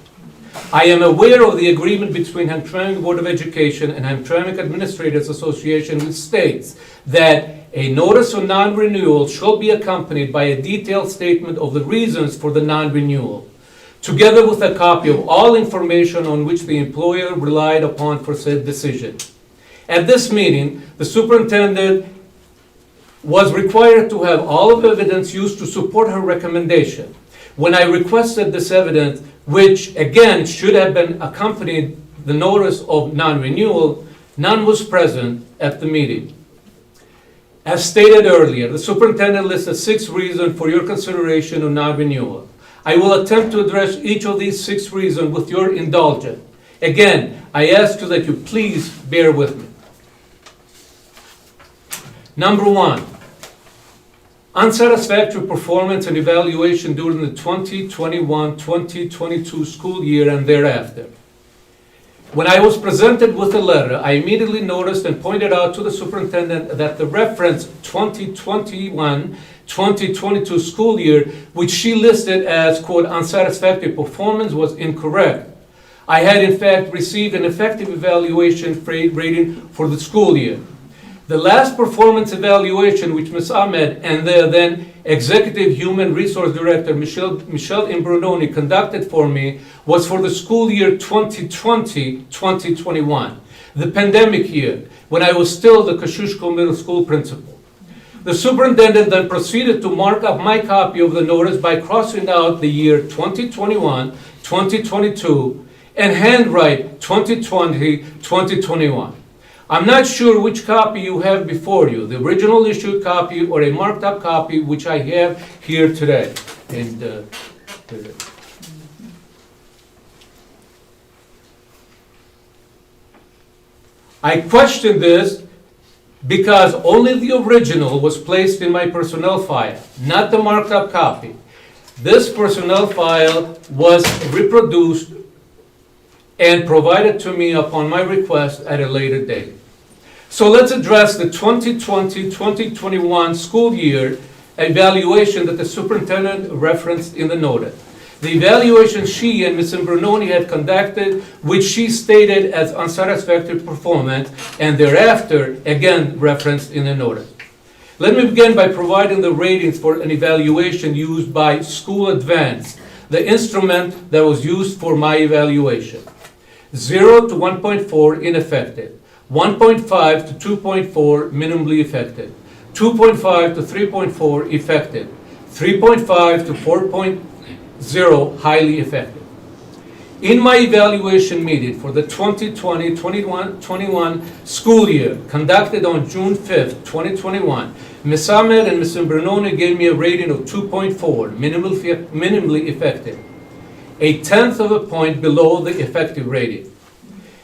I am aware of the agreement between Hamtramck Board of Education and Hamtramck Administrators Association, which states that a notice of non-renewal shall be accompanied by a detailed statement of the reasons for the non-renewal, together with a copy of all information on which the employer relied upon for said decision. At this meeting, the superintendent was required to have all of the evidence used to support her recommendation. When I requested this evidence, which again should have been accompanied the notice of non-renewal, none was present at the meeting. As stated earlier, the superintendent listed 6 reasons for your consideration of non-renewal. I will attempt to address each of these 6 reasons with your indulgence. Again, I ask you that you please bear with me. Number 1, unsatisfactory performance and evaluation during the 2021-2022 school year and thereafter. When I was presented with the letter, I immediately noticed and pointed out to the superintendent that the reference 2021-2022 school year, which she listed as, quote, unsatisfactory performance, was incorrect. I had in fact received an effective evaluation rating for the school year. The last performance evaluation which Ms. Ahmed and the then Executive Human Resource Director Michelle Imbrunoni conducted for me was for the school year 2020-2021, the pandemic year, when I was still the Kosciuszko Middle School principal. The superintendent then proceeded to mark up my copy of the notice by crossing out the year 2021-2022 and handwrite 2020-2021. I'm not sure which copy you have before you, the original issued copy or a marked up copy, which I have here today. And I question this because only the original was placed in my personnel file, not the marked up copy. This personnel file was reproduced and provided to me upon my request at a later date. So let's address the 2020-2021 school year evaluation that the superintendent referenced in the notice. The evaluation she and Ms. Imbrunoni had conducted, which she stated as unsatisfactory performance, and thereafter again referenced in the notice. Let me begin by providing the ratings for an evaluation used by School Advance, the instrument that was used for my evaluation. 0 to 1.4 ineffective, 1.5 to 2.4 minimally effective, 2.5 to 3.4 effective, 3.5 to 4.0 highly effective. In my evaluation meeting for the 2020-21 school year conducted on June 5th, 2021, Ms. Ahmed and Ms. Imbrunoni gave me a rating of 2.4, minimally effective, a 1/10 of a point below the effective rating.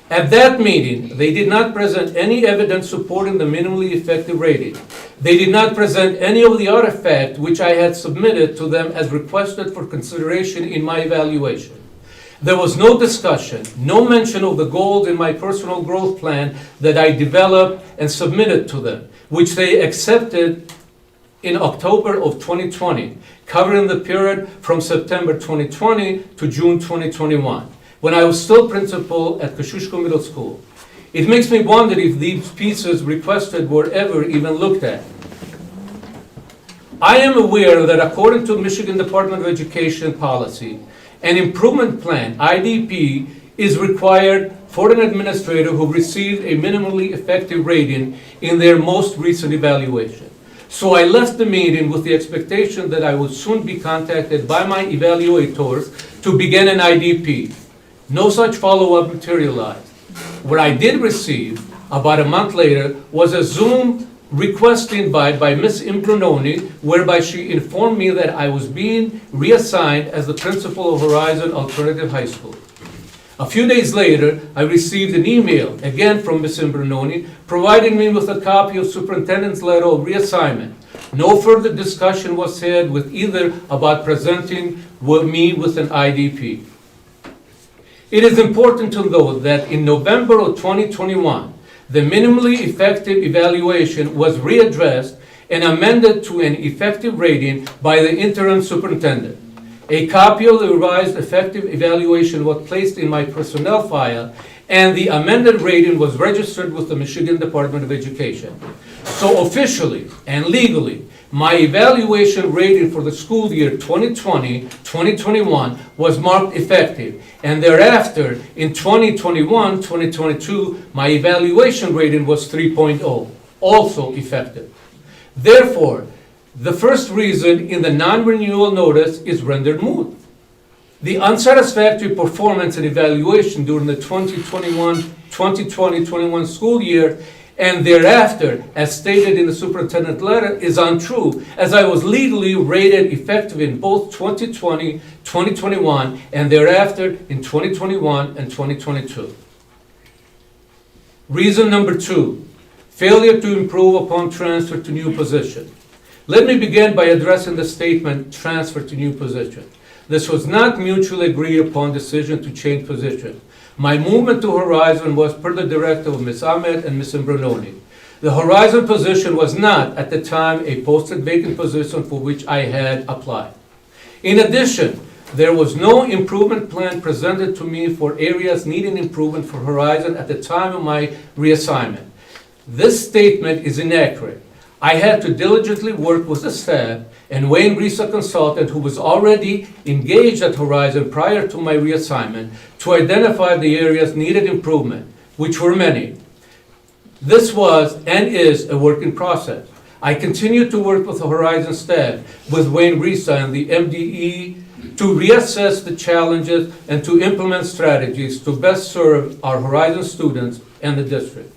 At that meeting, they did not present any evidence supporting the minimally effective rating. They did not present any of the artifacts which I had submitted to them as requested for consideration in my evaluation. There was no discussion, no mention of the goals in my personal growth plan that I developed and submitted to them, which they accepted in October of 2020, covering the period from September 2020 to June 2021. When I was still principal at Kosciuszko Middle School. It makes me wonder if these pieces requested were ever even looked at. I am aware that according to Michigan Department of Education policy, an improvement plan, IDP, is required for an administrator who received a minimally effective rating in their most recent evaluation. So I left the meeting with the expectation that I would soon be contacted by my evaluators to begin an IDP. No such follow-up materialized. What I did receive about a month later was a Zoom request invite by Ms. Imbrunoni, whereby she informed me that I was being reassigned as the principal of Horizon Alternative High School. A few days later, I received an email, again from Ms. Imbranoni, providing me with a copy of superintendent's letter of reassignment. No further discussion was had with either about presenting me with an IDP. It is important to note that in November of 2021, the minimally effective evaluation was readdressed and amended to an effective rating by the interim superintendent. A copy of the revised effective evaluation was placed in my personnel file, and the amended rating was registered with the Michigan Department of Education. So officially and legally, my evaluation rating for the school year 2020-2021 was marked effective, and thereafter, in 2021-2022, my evaluation rating was 3.0, also effective. Therefore, the first reason in the non-renewal notice is rendered moot. The unsatisfactory performance and evaluation during the 2020-21 school year and thereafter, as stated in the superintendent letter, is untrue, as I was legally rated effective in both 2020, 2021, and thereafter in 2021 and 2022. Reason number 2, failure to improve upon transfer to new position. Let me begin by addressing the statement, transfer to new position. This was not mutually agreed upon decision to change position. My movement to Horizon was per the directive of Ms. Ahmed and Ms. Imbranoni. The Horizon position was not, at the time, a posted vacant position for which I had applied. In addition, there was no improvement plan presented to me for areas needing improvement for Horizon at the time of my reassignment. This statement is inaccurate. I had to diligently work with the staff and Wayne Reese, a consultant who was already engaged at Horizon prior to my reassignment, to identify the areas needed improvement, which were many. This was and is a work in process. I continue to work with the Horizon staff, with Wayne Reese and the MDE, to reassess the challenges and to implement strategies to best serve our Horizon students and the district.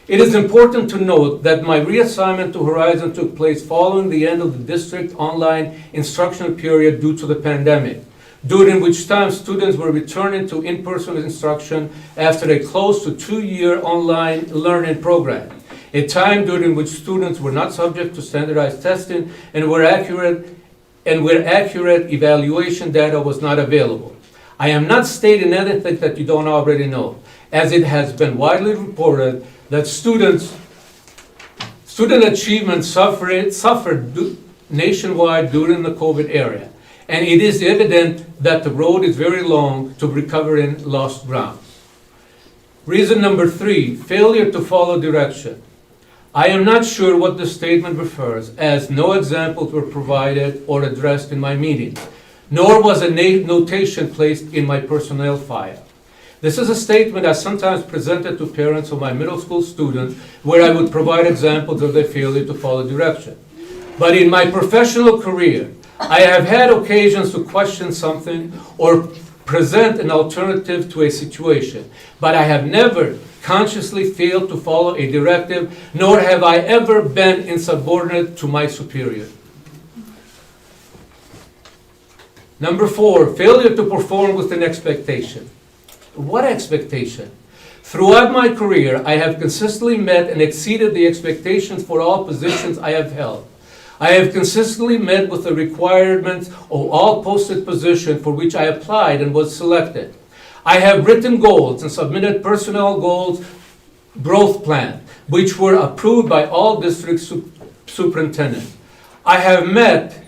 It is important to note that my reassignment to Horizon took place following the end of the district online instructional period due to the pandemic, during which time students were returning to in-person instruction after a close to 2-year online learning program, a time during which students were not subject to standardized testing and where accurate evaluation data was not available. I am not stating anything that you don't already know, as it has been widely reported that student achievement suffered nationwide during the COVID era, and it is evident that the road is very long to recovering lost ground. Reason number 3, failure to follow direction. I am not sure what the statement refers, as no examples were provided or addressed in my meetings, nor was a notation placed in my personnel file. This is a statement I sometimes presented to parents of my middle school students, where I would provide examples of their failure to follow direction. But in my professional career, I have had occasions to question something or present an alternative to a situation, but I have never consciously failed to follow a directive, nor have I ever been insubordinate to my superior. Number 4, failure to perform with an expectation. What expectation? Throughout my career, I have consistently met and exceeded the expectations for all positions I have held. I have consistently met with the requirements of all posted positions for which I applied and was selected. I have written goals and submitted personnel goals growth plan, which were approved by all district superintendents. I have met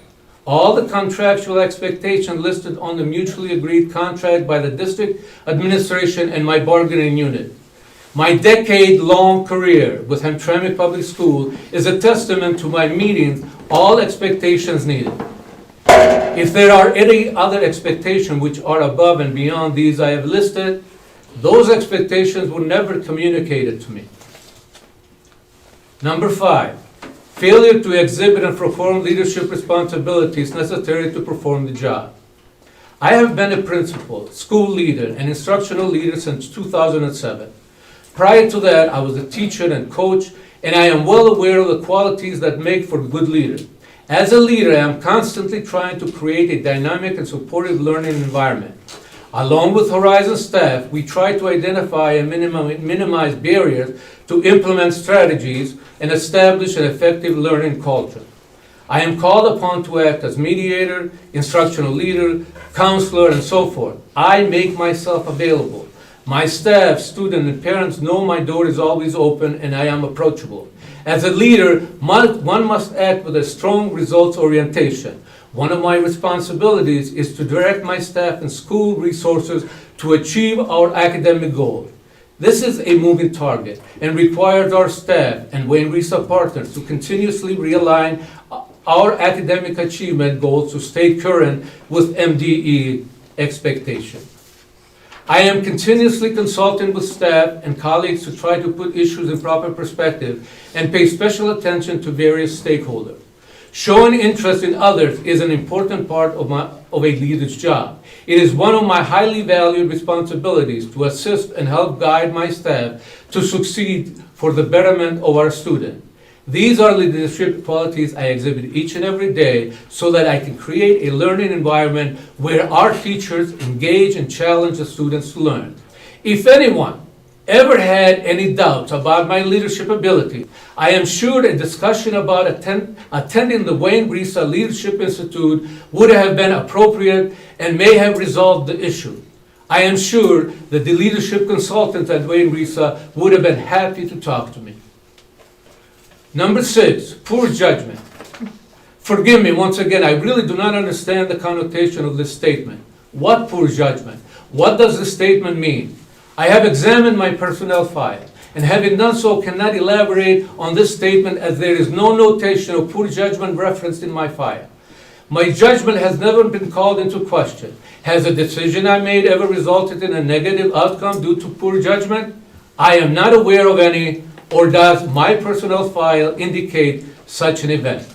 all the contractual expectations listed on the mutually agreed contract by the district administration and my bargaining unit. My decade-long career with Hamtramck Public School is a testament to my meeting all expectations needed. If there are any other expectations which are above and beyond these I have listed, those expectations were never communicated to me. Number 5, failure to exhibit and perform leadership responsibilities necessary to perform the job. I have been a principal, school leader, and instructional leader since 2007. Prior to that, I was a teacher and coach, and I am well aware of the qualities that make for a good leader. As a leader, I am constantly trying to create a dynamic and supportive learning environment. Along with Horizon staff, we try to identify and minimize barriers to implement strategies and establish an effective learning culture. I am called upon to act as mediator, instructional leader, counselor, and so forth. I make myself available. My staff, students, and parents know my door is always open and I am approachable. As a leader, one must act with a strong results orientation. One of my responsibilities is to direct my staff and school resources to achieve our academic goals. This is a moving target and requires our staff and Wayne Risa partners to continuously realign our academic achievement goals to stay current with MDE expectations. I am continuously consulting with staff and colleagues to try to put issues in proper perspective and pay special attention to various stakeholders. Showing interest in others is an important part of a leader's job. It is one of my highly valued responsibilities to assist and help guide my staff to succeed for the betterment of our students. These are leadership qualities I exhibit each and every day so that I can create a learning environment where our teachers engage and challenge the students to learn. If anyone ever had any doubts about my leadership ability, I am sure a discussion about attending the Wayne Risa Leadership Institute would have been appropriate and may have resolved the issue. I am sure that the leadership consultants at Wayne Risa would have been happy to talk to me. Number 6, poor judgment. Forgive me once again, I really do not understand the connotation of this statement. What poor judgment? What does this statement mean? I have examined my personnel file, and having done so cannot elaborate on this statement as there is no notation of poor judgment referenced in my file. My judgment has never been called into question. Has a decision I made ever resulted in a negative outcome due to poor judgment? I am not aware of any, or does my personnel file indicate such an event?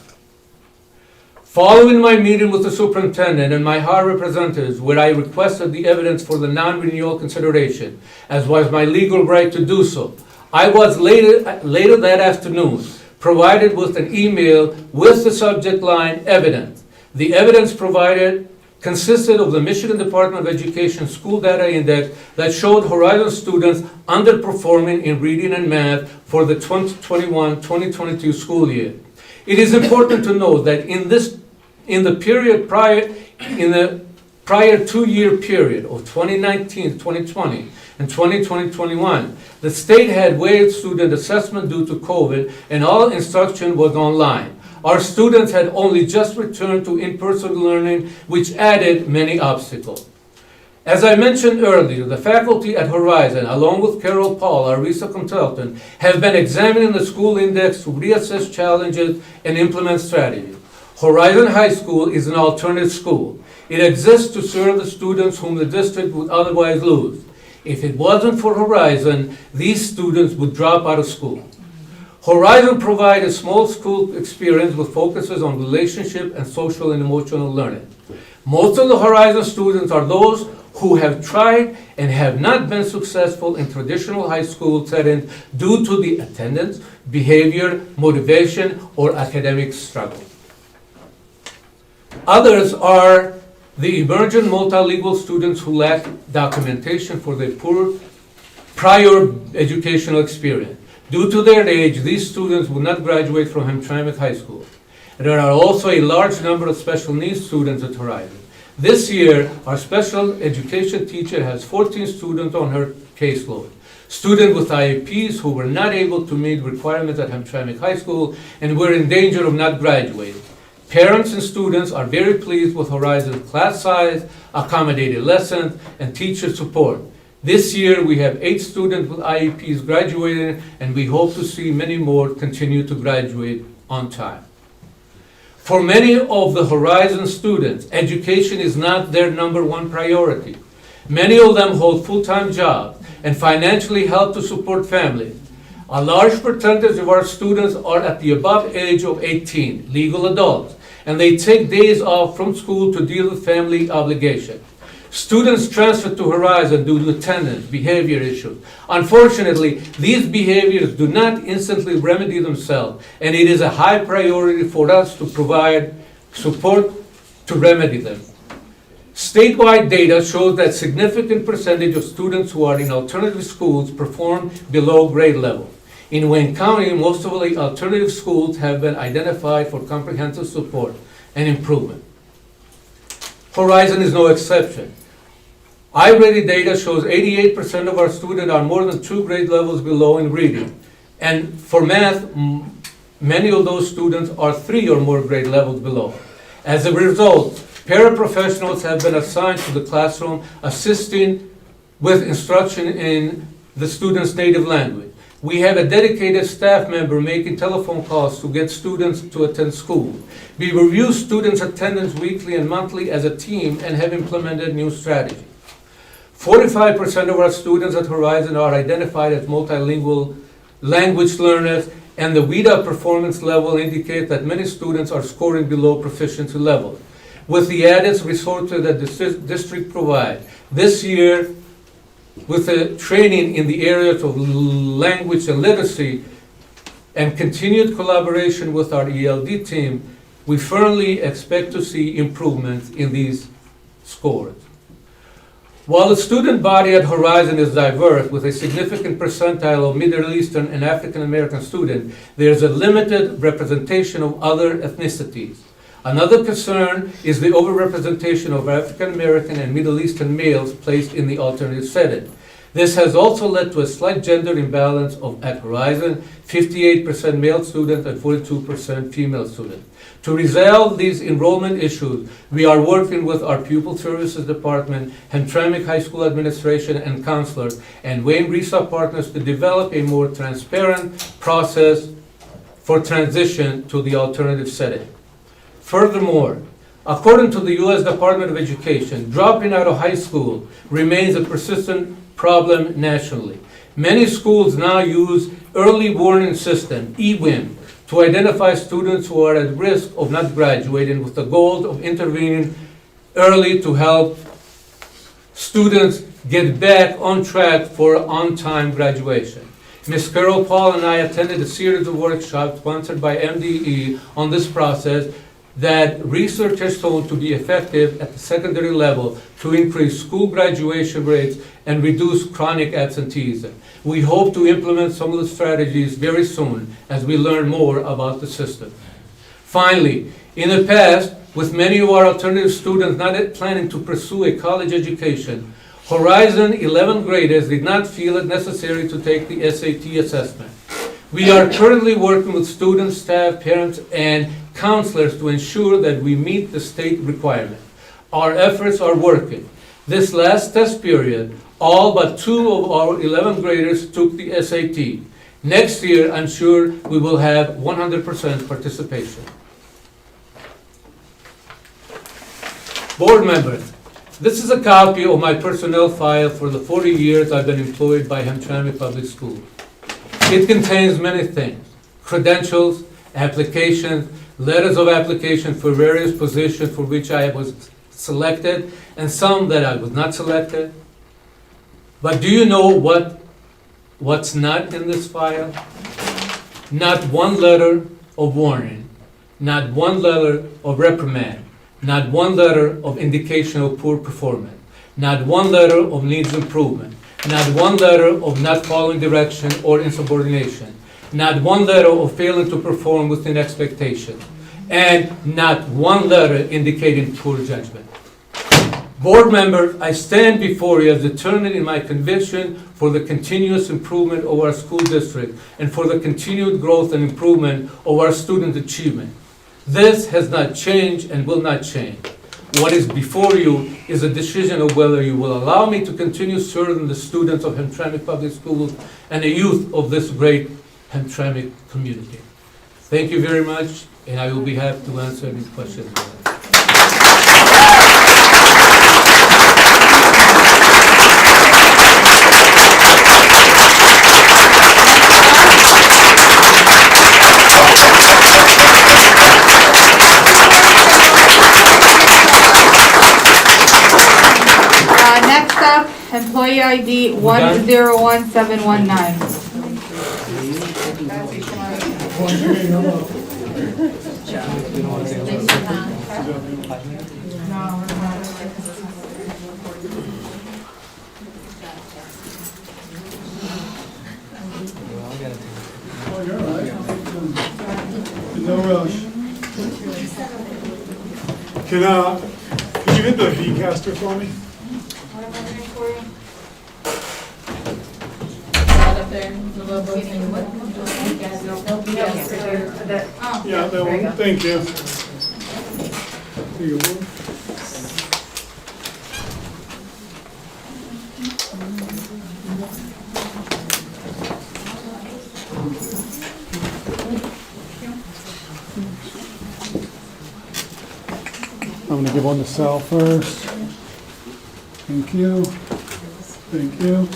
Following my meeting with the superintendent and my higher representatives, where I requested the evidence for the non-renewal consideration, as was my legal right to do so, I was later that afternoon provided with an email with the subject line evidence. The evidence provided consisted of the Michigan Department of Education School Data Index that showed Horizon students underperforming in reading and math for the 2021-2022 school year. It is important to note that in the prior 2-year period of 2019-2020 and 2020-21, the state had waived student assessment due to COVID and all instruction was online. Our students had only just returned to in-person learning, which added many obstacles. As I mentioned earlier, the faculty at Horizon, along with Carol Paul, our RISA consultant, have been examining the school index to reassess challenges and implement strategies. Horizon High School is an alternative school. It exists to serve the students whom the district would otherwise lose. If it wasn't for Horizon, these students would drop out of school. Horizon provides a small school experience with focuses on relationship and social and emotional learning. Most of the Horizon students are those who have tried and have not been successful in traditional high school settings due to the attendance, behavior, motivation, or academic struggle. Others are the emergent multilingual students who lack documentation for their poor prior educational experience. Due to their age, these students will not graduate from Hamtramck High School. There are also a large number of special needs students at Horizon. This year, our special education teacher has 14 students on her caseload. Students with IEPs who were not able to meet requirements at Hamtramck High School and were in danger of not graduating. Parents and students are very pleased with Horizon's class size, accommodated lessons, and teacher support. This year, we have 8 students with IEPs graduating, and we hope to see many more continue to graduate on time. For many of the Horizon students, education is not their #1 priority. Many of them hold full-time jobs and financially help to support families. A large percentage of our students are at the above age of 18, legal adults, and they take days off from school to deal with family obligations. Students transfer to Horizon due to attendance, behavior issues. Unfortunately, these behaviors do not instantly remedy themselves, and it is a high priority for us to provide support to remedy them. Statewide data shows that significant percentage of students who are in alternative schools perform below grade level. In Wayne County, most of the alternative schools have been identified for comprehensive support and improvement. Horizon is no exception. iReady data shows 88% of our students are more than 2 grade levels below in reading. And for math, many of those students are 3 or more grade levels below. As a result, paraprofessionals have been assigned to the classroom assisting with instruction in the student's native language. We have a dedicated staff member making telephone calls to get students to attend school. We review students' attendance weekly and monthly as a team and have implemented new strategies. 45% of our students at Horizon are identified as multilingual language learners, and the WIDA performance level indicates that many students are scoring below proficiency level. With the added resources that the district provides, this year, with the training in the areas of language and literacy and continued collaboration with our ELD team, we firmly expect to see improvements in these scores. While the student body at Horizon is diverse, with a significant percentile of Middle Eastern and African American students, there is a limited representation of other ethnicities. Another concern is the overrepresentation of African American and Middle Eastern males placed in the alternative setting. This has also led to a slight gender imbalance at Horizon, 58% male students and 42% female students. To resolve these enrollment issues, we are working with our Pupil Services Department, Hamtramck High School Administration and counselors, and Wayne Resa partners to develop a more transparent process for transition to the alternative setting. Furthermore, according to the U.S. Department of Education, dropping out of high school remains a persistent problem nationally. Many schools now use early warning system, EWIM, to identify students who are at risk of not graduating, with the goal of intervening early to help students get back on track for on-time graduation. Ms. Carol Paul and I attended a series of workshops sponsored by MDE on this process that research has shown to be effective at the secondary level to increase school graduation rates and reduce chronic absenteeism. We hope to implement some of the strategies very soon as we learn more about the system. Finally, in the past, with many of our alternative students not planning to pursue a college education, Horizon 11th graders did not feel it necessary to take the SAT assessment. We are currently working with students, staff, parents, and counselors to ensure that we meet the state requirement. Our efforts are working. This last test period, all but 2 of our 11th graders took the SAT. Next year, I'm sure we will have 100% participation. Board members, this is a copy of my personnel file for the 40 years I've been employed by Hamtramck Public Schools. It contains many things: credentials, applications, letters of application for various positions for which I was selected, and some that I was not selected. But do you know what's not in this file? Not one letter of warning, not one letter of reprimand, not one letter of indication of poor performance, not one letter of needs improvement, not one letter of not following direction or insubordination, not one letter of failing to perform within expectation, and not one letter indicating poor judgment. Board members, I stand before you as determined in my conviction for the continuous improvement of our school district and for the continued growth and improvement of our student achievement. This has not changed and will not change. What is before you is a decision of whether you will allow me to continue serving the students of Hamtramck Public Schools and the youth of this great Hamtramck community. Thank you very much, and I will be happy to answer any questions. Next up, employee ID 101719. Oh, you're all right. No rush. Can you hit the V-caster for me? What am I doing for you? Yeah, that one, thank you. Here you go. I'm gonna give one to Sal first. Thank you. Thank you.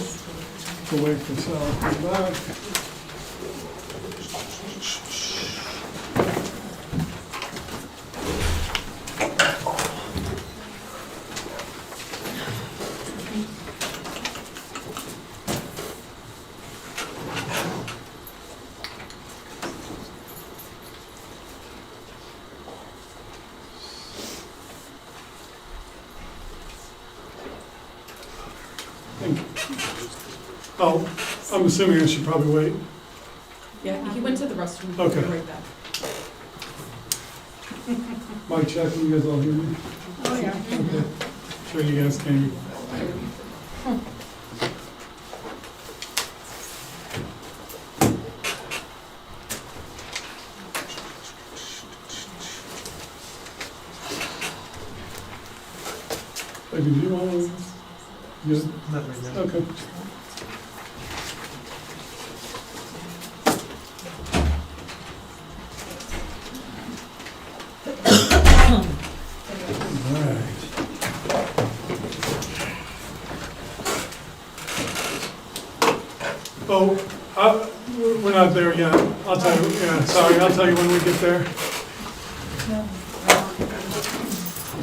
We'll wait for Sal to come back. Thank you. Oh, I'm assuming I should probably wait. Yeah, he went to the restroom. He'll Okay. be right back. Mic check, can you guys all hear me? Oh, yeah. Okay. Sure you guys can. Maybe do you want to? You? Not right now. Okay. Oh, we're not there yet. I'll tell you, yeah, sorry, I'll tell you when we get there.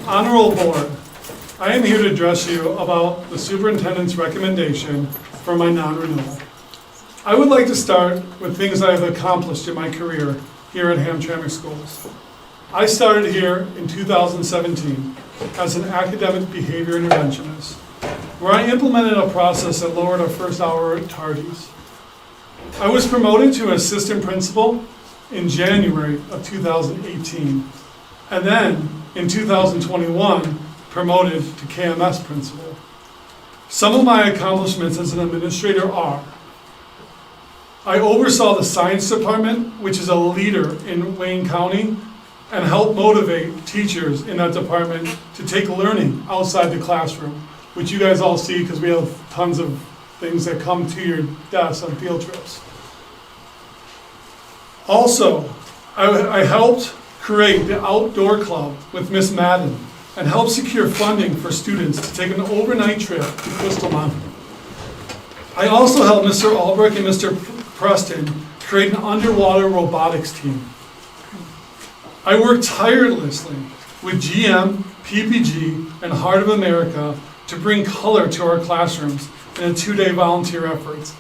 Honorable Board, I am here to address you about the superintendent's recommendation for my non-renewal. I would like to start with things I have accomplished in my career here at Hamtramck Schools. I started here in 2017 as an academic behavior interventionist, where I implemented a process that lowered our first hour tardies. I was promoted to assistant principal in January of 2018, and then in 2021, promoted to KMS principal. Some of my accomplishments as an administrator are: I oversaw the science department, which is a leader in Wayne County, and helped motivate teachers in that department to take learning outside the classroom, which you guys all see because we have tons of things that come to your desk on field trips. Also, I helped create the outdoor club with Miss Madden and helped secure funding for students to take an overnight trip to Crystal Mountain. I also helped Mr. Albrecht and Mr. Preston create an underwater robotics team. I worked tirelessly with GM, PPG, and Heart of America to bring color to our classrooms in a 2-day volunteer efforts.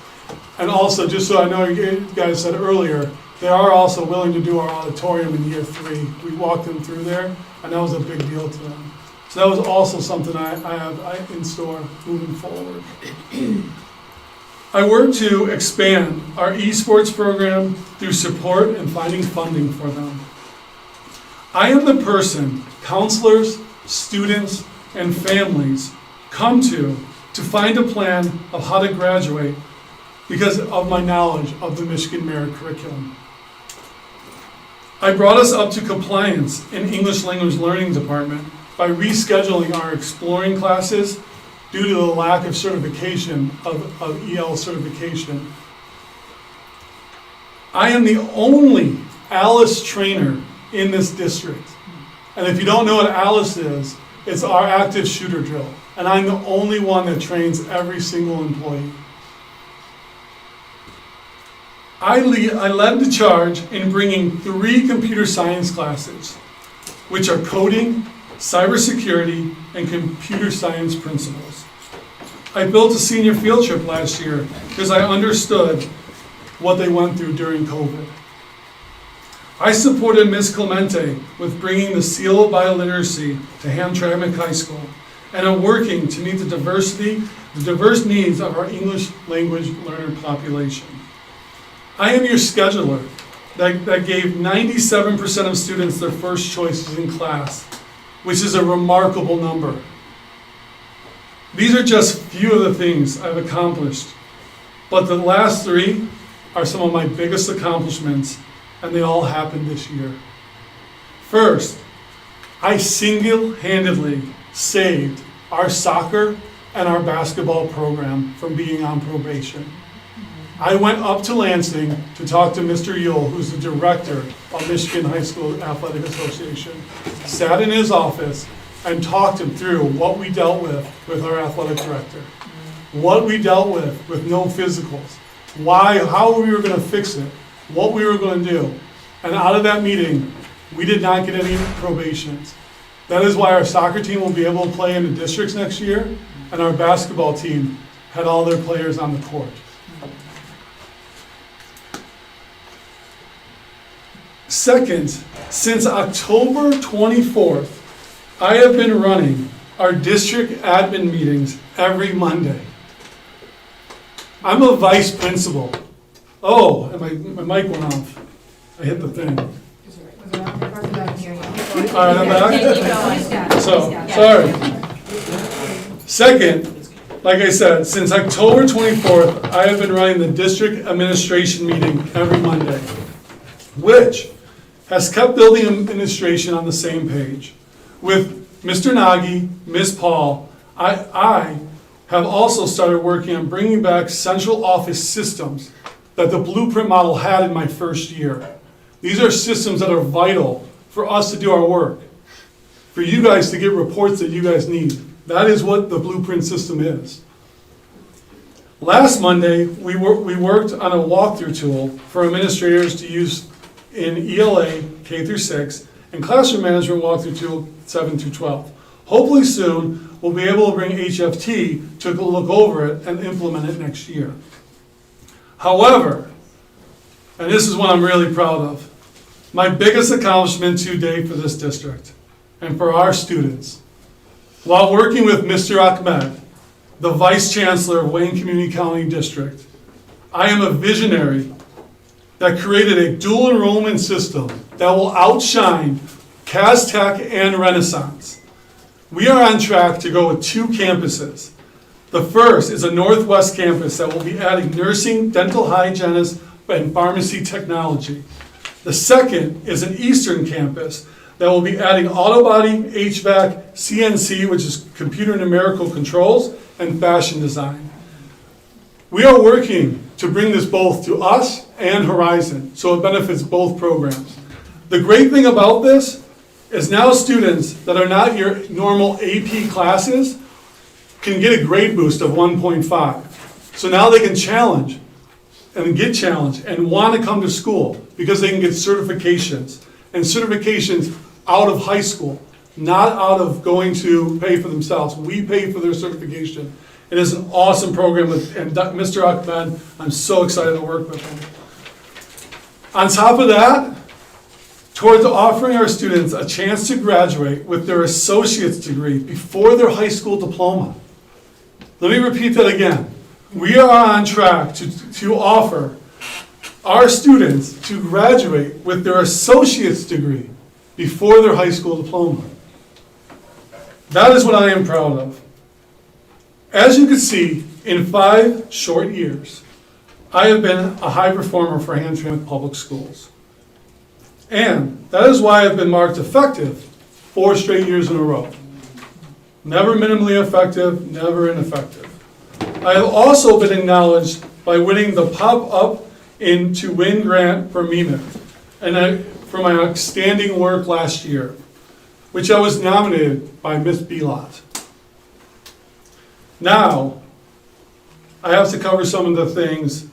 And also, just so I know you guys said earlier, they are also willing to do our auditorium in year 3. We walked them through there, and that was a big deal to them. So that was also something I have in store moving forward. I work to expand our esports program through support and finding funding for them. I am the person counselors, students, and families come to find a plan of how to graduate because of my knowledge of the Michigan Merit Curriculum. I brought us up to compliance in English Language Learning Department by rescheduling our exploring classes due to the lack of certification of EL certification. I am the only ALICE trainer in this district. And if you don't know what ALICE is, it's our active shooter drill. And I'm the only one that trains every single employee. I led the charge in bringing 3 computer science classes, which are coding, cybersecurity, and computer science principles. I built a senior field trip last year because I understood what they went through during COVID. I supported Ms. Clemente with bringing the seal of bioliteracy to Hamtramck High School, and I'm working to meet the diverse needs of our English language learner population. I am your scheduler that gave 97% of students their first choices in class, which is a remarkable number. These are just few of the things I've accomplished, but the last three are some of my biggest accomplishments, and they all happened this year. First, I single-handedly saved our soccer and our basketball program from being on probation. I went up to Lansing to talk to Mr. Yule, who's the director of Michigan High School Athletic Association, sat in his office and talked him through what we dealt with our athletic director, what we dealt with no physicals, how we were going to fix it, what we were going to do. And out of that meeting, we did not get any probations. That is why our soccer team will be able to play in the districts next year, and our basketball team had all their players on the court. Second, since October 24th, I have been running our district admin meetings every Monday. I'm a vice principal. Oh, and my mic went off. I hit the thing. All right, I'm back. So, sorry. Second, like I said, since October 24th, I have been running the district administration meeting every Monday, which has kept building administration on the same page. With Mr. Nagy, Ms. Paul, I have also started working on bringing back central office systems that the blueprint model had in my first year. These are systems that are vital for us to do our work, for you guys to get reports that you guys need. That is what the blueprint system is. Last Monday, we worked on a walkthrough tool for administrators to use in ELA, K through 6, and classroom management walkthrough tool 7 through 12. Hopefully soon, we'll be able to bring HFT to look over it and implement it next year. However, and this is what I'm really proud of, my biggest accomplishment to date for this district and for our students, while working with Mr. Ahmed, the Vice Chancellor of Wayne Community County District, I am a visionary that created a dual enrollment system that will outshine Cass Tech and Renaissance. We are on track to go with 2 campuses. The first is a Northwest campus that will be adding nursing, dental hygienist, and pharmacy technology. The second is an Eastern campus that will be adding auto body, HVAC, CNC, which is computer numerical controls, and fashion design. We are working to bring this both to us and Horizon, so it benefits both programs. The great thing about this is now students that are not your normal AP classes can get a grade boost of 1.5. So now they can challenge and get challenged and want to come to school because they can get certifications, and certifications out of high school, not out of going to pay for themselves. We pay for their certification. It is an awesome program, and Mr. Ahmed, I'm so excited to work with him. On top of that, towards offering our students a chance to graduate with their associate's degree before their high school diploma. Let me repeat that again. We are on track to offer our students to graduate with their associate's degree before their high school diploma. That is what I am proud of. As you can see, in 5 short years, I have been a high performer for Hamtramck Public Schools. And that is why I've been marked effective 4 straight years in a row. Never minimally effective, never ineffective. I have also been acknowledged by winning the Pop Up to Win grant for MEMIC, and for my outstanding work last year, which I was nominated by Miss Belot. Now, I have to cover some of the things.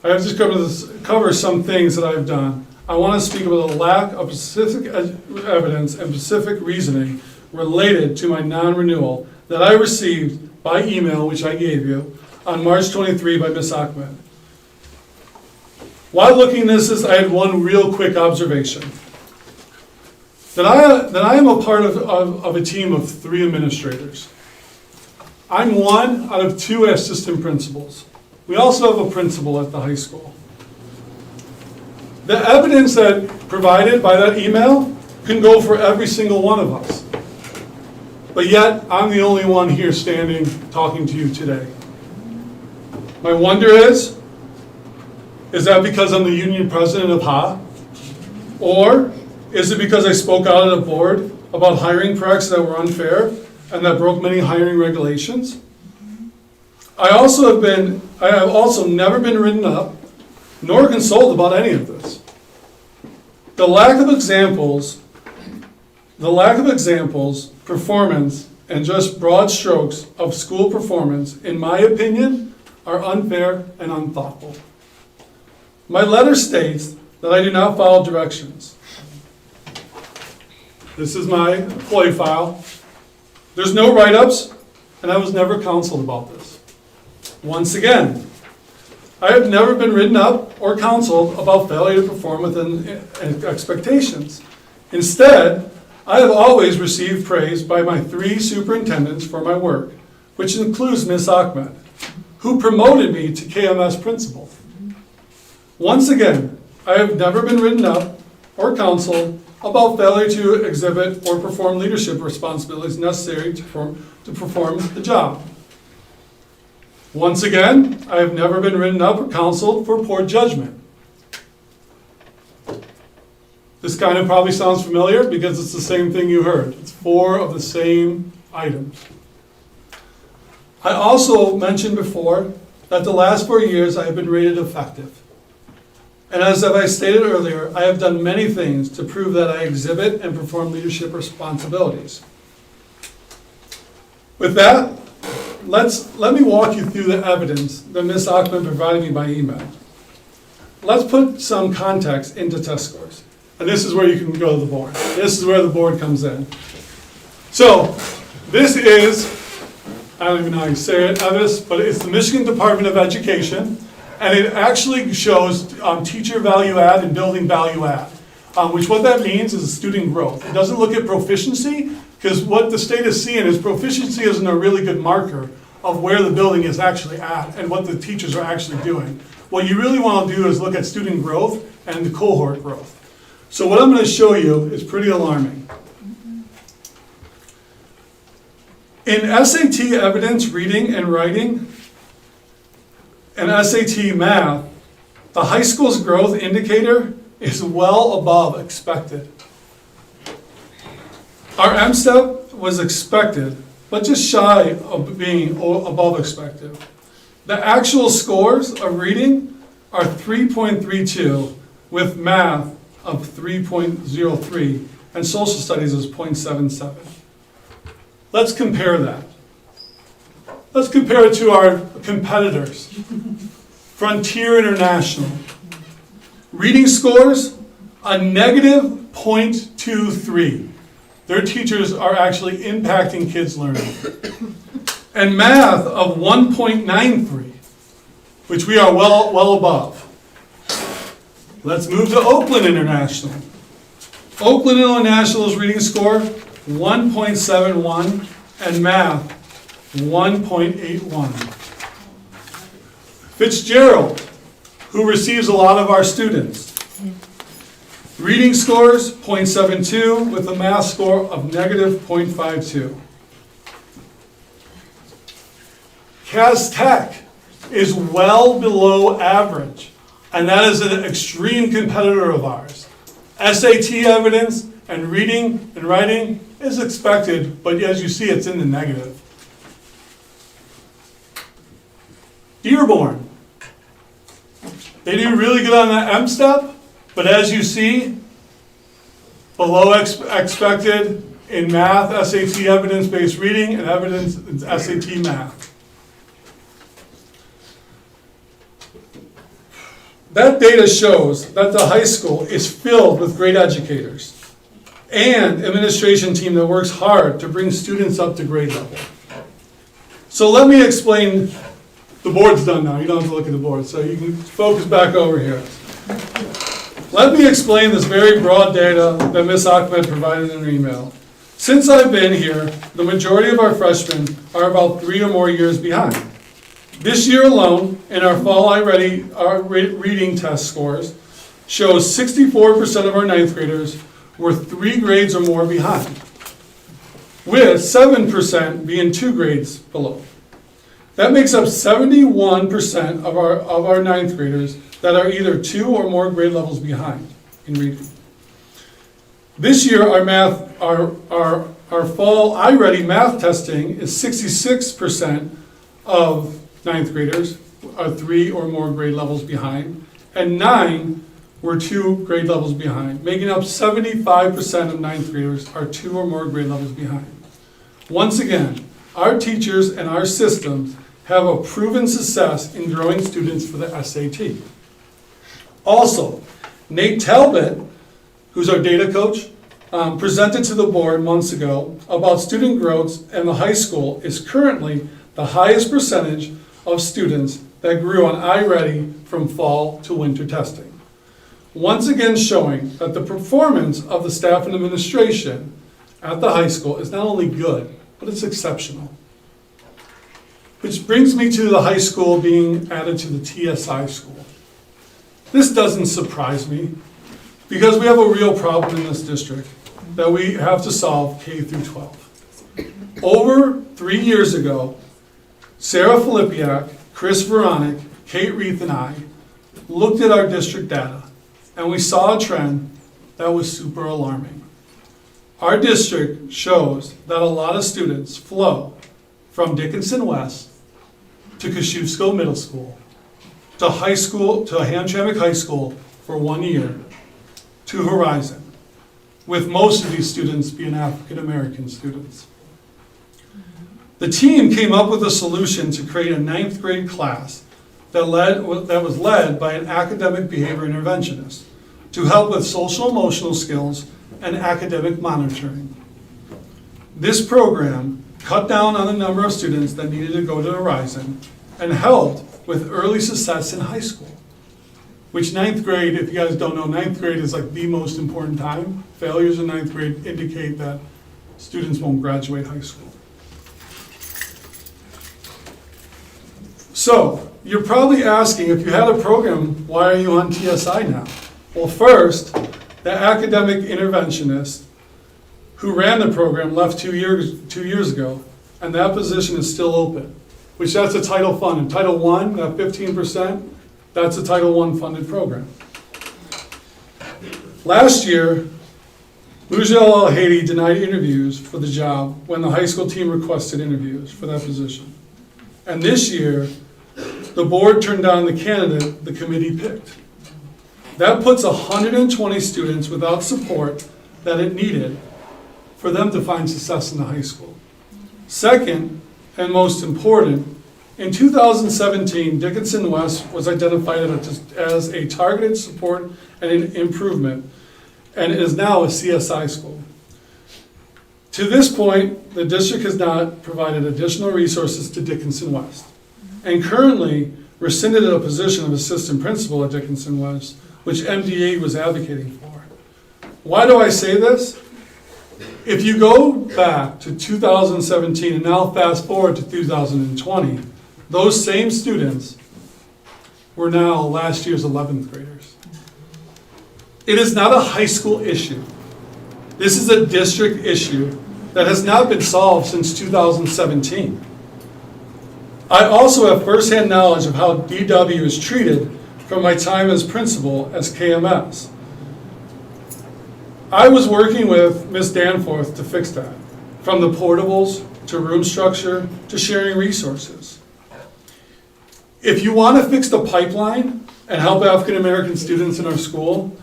I have to cover some things that I've done. I want to speak about the lack of specific evidence and specific reasoning related to my non-renewal that I received by email, which I gave you, on March 23 by Ms. Ahmed. While looking at this, I had one real quick observation. That I am a part of a team of 3 administrators. I'm one out of 2 assistant principals. We also have a principal at the high school. The evidence that provided by that email can go for every single one of us. But yet, I'm the only one here standing talking to you today. My wonder is that because I'm the union president of HA? Or is it because I spoke out at a board about hiring practices that were unfair and that broke many hiring regulations? I have also never been written up nor consulted about any of this. The lack of examples, performance, and just broad strokes of school performance, in my opinion, are unfair and unthoughtful. My letter states that I do not follow directions. This is my employee file. There's no write-ups, and I was never counseled about this. Once again, I have never been written up or counseled about failure to perform within expectations. Instead, I have always received praise by my 3 superintendents for my work, which includes Ms. Ahmed, who promoted me to KMS principal. Once again, I have never been written up or counseled about failure to exhibit or perform leadership responsibilities necessary to perform the job. Once again, I have never been written up or counseled for poor judgment. This kind of probably sounds familiar because it's the same thing you heard. It's 4 of the same items. I also mentioned before that the last 4 years I have been rated effective. And as I stated earlier, I have done many things to prove that I exhibit and perform leadership responsibilities. With that, let me walk you through the evidence that Ms. Ahmed provided me by email. Let's put some context into test scores. And this is where you can go to the board. This is where the board comes in. So, this is, I don't even know how you say it, but it's the Michigan Department of Education, and it actually shows teacher value add and building value add, which what that means is student growth. It doesn't look at proficiency, because what the state is seeing is proficiency isn't a really good marker of where the building is actually at and what the teachers are actually doing. What you really want to do is look at student growth and the cohort growth. So what I'm going to show you is pretty alarming. In SAT evidence reading and writing and SAT math, the high school's growth indicator is well above expected. Our M-STEP was expected, but just shy of being above expected. The actual scores of reading are 3.32 with math of 3.03 and social studies is 0.77. Let's compare that. Let's compare it to our competitors. Frontier International. Reading scores, a negative 0.23. Their teachers are actually impacting kids' learning. And math of 1.93, which we are well above. Let's move to Oakland International. Oakland International's reading score, 1.71, and math, 1.81. Fitzgerald, who receives a lot of our students. Reading scores, 0.72, with a math score of negative 0.52. Cass Tech is well below average, and that is an extreme competitor of ours. SAT evidence and reading and writing is expected, but as you see, it's in the negative. Dearborn, they do really good on that M-STEP, but as you see, below expected in math, SAT evidence-based reading, and evidence SAT math. That data shows that the high school is filled with great educators and administration team that works hard to bring students up to grade level. So let me explain. The board's done now. You don't have to look at the board, so you can focus back over here. Let me explain this very broad data that Ms. Ahmed provided in her email. Since I've been here, the majority of our freshmen are about 3 or more years behind. This year alone, in our fall reading test scores, shows 64% of our ninth graders were 3 grades or more behind, with 7% being 2 grades below. That makes up 71% of our ninth graders that are either 2 or more grade levels behind in reading. This year, our fall iReady math testing is 66% of ninth graders are 3 or more grade levels behind, and 9 were 2 grade levels behind, making up 75% of ninth graders are 2 or more grade levels behind. Once again, our teachers and our systems have a proven success in growing students for the SAT. Also, Nate Talbot, who's our data coach, presented to the board months ago about student growth, and the high school is currently the highest percentage of students that grew on iReady from fall to winter testing. Once again showing that the performance of the staff and administration at the high school is not only good, but it's exceptional. Which brings me to the high school being added to the TSI school. This doesn't surprise me, because we have a real problem in this district that we have to solve K through 12. Over 3 years ago, Sarah Filipiak, Chris Veronic, Kate Reith, and I looked at our district data, and we saw a trend that was super alarming. Our district shows that a lot of students flow from Dickinson West to Kosciuszko Middle School, to high school, to Hamtramck High School for 1 year, to Horizon, with most of these students being African American students. The team came up with a solution to create a 9th grade class that was led by an academic behavior interventionist to help with social emotional skills and academic monitoring. This program cut down on the number of students that needed to go to Horizon and helped with early success in high school. Which 9th grade, if you guys don't know, 9th grade is like the most important time. Failures in 9th grade indicate that students won't graduate high school. So, you're probably asking, if you had a program, why are you on TSI now? Well, first, the academic interventionist who ran the program left 2 years ago, and that position is still open, which that's a title fund. In Title I, that 15%, that's a Title I funded program. Last year, Mujal Al-Haidi denied interviews for the job when the high school team requested interviews for that position. And this year, the board turned down the candidate the committee picked. That puts 120 students without support that it needed for them to find success in the high school. Second, and most important, in 2017, Dickinson West was identified as a targeted support and an improvement, and is now a CSI school. To this point, the district has not provided additional resources to Dickinson West, and currently rescinded a position of assistant principal at Dickinson West, which MDA was advocating for. Why do I say this? If you go back to 2017 and now fast forward to 2020, those same students were now last year's 11th graders. It is not a high school issue. This is a district issue that has not been solved since 2017. I also have firsthand knowledge of how DW is treated from my time as principal as KMS. I was working with Ms. Danforth to fix that, from the portables to room structure to sharing resources. If you want to fix the pipeline and help African American students in our school,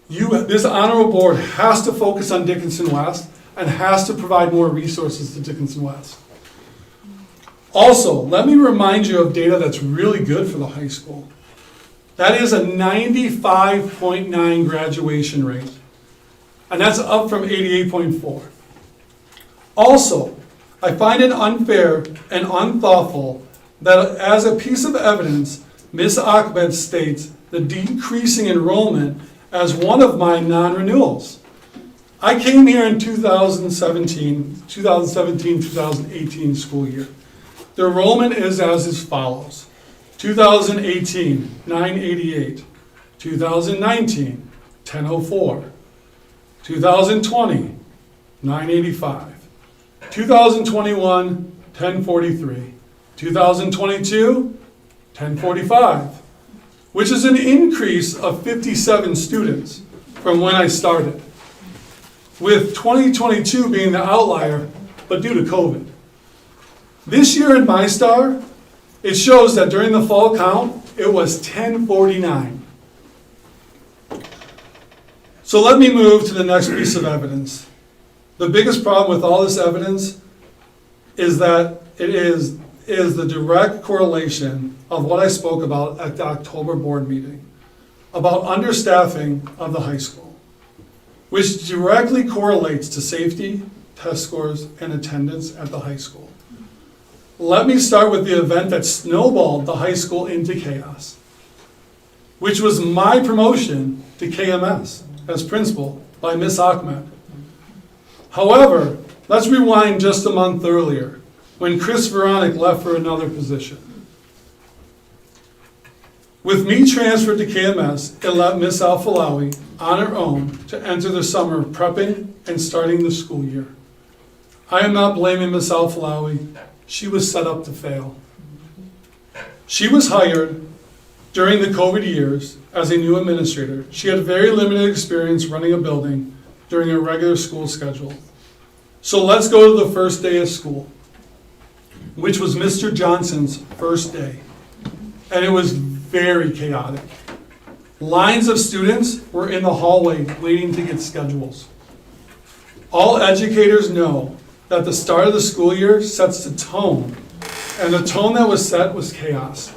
this honorable board has to focus on Dickinson West and has to provide more resources to Dickinson West. Also, let me remind you of data that's really good for the high school. That is a 95.9 graduation rate, and that's up from 88.4. Also, I find it unfair and unthoughtful that as a piece of evidence, Ms. Ahmed states the decreasing enrollment as one of my non-renewals. I came here in 2017-2018 school year. The enrollment is as follows. 2018, 988. 2019, 1004. 2020, 985. 2021, 1043. 2022, 1045, which is an increase of 57 students from when I started, with 2022 being the outlier, but due to COVID. This year in MyStar, it shows that during the fall count, it was 1049. So let me move to the next piece of evidence. The biggest problem with all this evidence is that it is the direct correlation of what I spoke about at the October board meeting, about understaffing of the high school, which directly correlates to safety, test scores, and attendance at the high school. Let me start with the event that snowballed the high school into chaos, which was my promotion to KMS as principal by Ms. Ahmed. However, let's rewind just a month earlier, when Chris Veronic left for another position. With me transferred to KMS, it left Ms. Al-Falawi on her own to enter the summer prepping and starting the school year. I am not blaming Ms. Al-Falawi. She was set up to fail. She was hired during the COVID years as a new administrator. She had very limited experience running a building during a regular school schedule. So let's go to the first day of school, which was Mr. Johnson's first day. And it was very chaotic. Lines of students were in the hallway waiting to get schedules. All educators know that the start of the school year sets the tone, and the tone that was set was chaos.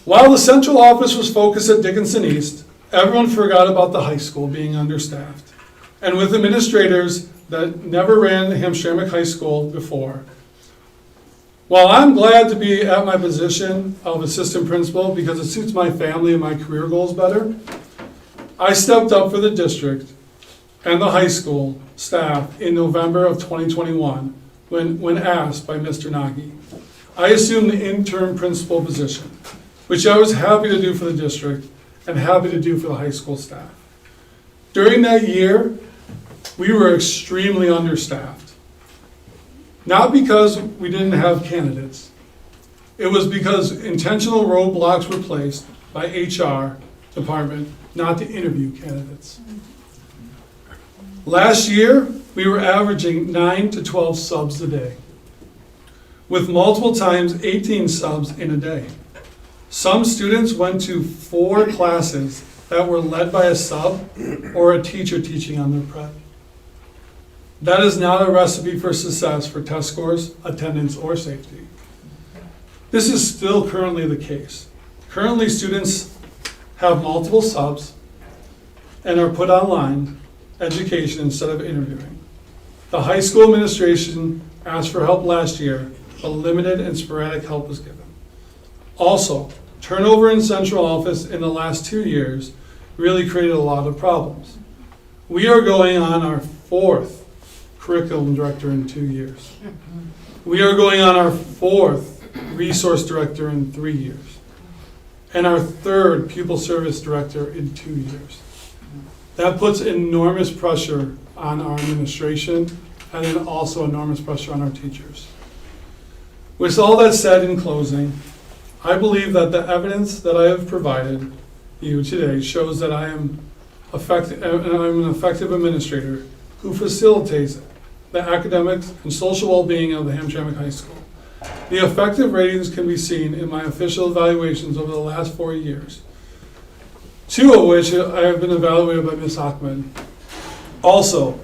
While the central office was focused at Dickinson East, everyone forgot about the high school being understaffed. And with administrators that never ran Hamtramck High School before. While I'm glad to be at my position of assistant principal because it suits my family and my career goals better, I stepped up for the district and the high school staff in November of 2021 when asked by Mr. Nagy. I assumed the interim principal position, which I was happy to do for the district and happy to do for the high school staff. During that year, we were extremely understaffed. Not because we didn't have candidates. It was because intentional roadblocks were placed by HR department not to interview candidates. Last year, we were averaging 9 to 12 subs a day, with multiple times 18 subs in a day. Some students went to 4 classes that were led by a sub or a teacher teaching on their prep. That is not a recipe for success for test scores, attendance, or safety. This is still currently the case. Currently, students have multiple subs and are put online education instead of interviewing. The high school administration asked for help last year, but limited and sporadic help was given. Also, turnover in central office in the last 2 years really created a lot of problems. We are going on our 4th curriculum director in 2 years. We are going on our 4th resource director in 3 years. And our 3rd pupil service director in 2 years. That puts enormous pressure on our administration and then also enormous pressure on our teachers. With all that said, in closing, I believe that the evidence that I have provided you today shows that I am an effective administrator who facilitates the academics and social well-being of the Hamtramck High School. The effective ratings can be seen in my official evaluations over the last 4 years, 2 of which I have been evaluated by Ms. Ahmed. Also,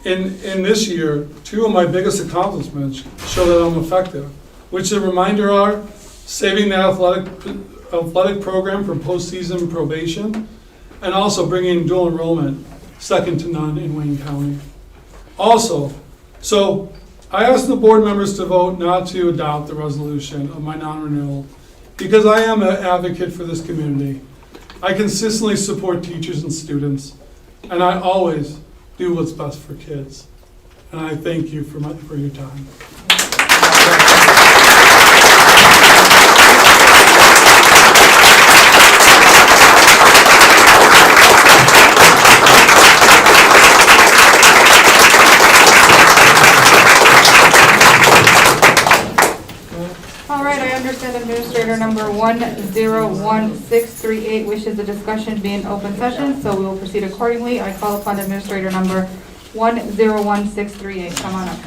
in this year, 2 of my biggest accomplishments show that I'm effective, which a reminder are saving the athletic program for postseason probation, and also bringing dual enrollment second to none in Wayne County. Also, so I asked the board members to vote not to adopt the resolution of my non-renewal because I am an advocate for this community. I consistently support teachers and students, and I always do what's best for kids. And I thank you for your time. Administrator number 101638 wishes the discussion to be in open session, so we will proceed accordingly. I call upon Administrator number 101638. Come on up.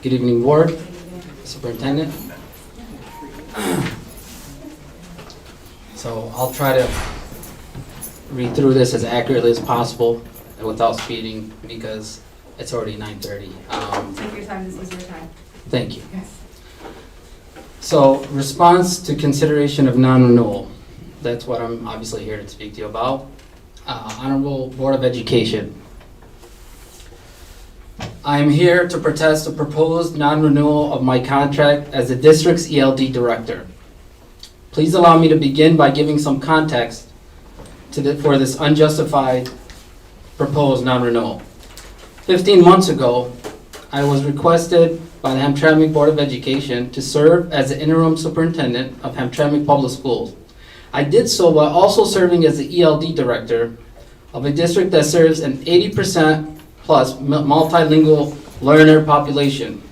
Good evening, Board, Superintendent. So I'll try to read through this as accurately as possible and without speeding because it's already 9:30. Take your time, this is your time. Thank you. Yes. So, response to consideration of non-renewal. That's what I'm obviously here to speak to you about. Honorable Board of Education. I am here to protest a proposed non-renewal of my contract as the district's ELD director. Please allow me to begin by giving some context for this unjustified proposed non-renewal. 15 months ago, I was requested by the Hamtramck Board of Education to serve as the interim superintendent of Hamtramck Public Schools. I did so while also serving as the ELD director of a district that serves an 80% plus multilingual learner population.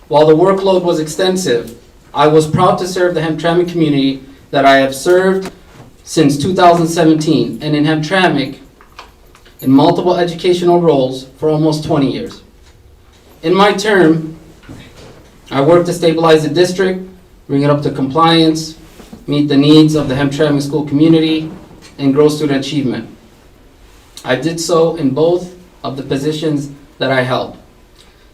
While the workload was extensive, I was proud to serve the Hamtramck community that I have served since 2017, and in Hamtramck in multiple educational roles for almost 20 years. In my term, I worked to stabilize the district, bring it up to compliance, meet the needs of the Hamtramck school community, and grow student achievement. I did so in both of the positions that I held.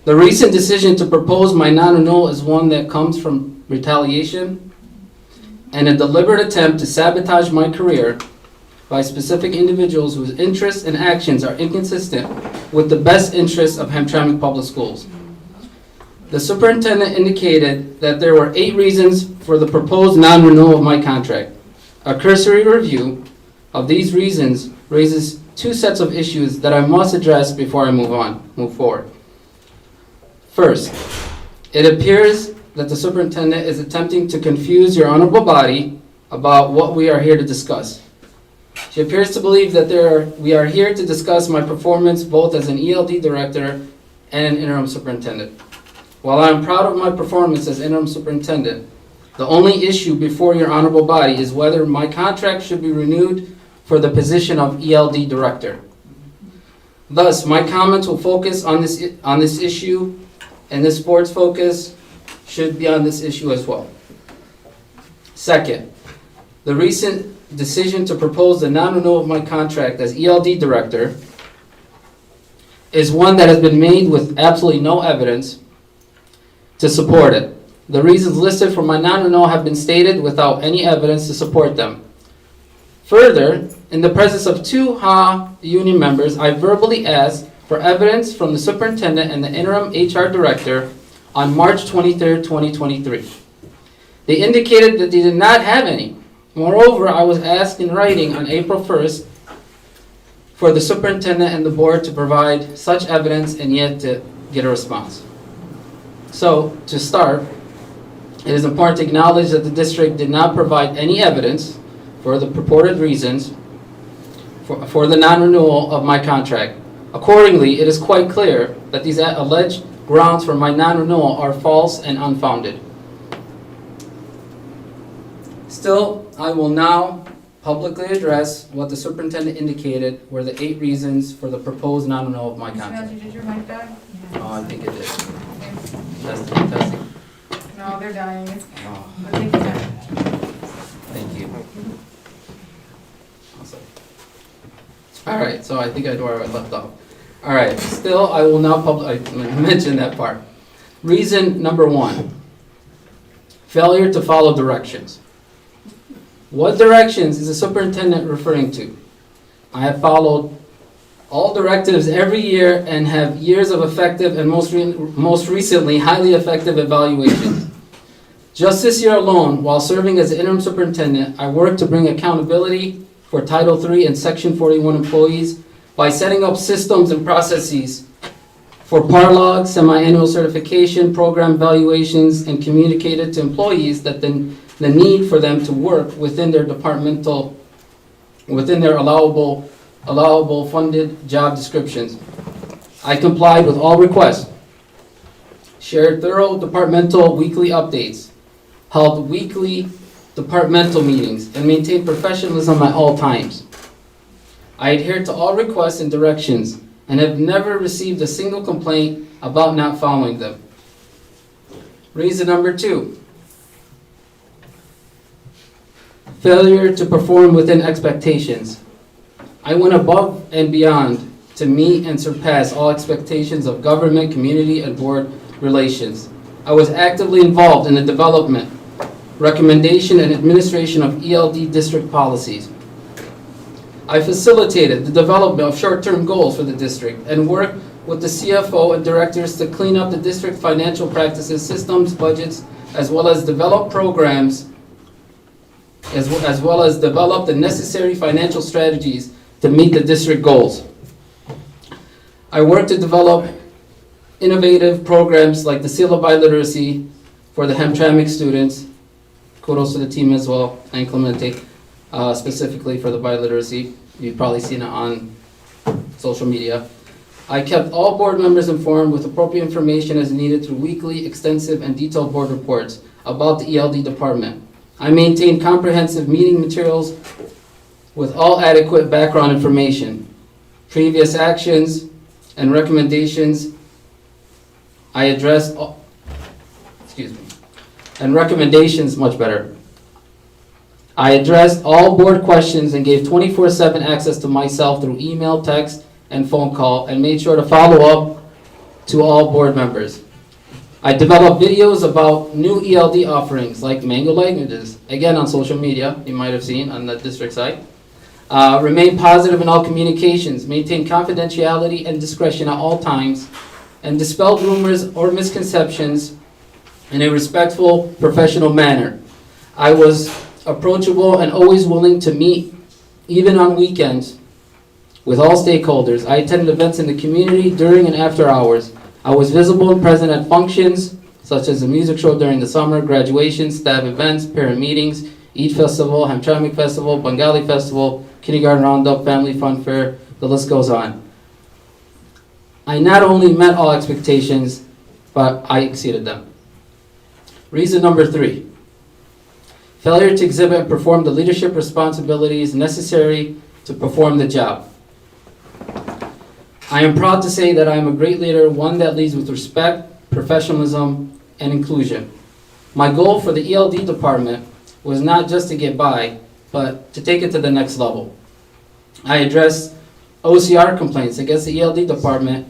The recent decision to propose my non-renewal is one that comes from retaliation and a deliberate attempt to sabotage my career by specific individuals whose interests and actions are inconsistent with the best interests of Hamtramck Public Schools. The superintendent indicated that there were 8 reasons for the proposed non-renewal of my contract. A cursory review of these reasons raises 2 sets of issues that I must address before I move forward. First, it appears that the superintendent is attempting to confuse your honorable body about what we are here to discuss. She appears to believe that we are here to discuss my performance both as an ELD director and an interim superintendent. While I am proud of my performance as interim superintendent, the only issue before your honorable body is whether my contract should be renewed for the position of ELD director. Thus, my comments will focus on this issue, and this board's focus should be on this issue as well. Second, the recent decision to propose the non-renewal of my contract as ELD director is one that has been made with absolutely no evidence to support it. The reasons listed for my non-renewal have been stated without any evidence to support them. Further, in the presence of 2 HA union members, I verbally asked for evidence from the superintendent and the interim HR director on March 23rd, 2023. They indicated that they did not have any. Moreover, I was asked in writing on April 1st for the superintendent and the board to provide such evidence and yet to get a response. So, to start, it is important to acknowledge that the district did not provide any evidence for the purported reasons for the non-renewal of my contract. Accordingly, it is quite clear that these alleged grounds for my non-renewal are false and unfounded. Still, I will now publicly address what the superintendent indicated were the 8 reasons for the proposed non-renewal of my contract. Did your mic die? Oh, I think it did. Testing. No, they're dying. Oh, But take your time. thank you. Awesome. All right, so I think I know where I left off. All right, still, I will now I mentioned that part. Reason number 1, failure to follow directions. What directions is the superintendent referring to? I have followed all directives every year and have years of effective and most recently highly effective evaluations. Just this year alone, while serving as the interim superintendent, I worked to bring accountability for Title III and Section 41 employees by setting up systems and processes for Parlog semi-annual certification, program evaluations, and communicated to employees that the need for them to work within their allowable funded job descriptions. I complied with all requests, shared thorough departmental weekly updates, held weekly departmental meetings, and maintained professionalism at all times. I adhered to all requests and directions and have never received a single complaint about not following them. Reason number 2, failure to perform within expectations. I went above and beyond to meet and surpass all expectations of government, community, and board relations. I was actively involved in the development, recommendation, and administration of ELD district policies. I facilitated the development of short-term goals for the district and worked with the CFO and directors to clean up the district financial practices, systems, budgets, as well as develop programs, as well as develop the necessary financial strategies to meet the district goals. I worked to develop innovative programs like the Seal of Biliteracy for the Hamtramck students. Kudos to the team as well, and Clemente, specifically for the biliteracy. You've probably seen it on social media. I kept all board members informed with appropriate information as needed through weekly, extensive, and detailed board reports about the ELD department. I maintained comprehensive meeting materials with all adequate background information, previous actions, and recommendations. I addressed, and recommendations, much better. I addressed all board questions and gave 24/7 access to myself through email, text, and phone call, and made sure to follow up to all board members. I developed videos about new ELD offerings like Mango Languages, again on social media, you might have seen on the district site. Remain positive in all communications, maintain confidentiality and discretion at all times, and dispelled rumors or misconceptions in a respectful, professional manner. I was approachable and always willing to meet, even on weekends, with all stakeholders. I attended events in the community during and after hours. I was visible and present at functions, such as the music show during the summer, graduations, staff events, parent meetings, Eid Festival, Hamtramck Festival, Bengali Festival, Kindergarten Roundup, Family Fun Fair, the list goes on. I not only met all expectations, but I exceeded them. Reason number 3, failure to exhibit and perform the leadership responsibilities necessary to perform the job. I am proud to say that I am a great leader, one that leads with respect, professionalism, and inclusion. My goal for the ELD department was not just to get by, but to take it to the next level. I addressed OCR complaints against the ELD department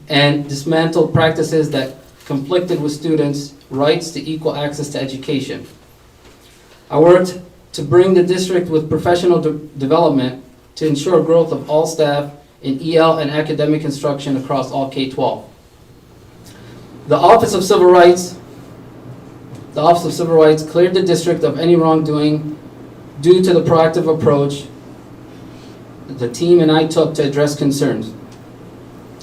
and dismantled practices that conflicted with students' rights to equal access to education. I worked to bring the district with professional development to ensure growth of all staff in EL and academic instruction across all K-12. The Office of Civil Rights cleared the district of any wrongdoing due to the proactive approach the team and I took to address concerns.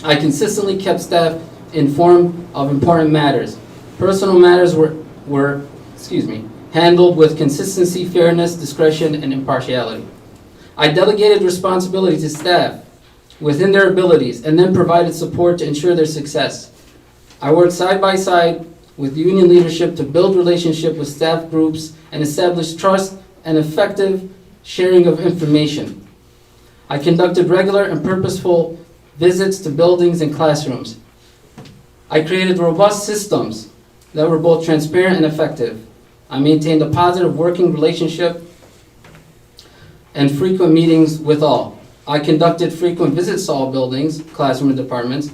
I consistently kept staff informed of important matters. Personal matters were handled with consistency, fairness, discretion, and impartiality. I delegated responsibility to staff within their abilities and then provided support to ensure their success. I worked side by side with union leadership to build relationship with staff groups and establish trust and effective sharing of information. I conducted regular and purposeful visits to buildings and classrooms. I created robust systems that were both transparent and effective. I maintained a positive working relationship and frequent meetings with all. I conducted frequent visits to all buildings, classroom and departments,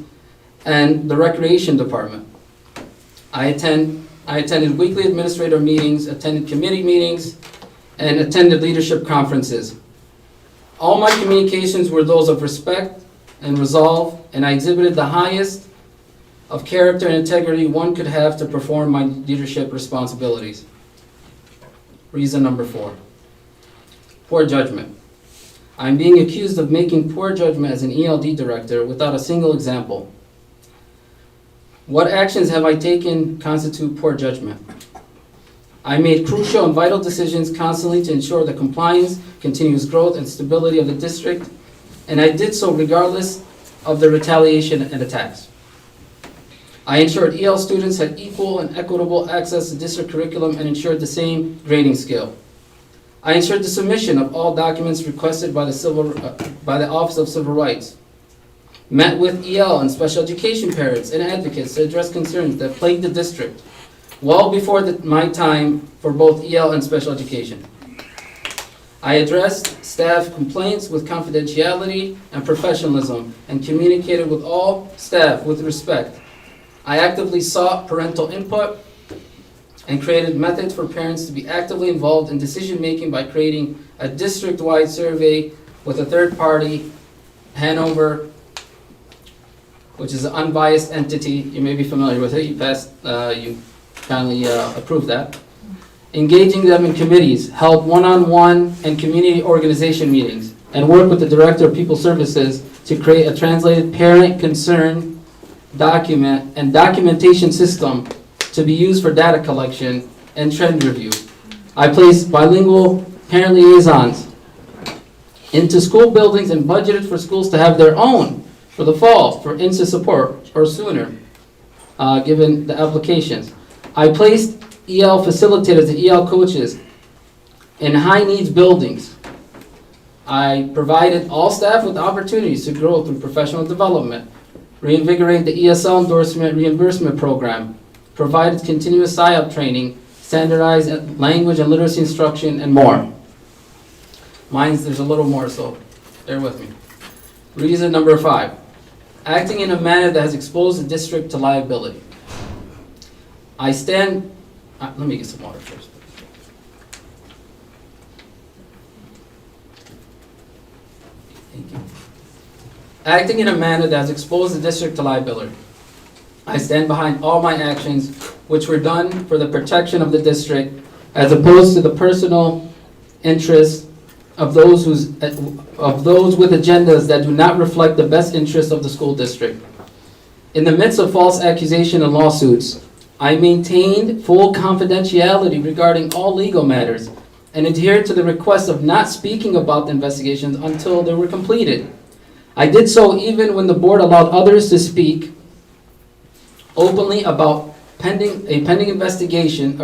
and the recreation department. I attended weekly administrator meetings, attended committee meetings, and attended leadership conferences. All my communications were those of respect and resolve, and I exhibited the highest of character and integrity one could have to perform my leadership responsibilities. Reason number 4, poor judgment. I'm being accused of making poor judgment as an ELD director without a single example. What actions have I taken constitute poor judgment? I made crucial and vital decisions constantly to ensure the compliance, continuous growth, and stability of the district, and I did so regardless of the retaliation and attacks. I ensured EL students had equal and equitable access to district curriculum and ensured the same grading scale. I ensured the submission of all documents requested by the Office of Civil Rights. Met with EL and special education parents and advocates to address concerns that plagued the district well before my time for both EL and special education. I addressed staff complaints with confidentiality and professionalism and communicated with all staff with respect. I actively sought parental input and created methods for parents to be actively involved in decision-making by creating a district-wide survey with a third party, Hanover, which is an unbiased entity. You may be familiar with it. You kindly approved that. Engaging them in committees, held one-on-one and community organization meetings, and worked with the Director of People Services to create a translated parent concern document and documentation system to be used for data collection and trend review. I placed bilingual parent liaisons into school buildings and budgeted for schools to have their own for the fall for instant support or sooner, given the applications. I placed EL facilitators and EL coaches in high needs buildings. I provided all staff with opportunities to grow through professional development, reinvigorate the ESL endorsement reimbursement program, provided continuous SIOP training, standardized language and literacy instruction, and more. There's a little more, so bear with me. Reason number 5, acting in a manner that has exposed the district to liability. Let me get some water first. Thank you. Acting in a manner that has exposed the district to liability. I stand behind all my actions which were done for the protection of the district as opposed to the personal interests of those with agendas that do not reflect the best interests of the school district. In the midst of false accusation and lawsuits, I maintained full confidentiality regarding all legal matters and adhered to the request of not speaking about the investigations until they were completed. I did so even when the board allowed others to speak openly about pending investigations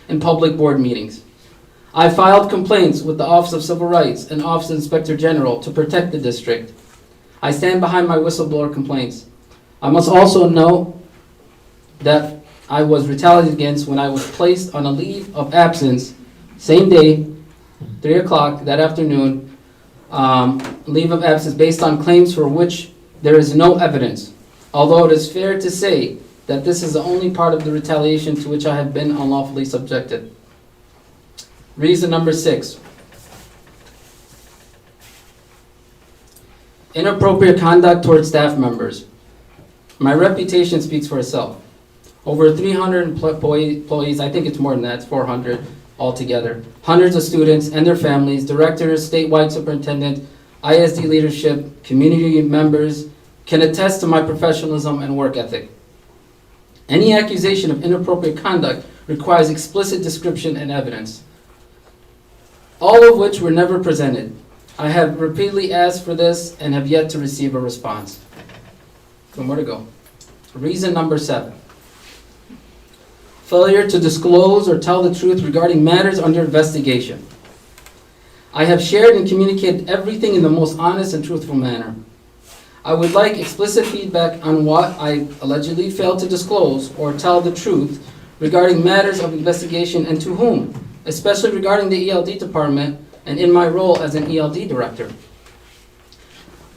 in public board meetings. I filed complaints with the Office of Civil Rights and Office of Inspector General to protect the district. I stand behind my whistleblower complaints. I must also note that I was retaliated against when I was placed on a leave of absence, same day, 3 o'clock that afternoon, leave of absence based on claims for which there is no evidence. Although it is fair to say that this is the only part of the retaliation to which I have been unlawfully subjected. Reason number 6. Inappropriate conduct towards staff members. My reputation speaks for itself. Over 300 employees, I think it's more than that, it's 400 altogether. Hundreds of students and their families, directors, statewide superintendent, ISD leadership, community members can attest to my professionalism and work ethic. Any accusation of inappropriate conduct requires explicit description and evidence, all of which were never presented. I have repeatedly asked for this and have yet to receive a response. So more to go. Reason number 7. Failure to disclose or tell the truth regarding matters under investigation. I have shared and communicated everything in the most honest and truthful manner. I would like explicit feedback on what I allegedly failed to disclose or tell the truth regarding matters of investigation and to whom, especially regarding the ELD department and in my role as an ELD director.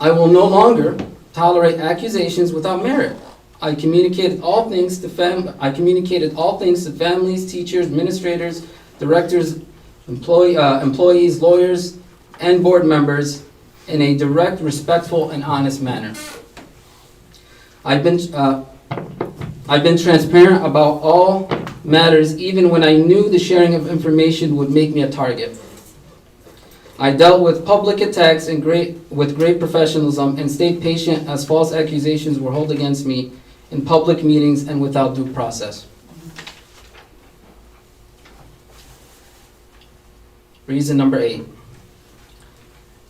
I will no longer tolerate accusations without merit. I communicated all things to families, teachers, administrators, directors, employees, lawyers, and board members in a direct, respectful, and honest manner. I've been transparent about all matters, even when I knew the sharing of information would make me a target. I dealt with public attacks with great professionalism and stayed patient as false accusations were held against me in public meetings and without due process. Reason number 8.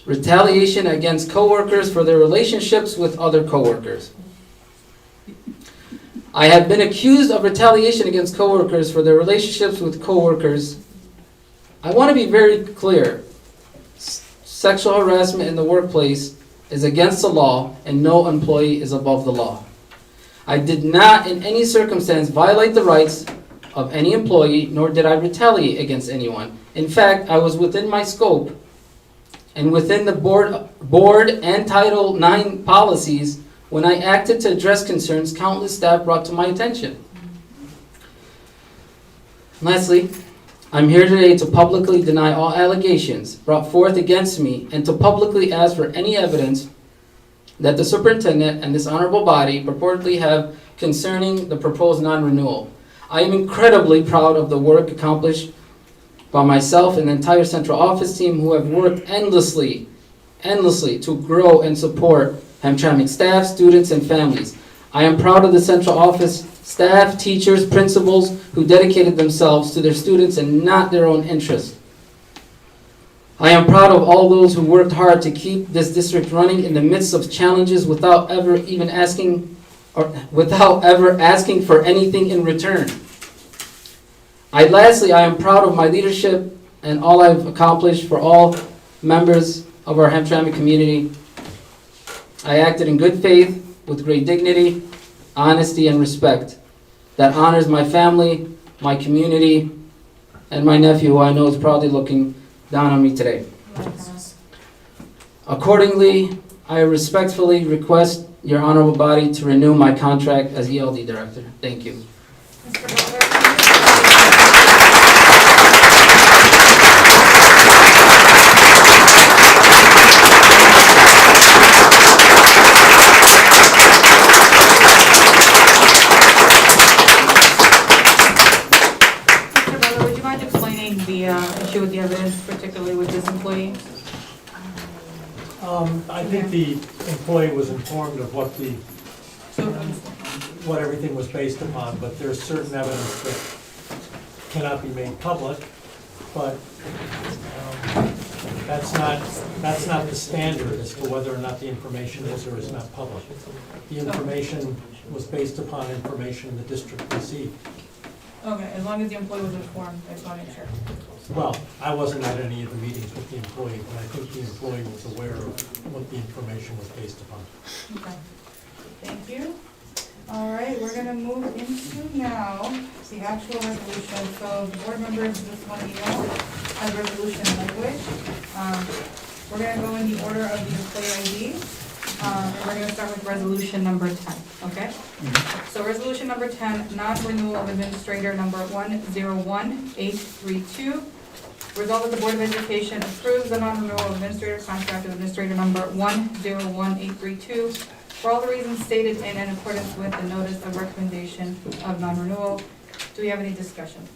Retaliation against coworkers for their relationships with other coworkers. I have been accused of retaliation against coworkers for their relationships with coworkers. I want to be very clear. Sexual harassment in the workplace is against the law, and no employee is above the law. I did not in any circumstance violate the rights of any employee, nor did I retaliate against anyone. In fact, I was within my scope and within the board and Title IX policies when I acted to address concerns countless staff brought to my attention. Lastly, I'm here today to publicly deny all allegations brought forth against me and to publicly ask for any evidence that the superintendent and this honorable body purportedly have concerning the proposed non-renewal. I am incredibly proud of the work accomplished by myself and the entire central office team who have worked endlessly to grow and support Hamtramck staff, students, and families. I am proud of the central office staff, teachers, principals who dedicated themselves to their students and not their own interests. I am proud of all those who worked hard to keep this district running in the midst of challenges without ever asking for anything in return. Lastly, I am proud of my leadership and all I've accomplished for all members of our Hamtramck community. I acted in good faith, with great dignity, honesty, and respect that honors my family, my community, and my nephew, who I know is proudly looking down on me today. Accordingly, I respectfully request your honorable body to renew my contract as ELD director. Thank you. Issue with the evidence, particularly with this employee? I think the employee was informed of what everything was based upon, but there's certain evidence that cannot be made public, but that's not the standard as to whether or not the information is or is not public. The information was based upon information the district received. Okay, as long as the employee was informed, I just want to make sure. Well, I wasn't at any of the meetings with the employee, but I think the employee was aware of what the information was based upon. Okay, thank you. All right, we're gonna move into now the actual resolution. So the board members just want to know as resolution language. We're gonna go in the order of the employee ID. And we're gonna start with resolution number 10, okay? So resolution number 10, non-renewal of administrator number 101832. Resolved that the Board of Education approves the non-renewal of administrator contract of administrator number 101832 for all the reasons stated in and in accordance with the notice of recommendation of non-renewal. Do we have any discussion?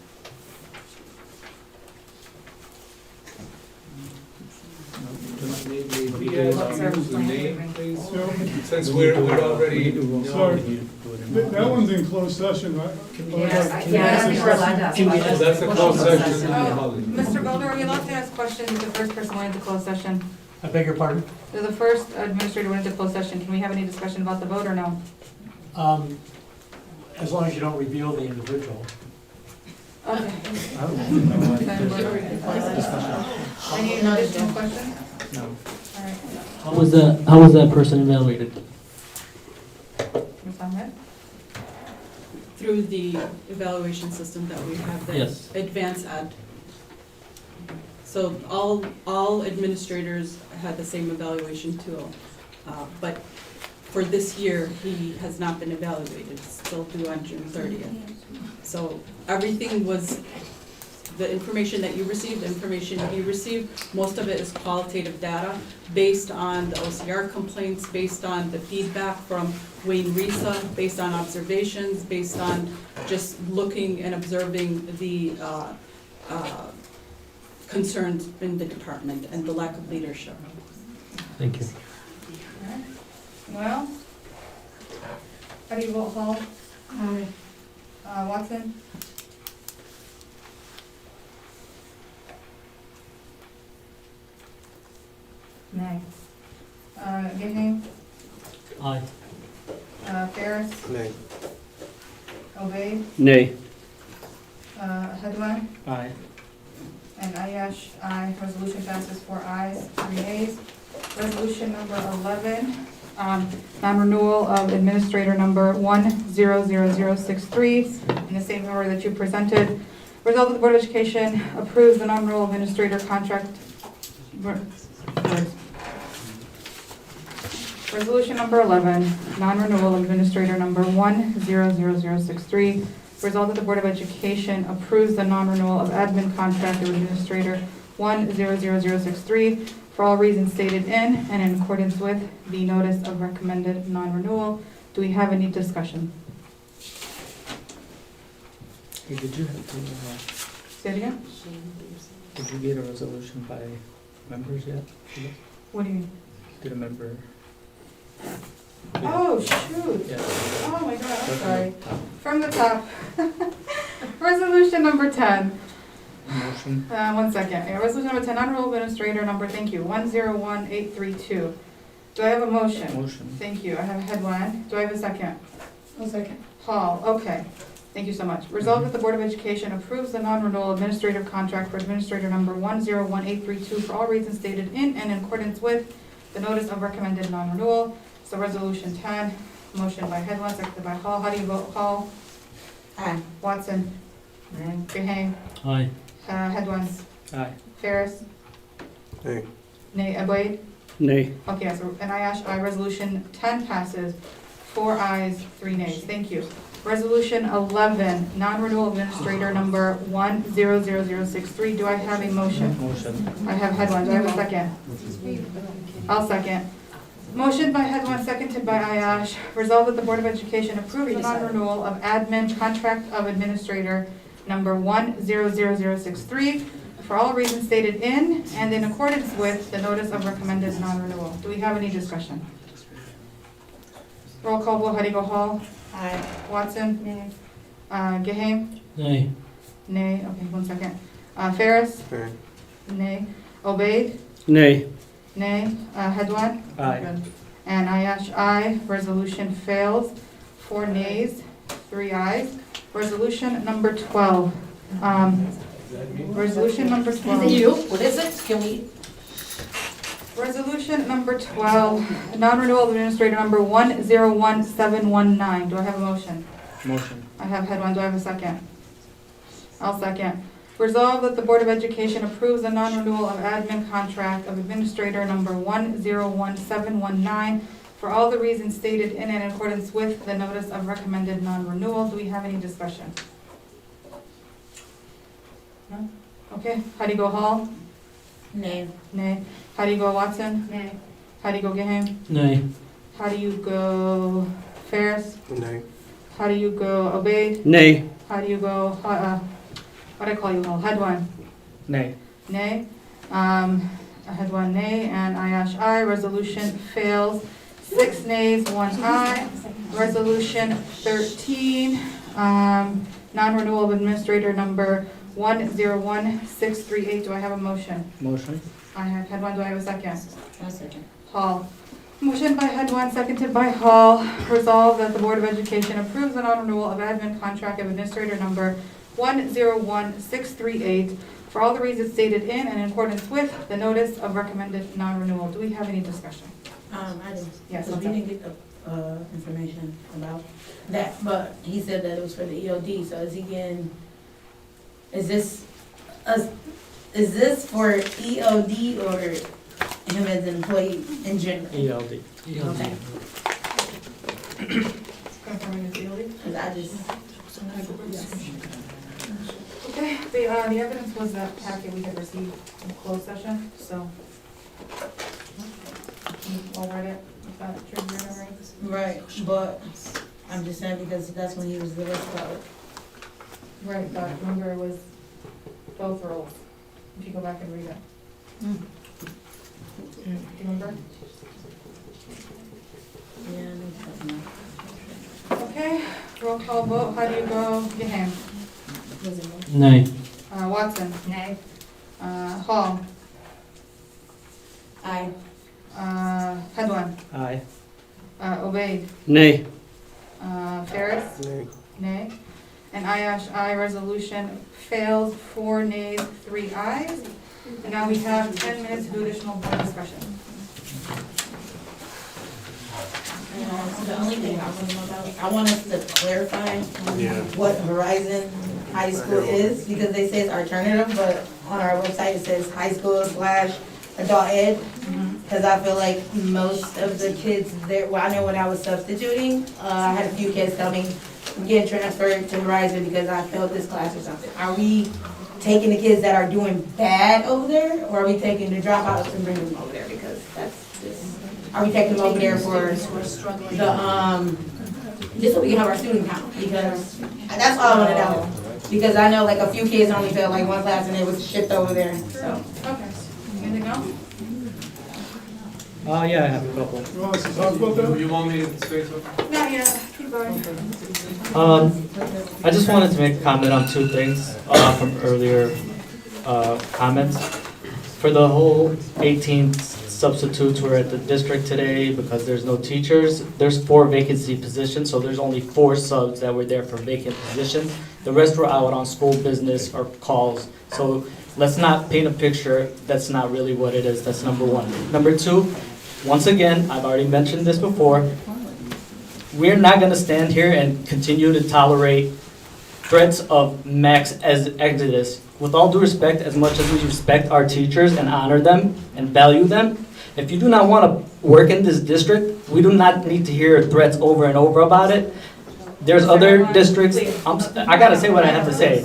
Since we're already. Sorry, that one's in closed session, right? Yes, I think we're allowed to ask questions. That's a closed session. Mr. Golder, are we allowed to ask questions if the first person went into closed session? I beg your pardon? So the first administrator went into closed session. Can we have any discussion about the vote or no? As long as you don't reveal the individual. Okay. Any additional questions? No. All right. How was that person evaluated? Ms. Ahmed? Through the evaluation system that we have there. Yes. Advanced Ed. So all administrators had the same evaluation tool, but for this year, he has not been evaluated, still due on June 30th. So everything was, the information that you received, the information he received, most of it is qualitative data based on the OCR complaints, based on the feedback from Wayne Risa, based on observations, based on just looking and observing the concerns in the department and the lack of leadership. Thank you. Well, How do you vote, Hall? Aye. Watson? Nay. Gahane? Aye. Ferris? Nay. Obey? Nay. Hedwig? Aye. And Ayash, aye. Resolution passes 4 ayes, 3 nays. Resolution number 11, non-renewal of administrator number 100063, in the same order that you presented. Result that the Board of Education approves the non-renewal administrator contract. Resolution number 11, non-renewal of administrator number 100063. Result that the Board of Education approves the non-renewal of admin contract of administrator 100063 for all reasons stated in and in accordance with the notice of recommended non-renewal. Do we have any discussion? Hey, did you have to, Say it again? did you get a resolution by members yet? What do you mean? Did a member? Oh, shoot. Yeah. Oh my God, I'm sorry. From the top. Resolution number 10. Motion. 1 second. Yeah, resolution number 10, non-renewal administrator number, thank you, 101832. Do I have a motion? Motion. Thank you. I have a headline. Do I have a second? One second. Hall, okay. Thank you so much. Resolved that the Board of Education approves the non-renewal administrative contract for administrator number 101832 for all reasons stated in and in accordance with the notice of recommended non-renewal. So resolution 10, motion by Headland, seconded by Hall. How do you vote? Hall? Aye. Watson? Gahane? Aye. Headland? Aye. Ferris? Nay. Nay. Aboyd? Nay. Okay, so an Ayash, aye. Resolution 10 passes, 4 ayes, 3 nays. Thank you. Resolution 11, non-renewal administrator number 100063. Do I have a motion? Motion. I have Headland. Do I have a second? I'll second. Motion by Headland, seconded by Ayash. Resolved that the Board of Education approves the non-renewal of admin contract of administrator number 100063 for all reasons stated in and in accordance with the notice of recommended non-renewal. Do we have any discussion? Roll call vote. How do you go? Hall? Aye. Watson? Nay. Gahane? Nay. Nay. Okay, 1 second. Ferris? Nay. Nay. Obaid? Nay. Nay. Hedwan? Aye. And Ayash, aye. Resolution fails. 4 nays, 3 ayes. Resolution number 12. Resolution number 12. What is it? Can we? Resolution number 12, non-renewal of administrator number 101719. Do I have a motion? Motion. I have Headwan. Do I have a second? I'll second. Resolved that the Board of Education approves the non-renewal of admin contract of administrator number 101719 for all the reasons stated in and in accordance with the notice of recommended non-renewal. Do we have any discussion? No? Okay. How do you go, Hall? Nay. Nay. How do you go, Watson? Nay. How do you go, Gahane? Nay. How do you go, Ferris? Nay. How do you go, Obaid? Nay. How do you go, what do I call you, Hall? Hedwan? Nay. Nay. Hedwan, nay, and Ayash, aye. Resolution fails. 6 nays, 1 aye. Resolution 13, non-renewal of administrator number 101638. Do I have a motion? Motion. I have Hedwan. Do I have a second? One second. Hall. Motion by Hedwan, seconded by Hall. Resolved that the Board of Education approves the non-renewal of admin contract of administrator number 101638 for all the reasons stated in and in accordance with the notice of recommended non-renewal. Do we have any discussion? I do. Yes, Because we didn't get the, information about that, but he said that it was for the EOD, so is he getting, is this for EOD or him as an employee in general? ELD. Okay. Confirming it's EOD? Because I just. Okay, the evidence was that packet we had received in closed session, so. I'll write it, if that triggers your memory. Right, but I'm just saying because that's when he was the rest about it. Right, but remember it was both roles, if you go back and read it. Do you remember? Yeah, I think so. call vote, how do you go, Gaham? Nay. Watson? Nay. Hall? Aye. Pedwan? Aye. Obaid? Nay. Ferris? Nay. And I, resolution fails, 4 nays, 3 ayes. And now we have 10 minutes of additional board discussion. The only thing I want us to clarify what Horizon High School is, because they say it's alternative, but on our website it says high school / adult ed. Because I feel like most of the kids there, well, I know when I was substituting, I had a few kids tell me, I'm getting transferred to Horizon because I failed this class or something. Are we taking the kids that are doing bad over there, or are we taking the dropouts and bringing them over there? Because that's just, are we taking them over there for the, just so we can have our student count? Because that's all I want to know. Because I know like a few kids only failed like one class and it was shipped over there, so. Okay. Anything else? Yeah, I have a couple. You want us to talk about that? You want me to say something? No, yeah, keep going. I just wanted to make a comment on two things from earlier comments. For the whole 18 substitutes who are at the district today, because there's no teachers, there's 4 vacancy positions, so there's only 4 subs that were there for vacant positions. The rest were out on school business or calls. So let's not paint a picture that's not really what it is. That's number one. Number two, once again, I've already mentioned this before, we're not going to stand here and continue to tolerate threats of max exodus. With all due respect, as much as we respect our teachers and honor them and value them, if you do not want to work in this district, we do not need to hear threats over and over about it. There's other districts, I gotta say what I have to say.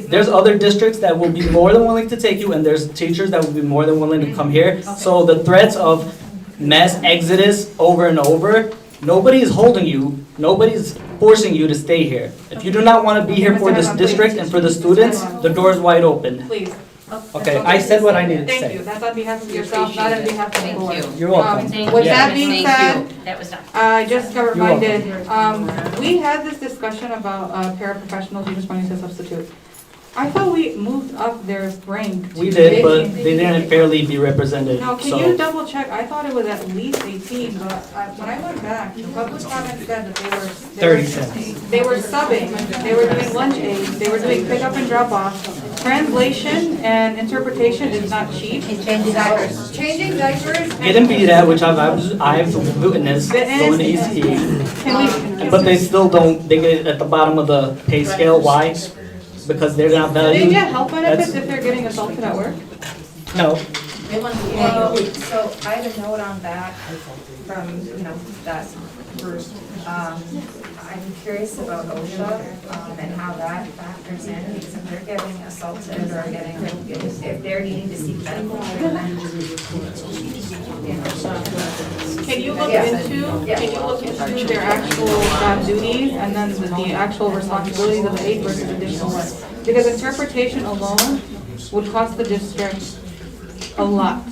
There's other districts that will be more than willing to take you, and there's teachers that will be more than willing to come here. So the threats of mass exodus over and over, nobody is holding you, nobody's forcing you to stay here. If you do not want to be here for this district and for the students, the door is wide open. Please. Okay, I said what I needed to say. Thank you. That's on behalf of yourself, not on behalf of the board. You're welcome. With that being said, That was done. I just got You're reminded, we had this discussion about paraprofessionals you just wanting to substitute. I thought we moved up their rank. We did, but they didn't fairly be represented, Now, can so. you double check? I thought it was at least 18, but when I went back, the public comment said that they were. 30 cents. They were subbing, they were doing lunch aid, they were doing pick up and drop off. Translation and interpretation is not cheap. Changing diapers. Changing diapers. Getting beat at, which I've witnessed going to ECE. Can we? But they still don't, they get at the bottom of the pay scale, why? Because they're not Do valued. they get health benefits That's- if they're getting assaulted at work? No, Well, so I have a note on that from, that group. I'm curious about OSHA, and how that factors in, because if they're getting assaulted or if they're needing to seek medical treatment. Can you look Yeah. into their actual job duties and then the actual responsibilities of the aide versus additional work? Because interpretation alone would cost the district a lot.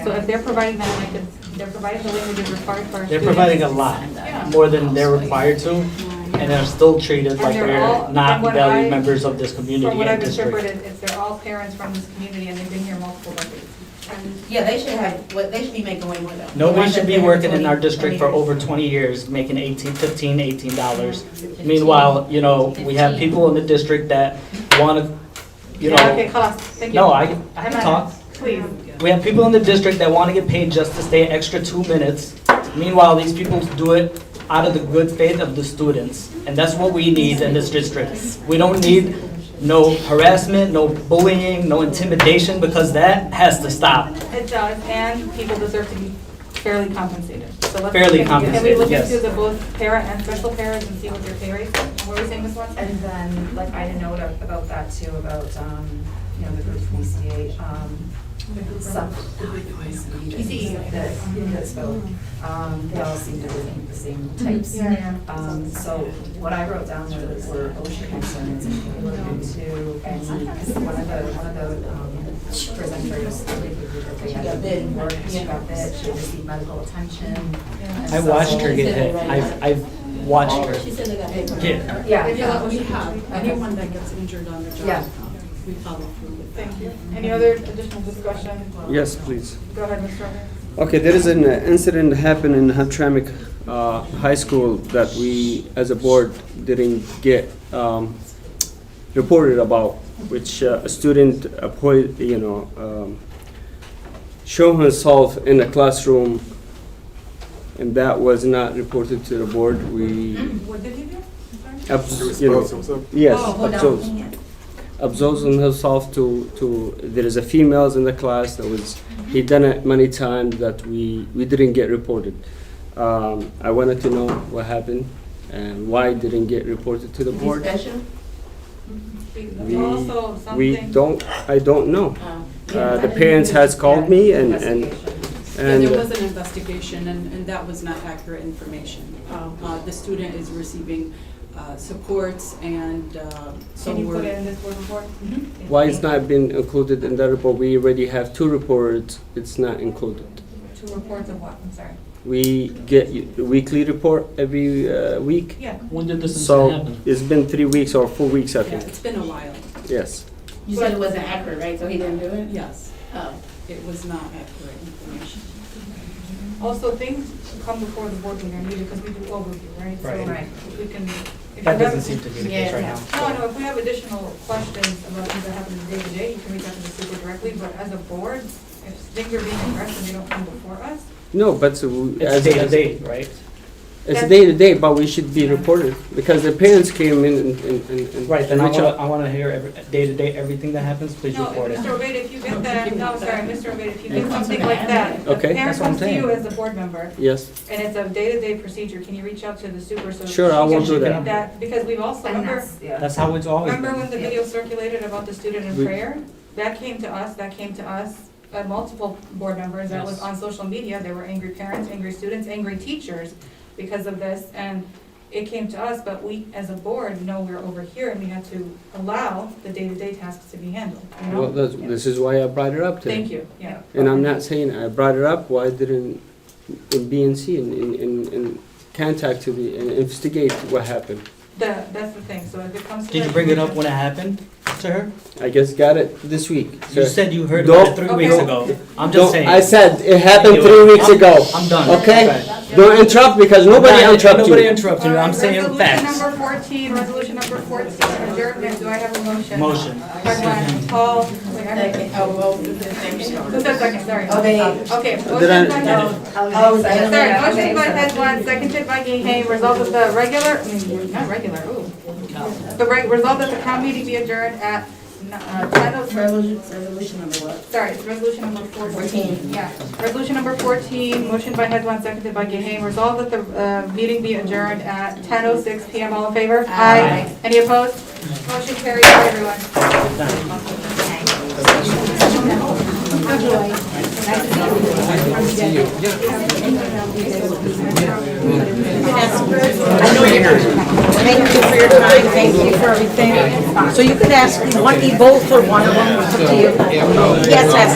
So if they're providing that language, they're providing the languages required for our they're students. providing a lot, more than they're required to, and they're still treated like they're they're all- not from what valued I- members of this community From what and I've district. interpreted, they're all parents from this community and they've been here multiple decades. Yeah, they should be making way more though. Nobody should be working in our district for over 20 years, making $18. Meanwhile, we have people in the district that want to, Okay, class, thank you. no, I can talk. Please. We have people in the district that want to get paid just to stay an extra 2 minutes. Meanwhile, these people do it out of the good faith of the students. And that's what we need in this district. We don't need no harassment, no bullying, no intimidation, because that has to stop. It does, and people deserve to be fairly compensated. So let's Fairly Can we compensated, look yes. into the both para and special paras and see what their pay rates are? What were we saying this one? And then, I had a note about that too, about, the group from ECA, some, ECE. that spoke, they all seem to be the same types. So what I wrote down were OSHA concerns and we looked into, and one of the presenters, that they had been work, she got bit, she received medical attention. I watched her get hit. watched her She said they got get her. Yeah, we have. Anyone that gets injured on the job, we follow through with that. Thank you. Any other additional discussion? Yes, please. Go ahead, Mr. O'Meara. Okay, there is an incident happened in Hamtramck High School that we, as a board, didn't get reported about, which a student, show herself in a classroom, and that was not reported to the board. We, What did he do? I'm sorry. yes, Oh, absolving herself to, there is a females in the class that was, he done it many times that we didn't get reported. I wanted to know what happened and why it didn't get reported to the board. Also, We something. don't, I don't know. The parents has called me and Yeah, there was an investigation, and that was not accurate information. The student is receiving supports, and so Can you we're. put it in this board report? why it's not been included in the report? We already have 2 reports, it's not included. 2 reports of what? I'm sorry. We get a weekly report every week. Yeah. When did this So incident happen? it's been 3 weeks or 4 weeks, I Yeah, think. it's been a while. Yes. You said it wasn't accurate, right? So he didn't do it? Yes, Oh. it was not accurate information. Also, things come before the board when they're needed, because we do overview, right? So Right. if we can. if That you have- doesn't seem to be the case right now. No, if we have additional questions about things that happen day to day, you can reach out to the super directly, but as a board, if things are being addressed and they don't come before us, No, but It's day to day, right? It's day to day, but we should be reported because the parents came in and Right, then reach out. I wanna hear day to day, everything that happens, please no, report it. Mr. Obed, if you get that, no, sorry, Mr. Obed, if you get something like that, the Okay. parent That's what I'm comes to you saying. as a board member, Yes, and it's a day-to-day procedure, can you reach out to the super so? Sure, she I will can do get that. Because we've also, remember, That's how it's always remember been. when the video circulated about the student in We- prayer? That came to us, multiple board members, that was Yes. on social media, there were angry parents, angry students, angry teachers because of this, and it came to us, but we, as a board, know we're over here and we had to allow the day-to-day tasks to be handled, you know? well, this is why I brought it up today. Thank you, yeah. And I'm not saying I brought it up, why didn't BNC in contact to me and investigate what happened? That's the thing, so if it comes to. Did you that, bring it up when it happened to her? I just got it this week. You So said you heard Don't- about it 3 weeks Okay. ago. I'm don't- just saying. I said it happened Anyway, 3 weeks ago. I'm done. Okay? Don't interrupt because nobody interrupted Nobody you. interrupted you, I'm saying facts. Resolution number 14, adjournment, do I have a motion? Motion. Paul, wait, who said second, sorry. Okay, Did motion I- by, sorry, motion by Hezwan, seconded by Gay, resolved that the regular, not regular, resolved that the town meeting be adjourned at 10:00. Resolution number what? Sorry, it's resolution number 14. Yeah, resolution number 14, motion by Hezwan, seconded by Gay, resolved that the meeting be adjourned at 10:06 PM. All in favor? Aye. Any opposed? Motion carries, Bye, everyone. Thank you for your time, thank you for everything. So you could ask, you want me both or one of them, it's up to you. Yes, ask